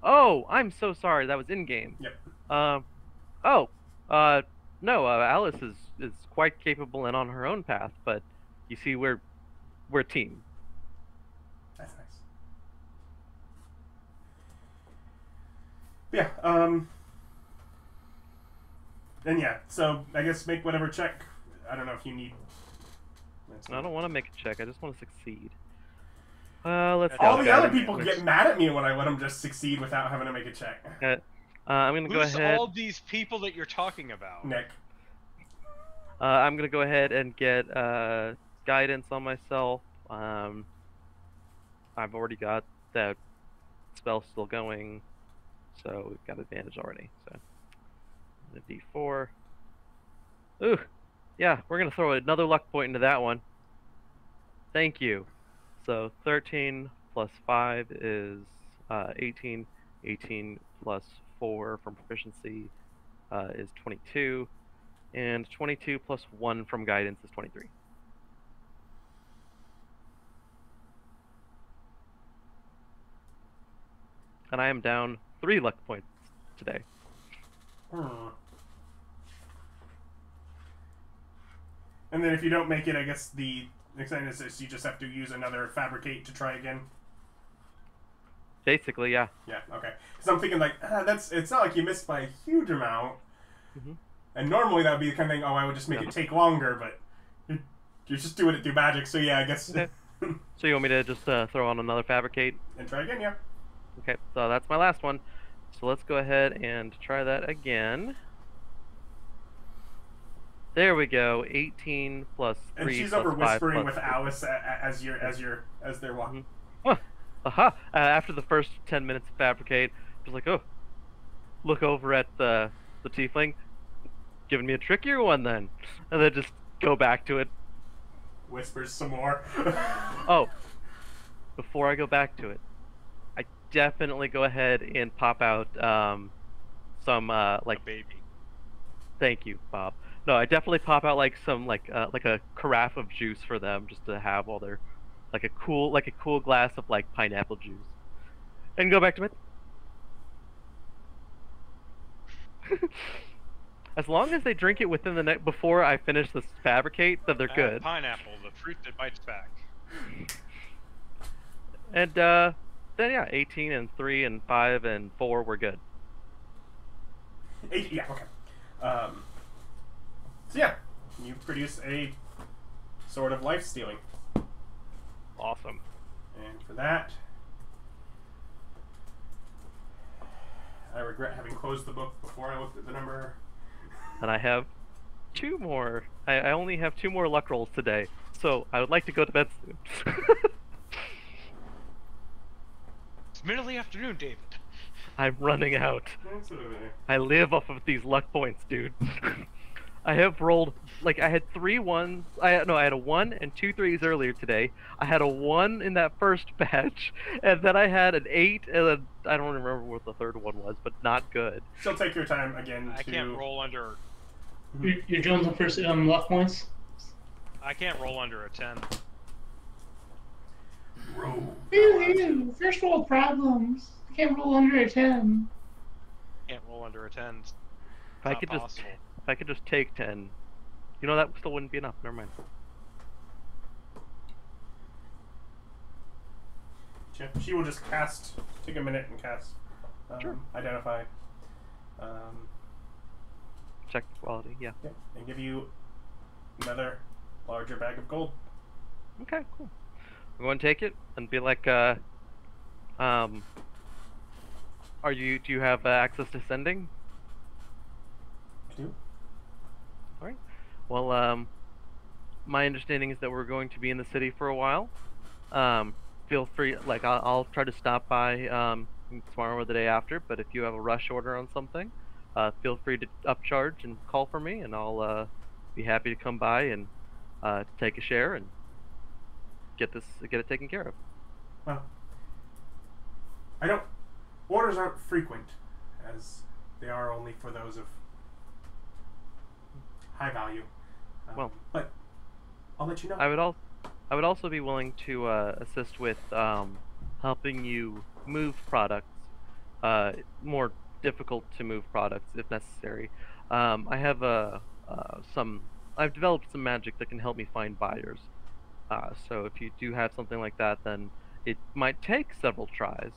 [SPEAKER 2] Oh, I'm so sorry. That was in game.
[SPEAKER 1] Yep.
[SPEAKER 2] No. Alice is quite capable and on her own path, but you see, we're a team.
[SPEAKER 1] That's nice. Yeah. And yeah, so I guess make whatever check. I don't know if you need.
[SPEAKER 2] I don't want to make a check. I just want to succeed. Let's go.
[SPEAKER 1] All the other
[SPEAKER 2] guys.
[SPEAKER 1] people get mad at me when I let them just succeed without having to make a check.
[SPEAKER 2] I'm gonna go
[SPEAKER 3] Who's
[SPEAKER 2] ahead.
[SPEAKER 3] all these people that you're talking about?
[SPEAKER 1] Nick.
[SPEAKER 2] I'm gonna go ahead and get guidance on myself. I've already got that spell still going, so we've got advantage already. So a D4. Ooh, yeah, we're gonna throw another luck point into that one. Thank you. So 13 plus 5 is 18. 18 plus 4 from proficiency is 22. And 22 plus 1 from guidance is 23. And I am down 3 luck points today.
[SPEAKER 1] And then if you don't make it, I guess the extent is you just have to use another fabricate to try again.
[SPEAKER 2] Basically, yeah.
[SPEAKER 1] Yeah, okay. Because I'm thinking like, it's not like you missed by a huge amount.
[SPEAKER 2] Mhm.
[SPEAKER 1] And normally that would be the kind of thing, I would just make it take longer, but you're just doing it through magic, so yeah, I guess.
[SPEAKER 2] Okay. So you want me to just throw on another fabricate?
[SPEAKER 1] And try again, yeah.
[SPEAKER 2] Okay, so that's my last one. So let's go ahead and try that again. There we go. 18 plus 3
[SPEAKER 1] And she's
[SPEAKER 2] plus
[SPEAKER 1] over
[SPEAKER 2] 5
[SPEAKER 1] whispering
[SPEAKER 2] plus
[SPEAKER 1] with
[SPEAKER 2] 3.
[SPEAKER 1] Alice as they're walking.
[SPEAKER 2] Aha! After the first 10 minutes of fabricate, I was like, oh, look over at the tiefling, giving me a trickier one then, and then just go back to it.
[SPEAKER 1] Whispers some more.
[SPEAKER 2] Oh, before I go back to it, I definitely go ahead and pop out some like
[SPEAKER 3] A baby.
[SPEAKER 2] Thank you, Bob. No, I definitely pop out like some like a carafe of juice for them, just to have all their like a cool glass of like pineapple juice, and go back to it. As long as they drink it within the night before I finish this fabricate, then they're good.
[SPEAKER 3] Pineapple, the fruit that bites back.
[SPEAKER 2] And then yeah, 18 and 3 and 5 and 4 we're good.
[SPEAKER 1] Yeah, okay. So yeah, you produce a sword of life stealing.
[SPEAKER 2] Awesome.
[SPEAKER 1] And for that, I regret having closed the book before I looked at the number.
[SPEAKER 2] And I have 2 more. I only have 2 more luck rolls today, so I would like to go to bed soon.
[SPEAKER 3] It's middle of the afternoon, David.
[SPEAKER 2] I'm running out. I live off of these luck points, dude. I have rolled, like, I had 3 1s. I had a 1 and 2 3s earlier today. I had a 1 in that first batch, and then I had an 8, and then I don't remember what the third one was, but not good.
[SPEAKER 1] She'll take your time again
[SPEAKER 3] I can't roll under.
[SPEAKER 4] You're doing the first luck points?
[SPEAKER 3] I can't roll under a 10.
[SPEAKER 1] Roll.
[SPEAKER 4] First world problems. I can't roll under a 10.
[SPEAKER 3] Can't roll under a 10. It's
[SPEAKER 2] If I
[SPEAKER 3] not
[SPEAKER 2] could
[SPEAKER 3] possible.
[SPEAKER 2] if I could just take 10, You know, that still wouldn't be enough. Never mind.
[SPEAKER 1] She will just cast. Take a minute and cast.
[SPEAKER 2] Sure.
[SPEAKER 1] Identify.
[SPEAKER 2] Check the quality. Yeah.
[SPEAKER 1] Yeah, and give you another larger bag of gold.
[SPEAKER 2] Okay, cool. I'm going to take it and be like, do you have access to sending?
[SPEAKER 1] I do.
[SPEAKER 2] All right. Well, my understanding is that we're going to be in the city for a while. Feel free, like, I'll try to stop by tomorrow or the day after, but if you have a rush order on something, feel free to upcharge and call for me, and I'll be happy to come by and take a share and get it taken care of.
[SPEAKER 1] Well, orders aren't frequent, as they are only for those of high value.
[SPEAKER 2] Well,
[SPEAKER 1] but I'll let you know.
[SPEAKER 2] I would also be willing to assist with helping you move products, more difficult to move products if necessary. I've developed some magic that can help me find buyers. So if you do have something like that, then it might take several tries.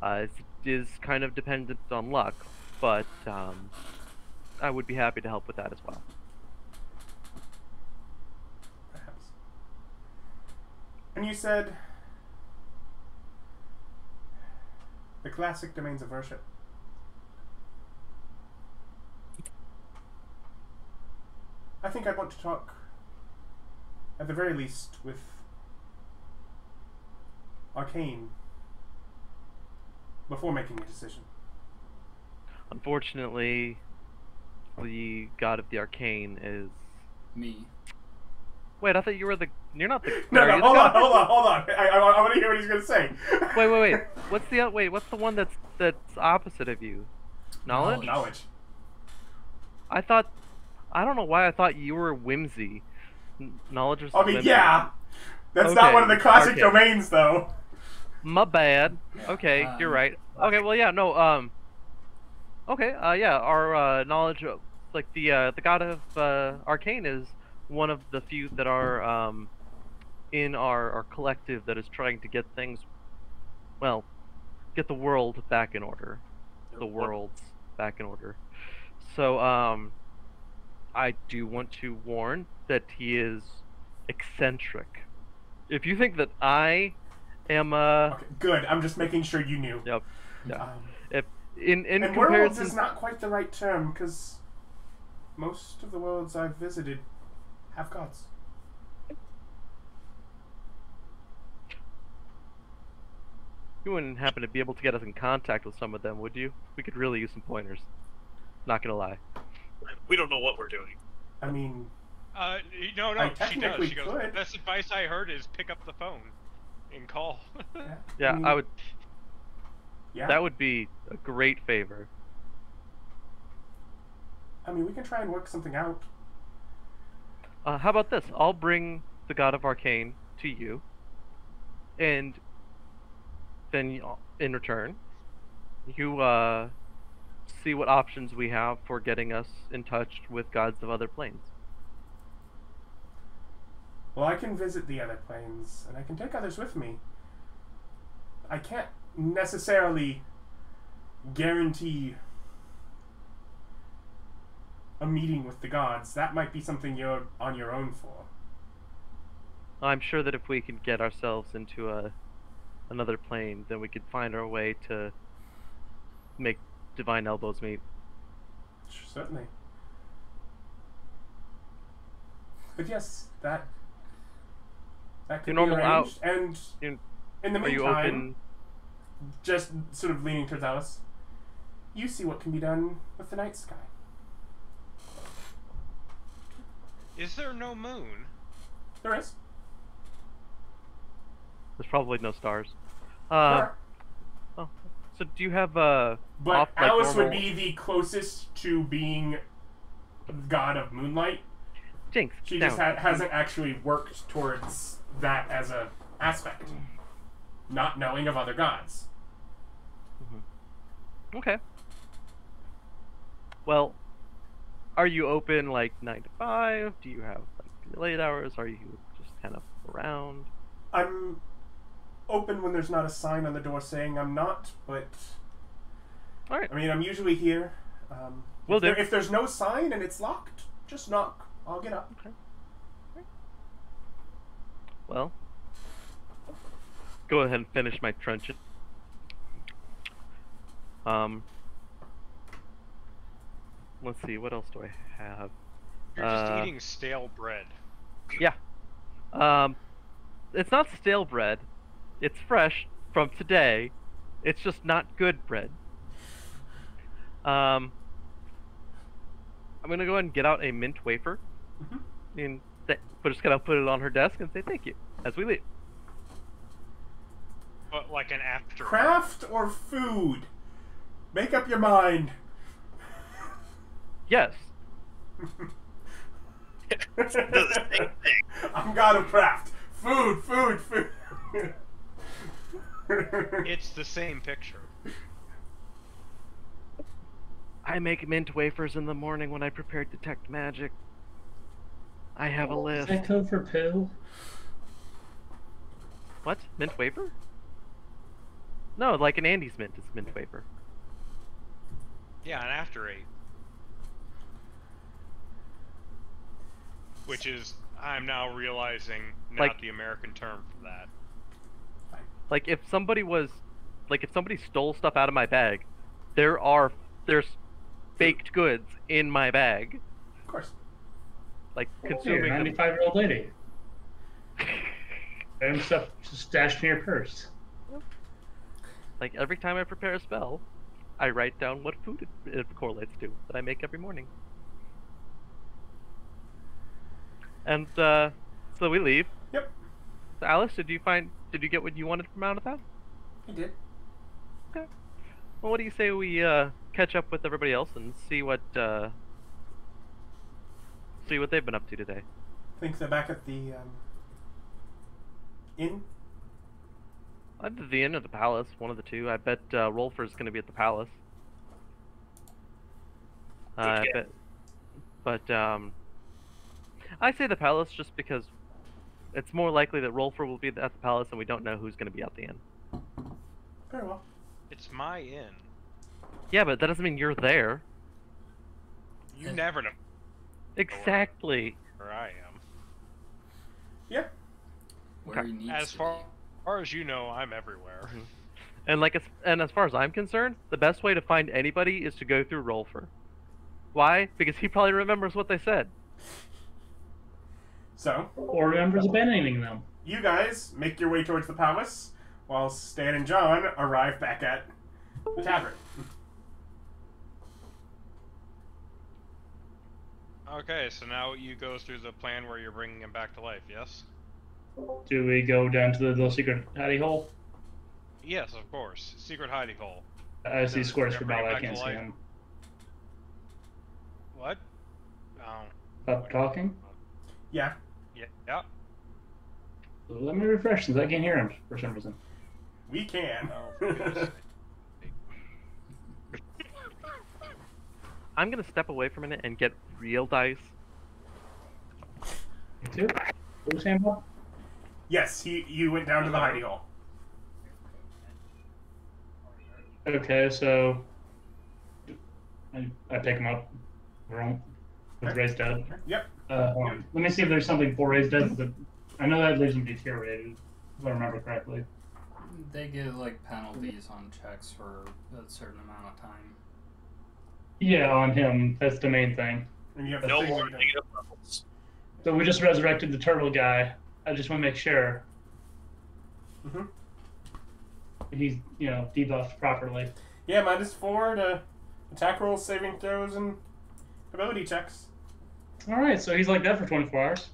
[SPEAKER 2] It is kind of dependent on luck, but I would be happy to help with that as well.
[SPEAKER 1] Perhaps. And you said the classic domains of worship. I think I'd want to talk, at the very least, with Arcane before making a decision.
[SPEAKER 2] Unfortunately, the god of the arcane is
[SPEAKER 5] Me.
[SPEAKER 2] Wait, I thought you were the. You're not the.
[SPEAKER 1] No,
[SPEAKER 2] are you the
[SPEAKER 1] hold
[SPEAKER 2] god?
[SPEAKER 1] on. I want to hear what he's gonna say.
[SPEAKER 2] Wait. What's the one that's opposite of you? Knowledge?
[SPEAKER 1] Knowledge.
[SPEAKER 2] I don't know why I thought you were whimsy. Knowledge was.
[SPEAKER 1] I mean,
[SPEAKER 2] whimsy.
[SPEAKER 1] yeah. That's not
[SPEAKER 2] Okay,
[SPEAKER 1] one of the classic
[SPEAKER 2] okay.
[SPEAKER 1] domains, though.
[SPEAKER 2] My bad. Okay, you're right. Okay, well, yeah, no, okay, yeah, our knowledge, like the god of arcane is one of the few that are in our collective that is trying to get things, well, get the world back in order. The worlds back in order. So, I do want to warn that he is eccentric. If you think that I am
[SPEAKER 1] Okay, good. I'm just making sure you knew.
[SPEAKER 2] Yep. Yeah.
[SPEAKER 1] And
[SPEAKER 2] In
[SPEAKER 1] worlds
[SPEAKER 2] comparison,
[SPEAKER 1] is not quite the right term, because most of the worlds I've visited have gods.
[SPEAKER 2] you wouldn't happen to be able to get us in contact with some of them, would you? We could really use some pointers. Not gonna lie.
[SPEAKER 6] We don't know what we're doing.
[SPEAKER 1] I mean,
[SPEAKER 3] No,
[SPEAKER 1] I
[SPEAKER 3] she
[SPEAKER 1] technically
[SPEAKER 3] does. She goes,
[SPEAKER 1] could.
[SPEAKER 3] best advice I heard is pick up the phone and call.
[SPEAKER 2] Yeah,
[SPEAKER 1] mean,
[SPEAKER 2] I would.
[SPEAKER 1] Yeah.
[SPEAKER 2] That would be a great favor.
[SPEAKER 1] I mean, we can try and work something out.
[SPEAKER 2] How about this? I'll bring the god of arcane to you, and then in return, you see what options we have for getting us in touch with gods of other planes.
[SPEAKER 1] Well, I can visit the other planes, and I can take others with me. I can't necessarily guarantee a meeting with the gods. That might be something you're on your own for.
[SPEAKER 2] I'm sure that if we could get ourselves into another plane, then we could find our way to make divine elbows meet.
[SPEAKER 1] Certainly. But yes, that could be
[SPEAKER 2] normal
[SPEAKER 1] arranged. And in the
[SPEAKER 2] Are you
[SPEAKER 1] meantime,
[SPEAKER 2] open?
[SPEAKER 1] just sort of leaning towards Alice, you see what can be done with the night sky.
[SPEAKER 3] Is there no moon?
[SPEAKER 1] There is.
[SPEAKER 2] There's probably no stars.
[SPEAKER 1] There.
[SPEAKER 2] Oh, so do you have
[SPEAKER 1] But
[SPEAKER 2] off, like,
[SPEAKER 1] Alice would
[SPEAKER 2] normal-
[SPEAKER 1] be the closest to being god of moonlight.
[SPEAKER 2] Jinx?
[SPEAKER 1] She
[SPEAKER 2] down.
[SPEAKER 1] just hasn't actually worked towards that as a aspect. Not knowing of other gods.
[SPEAKER 2] Okay. Well, Are you open like 9 to 5? Do you have like late hours? Are you just kind of around?
[SPEAKER 1] I'm open when there's not a sign on the door saying I'm not, but
[SPEAKER 2] All right.
[SPEAKER 1] I mean, I'm usually here.
[SPEAKER 2] Will do.
[SPEAKER 1] If there's no sign and it's locked, just knock. I'll get up.
[SPEAKER 2] Okay. Well, go ahead and finish my truncheon. Let's see, what else do I have?
[SPEAKER 3] You're just eating stale bread.
[SPEAKER 2] Yeah. It's not stale bread. It's fresh from today. It's just not good bread. I'm gonna go ahead and get out a mint wafer, and we're just gonna put it on her desk and say thank you as we leave.
[SPEAKER 3] But like an after.
[SPEAKER 1] Craft or food? Make up your mind.
[SPEAKER 2] Yes.
[SPEAKER 6] The same thing.
[SPEAKER 1] I'm god of craft. Food.
[SPEAKER 3] It's the same picture.
[SPEAKER 2] I make mint wafers in the morning when I prepare detect magic. I have a
[SPEAKER 4] Is
[SPEAKER 2] list.
[SPEAKER 4] that code for poo?
[SPEAKER 2] What? Mint wafer? No, like an Andy's mint is mint wafer.
[SPEAKER 3] Yeah, an after 8. Which is, I'm now realizing, not
[SPEAKER 2] Like-
[SPEAKER 3] the American term for that.
[SPEAKER 2] Like if somebody stole stuff out of my bag, there's baked goods in my bag.
[SPEAKER 1] Of course.
[SPEAKER 2] Like
[SPEAKER 4] You're a
[SPEAKER 2] consuming them.
[SPEAKER 4] 95-year-old lady. And stuff just stashed in your purse.
[SPEAKER 2] Like every time I prepare a spell, I write down what food it correlates to that I make every morning. And so we leave.
[SPEAKER 1] Yep.
[SPEAKER 2] So Alice, did you get what you wanted from out of town?
[SPEAKER 1] I did.
[SPEAKER 2] Okay. Well, what do you say we catch up with everybody else and see what they've been up to today?
[SPEAKER 1] Think they're back at the inn.
[SPEAKER 2] Either the inn or the palace, one of the two. I bet Rolfur's going to be at the palace. I bet, but I say the palace just because it's more likely that Rolfur will be at the palace, and we don't know who's going to be at the inn.
[SPEAKER 1] Very well.
[SPEAKER 3] It's my inn.
[SPEAKER 2] Yeah, but that doesn't mean you're there.
[SPEAKER 3] You never know
[SPEAKER 2] Exactly.
[SPEAKER 3] where I am.
[SPEAKER 1] Yeah.
[SPEAKER 5] Where he needs
[SPEAKER 3] As
[SPEAKER 5] to
[SPEAKER 3] far as you know, I'm everywhere.
[SPEAKER 2] And as far as I'm concerned, the best way to find anybody is to go through Rolfur. Why? Because he probably remembers what they said.
[SPEAKER 1] So,
[SPEAKER 4] Or remembers abandoning them.
[SPEAKER 1] you guys make your way towards the palace, while Stan and John arrive back at the tavern.
[SPEAKER 3] Okay, so now you go through the plan where you're bringing him back to life, yes?
[SPEAKER 4] Do we go down to the little secret hidey hole?
[SPEAKER 3] Yes, of course. Secret hidey hole.
[SPEAKER 4] I see
[SPEAKER 3] So
[SPEAKER 4] squares
[SPEAKER 3] you're
[SPEAKER 4] for
[SPEAKER 3] gonna
[SPEAKER 4] Bala, I
[SPEAKER 3] bring it
[SPEAKER 4] can't
[SPEAKER 3] back
[SPEAKER 4] see
[SPEAKER 3] to
[SPEAKER 4] him.
[SPEAKER 3] What? Oh.
[SPEAKER 4] Stop talking?
[SPEAKER 1] Yeah.
[SPEAKER 3] Yeah.
[SPEAKER 4] Let me refresh since I can't hear him for some reason.
[SPEAKER 1] We can.
[SPEAKER 3] Oh, for goodness sake.
[SPEAKER 2] I'm gonna step away for a minute and get real dice.
[SPEAKER 4] You too? What was saying, Bob?
[SPEAKER 1] Yes, you went down to the hidey hole.
[SPEAKER 4] Okay, so I pick him up. Wrong. With Ray's dead.
[SPEAKER 1] Yep.
[SPEAKER 4] Hold on. Let me see if there's something for Ray's dead. But I know that leaves him deteriorated, if I remember correctly.
[SPEAKER 5] They get like penalties on checks for a certain amount of time.
[SPEAKER 4] Yeah, on him. That's the main thing.
[SPEAKER 1] And you have
[SPEAKER 6] No
[SPEAKER 1] the
[SPEAKER 6] more
[SPEAKER 1] thing-
[SPEAKER 6] negative levels.
[SPEAKER 4] So we just resurrected the turtle guy. I just want to make sure
[SPEAKER 1] Mhm.
[SPEAKER 4] he's, debuffed properly.
[SPEAKER 1] Yeah, -4 to attack rolls, saving throws, and ability checks.
[SPEAKER 4] All right, so he's like that for 24 hours.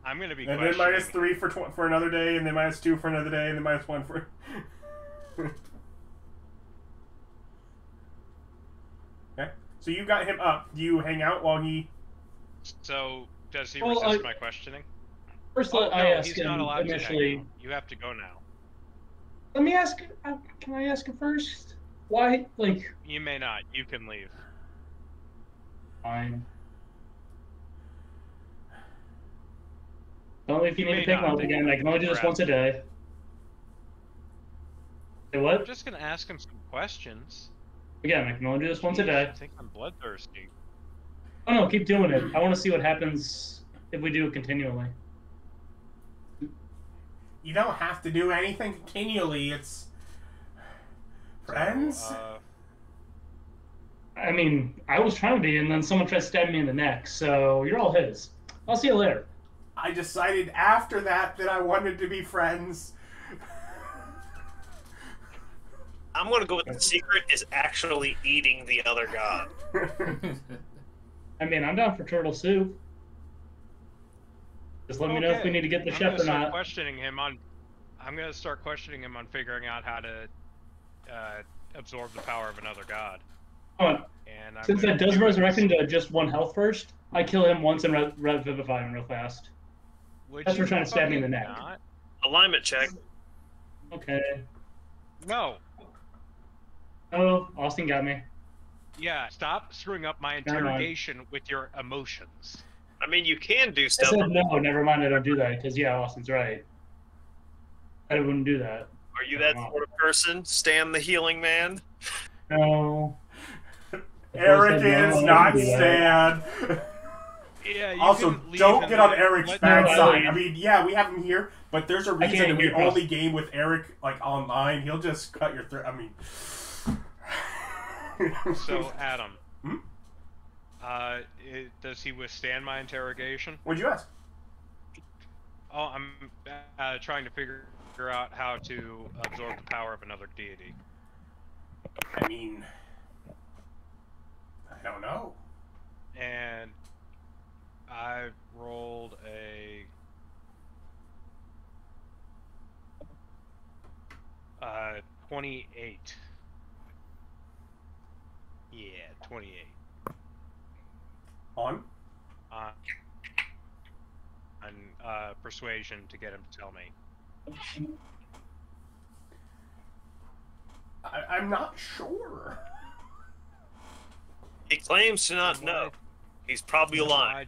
[SPEAKER 3] I'm gonna be
[SPEAKER 1] And then
[SPEAKER 3] questioning.
[SPEAKER 1] -3 for another day, and then -2 for another day, and then -1 for. Okay. So you got him up. Do you hang out while he?
[SPEAKER 3] So, does he
[SPEAKER 4] Well,
[SPEAKER 3] resist my questioning?
[SPEAKER 4] First,
[SPEAKER 3] Oh,
[SPEAKER 4] I
[SPEAKER 3] no,
[SPEAKER 4] asked
[SPEAKER 3] he's
[SPEAKER 4] him
[SPEAKER 3] not allowed to
[SPEAKER 4] initially.
[SPEAKER 3] hang out. You have to go now.
[SPEAKER 4] Let me ask. Can I ask him first? Why? Like,
[SPEAKER 3] You may not. You can leave.
[SPEAKER 4] fine. Only if you
[SPEAKER 3] You
[SPEAKER 4] need to
[SPEAKER 3] may
[SPEAKER 4] pick
[SPEAKER 3] not.
[SPEAKER 4] one up again. I can only do this
[SPEAKER 3] Grab
[SPEAKER 4] once a
[SPEAKER 3] them.
[SPEAKER 4] day. Say
[SPEAKER 3] I'm
[SPEAKER 4] what?
[SPEAKER 3] just gonna ask him some questions.
[SPEAKER 4] Again, I can only do this once a
[SPEAKER 3] Jeez,
[SPEAKER 4] day.
[SPEAKER 3] I think I'm bloodthirsty.
[SPEAKER 4] Oh no, keep doing it. I want to see what happens if we do it continually.
[SPEAKER 1] You don't have to do anything continually. It's friends.
[SPEAKER 3] So,
[SPEAKER 4] I mean, I was trying to be, and then someone tried to stab me in the neck, so you're all his. I'll see you later.
[SPEAKER 1] I decided after that I wanted to be friends.
[SPEAKER 6] I'm gonna go with the secret is actually eating the other god.
[SPEAKER 4] I mean, I'm down for turtle soup. Just let me know if we need to get the chef or not.
[SPEAKER 3] I'm gonna start questioning him on figuring out how to absorb the power of another god.
[SPEAKER 4] Come on.
[SPEAKER 3] And
[SPEAKER 4] Since that does resurrection to just 1 health first, I kill him once and revivify him real fast. That's for trying to stab me in the neck.
[SPEAKER 3] Not?
[SPEAKER 6] Alignment check.
[SPEAKER 4] Okay.
[SPEAKER 3] No.
[SPEAKER 4] Oh, Austin got me.
[SPEAKER 3] Yeah, stop screwing up my
[SPEAKER 4] Never mind.
[SPEAKER 3] interrogation with your emotions.
[SPEAKER 6] I mean, you can do
[SPEAKER 4] I
[SPEAKER 6] stuff.
[SPEAKER 4] said no, never mind, I don't do that, because yeah, Austin's right. I wouldn't do that.
[SPEAKER 6] Are you that sort of person? Stan the healing man?
[SPEAKER 4] No.
[SPEAKER 1] Eric
[SPEAKER 4] No,
[SPEAKER 1] is
[SPEAKER 4] I
[SPEAKER 1] not
[SPEAKER 4] wouldn't do
[SPEAKER 1] Stan.
[SPEAKER 3] Yeah. You
[SPEAKER 1] Also,
[SPEAKER 3] can leave
[SPEAKER 1] don't
[SPEAKER 3] and
[SPEAKER 1] get on
[SPEAKER 3] let-
[SPEAKER 1] Eric's
[SPEAKER 3] let-
[SPEAKER 1] bad
[SPEAKER 4] No, I
[SPEAKER 1] side.
[SPEAKER 4] leave.
[SPEAKER 1] I mean, yeah, we have him here, but there's a
[SPEAKER 4] I can't
[SPEAKER 1] reason that we
[SPEAKER 4] hear us.
[SPEAKER 1] only game with Eric like online. He'll just cut your throat. I mean,
[SPEAKER 3] So, Adam.
[SPEAKER 1] Hmm?
[SPEAKER 3] Does he withstand my interrogation?
[SPEAKER 1] What'd you ask?
[SPEAKER 3] Oh, I'm trying to figure out how to absorb the power of another deity.
[SPEAKER 1] I mean, I don't know.
[SPEAKER 3] And I rolled a 28. Yeah, 28.
[SPEAKER 1] On?
[SPEAKER 3] On persuasion to get him to tell me.
[SPEAKER 1] I'm not sure.
[SPEAKER 6] He claims to not know. He's probably alive.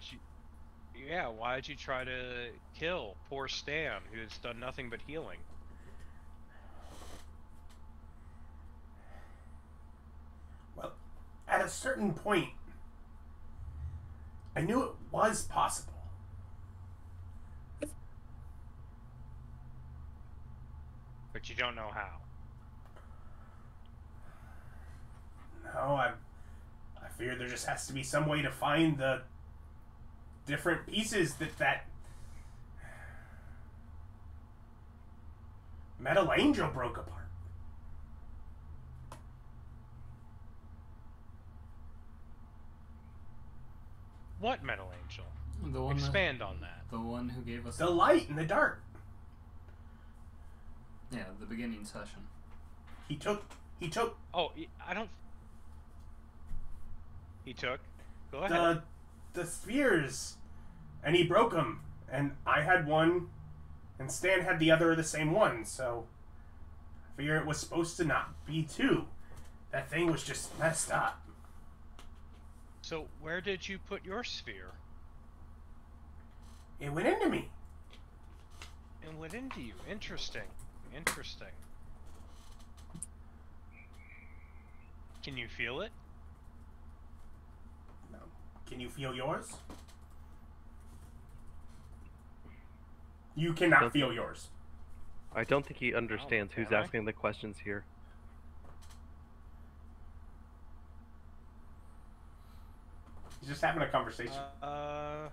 [SPEAKER 3] Why'd you try to kill poor Stan, who's done nothing but healing?
[SPEAKER 1] Well, at a certain point, I knew it was possible.
[SPEAKER 3] But you don't know how.
[SPEAKER 1] No, I fear there just has to be some way to find the different pieces that Metal Angel broke apart.
[SPEAKER 3] What Metal Angel?
[SPEAKER 5] The one
[SPEAKER 3] Expand on that.
[SPEAKER 5] The one who gave us
[SPEAKER 1] The light in the dark.
[SPEAKER 5] yeah, the beginning session.
[SPEAKER 1] He took
[SPEAKER 3] Oh, I don't. He took. Go ahead.
[SPEAKER 1] the spheres, and he broke them. And I had one, and Stan had the other of the same one. So I figure it was supposed to not be two. That thing was just messed up.
[SPEAKER 3] So where did you put your sphere?
[SPEAKER 1] It went into me.
[SPEAKER 3] It went into you. Interesting. Interesting. Can you feel it?
[SPEAKER 1] No. Can you feel yours? You cannot feel yours.
[SPEAKER 2] I don't think he understands who's
[SPEAKER 3] can I?
[SPEAKER 2] asking the questions here.
[SPEAKER 1] He's just having a conversation.
[SPEAKER 3] I'm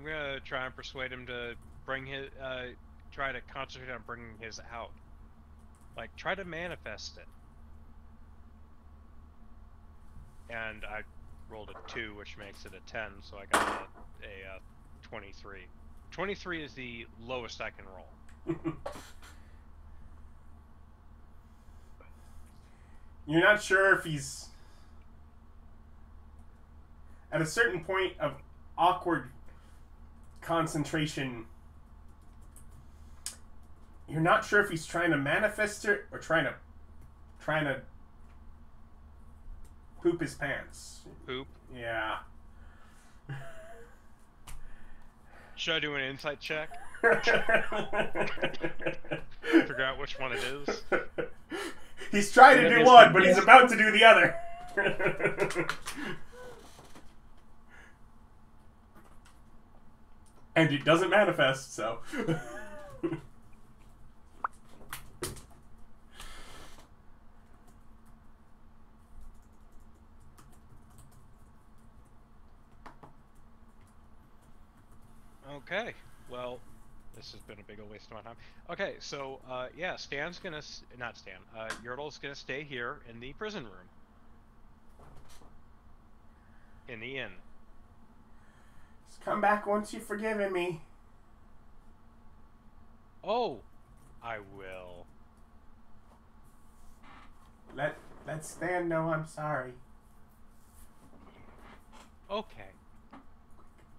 [SPEAKER 3] gonna try and persuade him to bring his, try to concentrate on bringing his out. Like, try to manifest it. And I rolled a 2, which makes it a 10, so I got a 23. 23 is the lowest I can roll.
[SPEAKER 1] You're not sure if he's at a certain point of awkward concentration. You're not sure if he's trying to manifest it or trying to poop his pants.
[SPEAKER 3] Poop.
[SPEAKER 1] Yeah.
[SPEAKER 3] Should I do an insight check? Figure out which one it is.
[SPEAKER 1] He's trying to do one, but he's about to do the other. And it doesn't manifest, so.
[SPEAKER 3] Okay, well, this has been a big old waste of my time. Okay, so, yeah, Stan's gonna, not Stan, Yertle's gonna stay here in the prison room. In the inn.
[SPEAKER 1] Just come back once you've forgiven me.
[SPEAKER 3] Oh, I will.
[SPEAKER 1] Let Stan know I'm sorry.
[SPEAKER 3] Okay.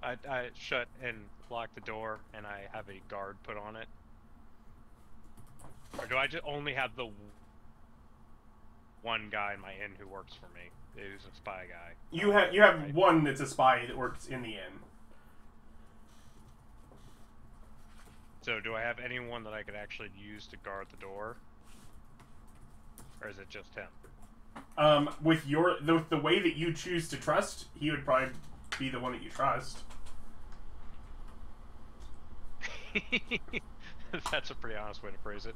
[SPEAKER 3] I shut and lock the door, and I have a guard put on it. Or do I just only have the one guy in my inn who works for me, who's a spy guy?
[SPEAKER 1] You have one that's a spy that works in the inn.
[SPEAKER 3] So do I have anyone that I could actually use to guard the door? Or is it just him?
[SPEAKER 1] With the way that you choose to trust, he would probably be the one that you trust.
[SPEAKER 3] That's a pretty honest way to phrase it.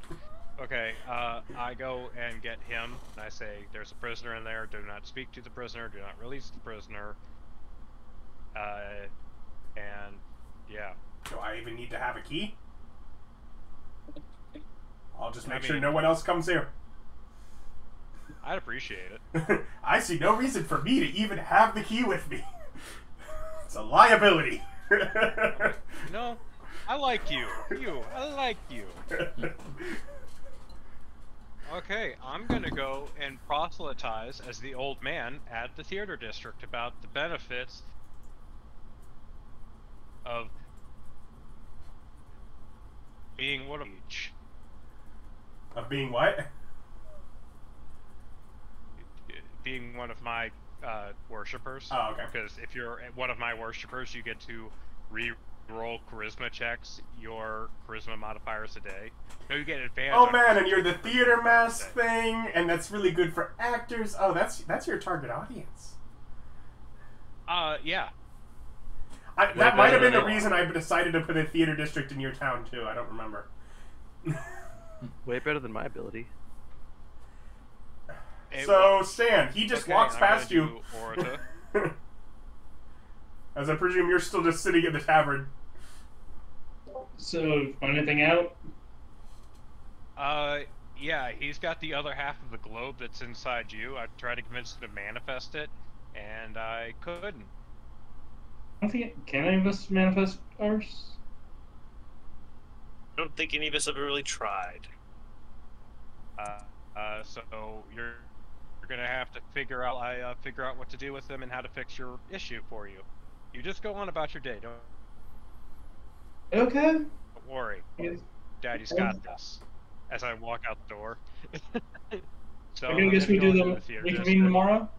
[SPEAKER 3] Okay, I go and get him, and I say, there's a prisoner in there, do not speak to the prisoner, do not release the prisoner. And, yeah.
[SPEAKER 1] Do I even need to have a key? I'll just make sure no one else comes here.
[SPEAKER 3] I'd appreciate it.
[SPEAKER 1] I see no reason for me to even have the key with me. It's a liability.
[SPEAKER 3] No, I like you. I like you. Okay, I'm gonna go and proselytize as the old man at the theater district about the benefits of being what of each.
[SPEAKER 1] Of being what?
[SPEAKER 3] Being one of my worshippers.
[SPEAKER 1] Oh, okay.
[SPEAKER 3] Because if you're one of my worshippers, you get to re-roll charisma checks, your charisma modifiers a day. No, you get advantage.
[SPEAKER 1] Oh man, and you're the theater mask thing, and that's really good for actors. Oh, that's your target audience.
[SPEAKER 3] Yeah.
[SPEAKER 1] That might have been the reason I decided to put a theater district in your town too. I don't remember.
[SPEAKER 2] Way better than my ability.
[SPEAKER 1] So, Stan, he just walks past you. As I presume you're still just sitting in the tavern.
[SPEAKER 4] So, find anything out?
[SPEAKER 3] Yeah, he's got the other half of the globe that's inside you. I tried to convince him to manifest it, and I couldn't.
[SPEAKER 4] I don't think can any of us manifest ours?
[SPEAKER 6] I don't think any of us have really tried.
[SPEAKER 3] So you're gonna have to figure out what to do with them and how to fix your issue for you. You just go on about your day.
[SPEAKER 4] Okay.
[SPEAKER 3] Don't worry. Daddy's got this. As I walk out the door. So
[SPEAKER 4] I guess we do the reconvene tomorrow.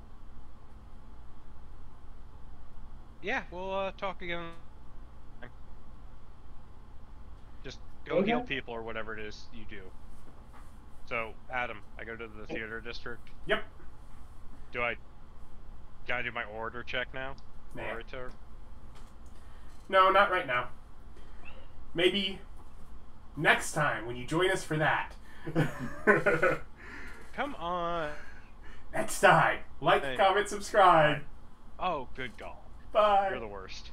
[SPEAKER 3] Yeah, we'll talk again. Just go heal people or whatever it is you do. So, Adam, I go to the theater district.
[SPEAKER 1] Yep.
[SPEAKER 3] Can I do my order check now?
[SPEAKER 1] Nah.
[SPEAKER 3] Orator?
[SPEAKER 1] No, not right now. Maybe next time when you join us for that.
[SPEAKER 3] Come on.
[SPEAKER 1] Next time. Like, comment, subscribe.
[SPEAKER 3] Oh, good God.
[SPEAKER 1] Bye.
[SPEAKER 3] You're the worst.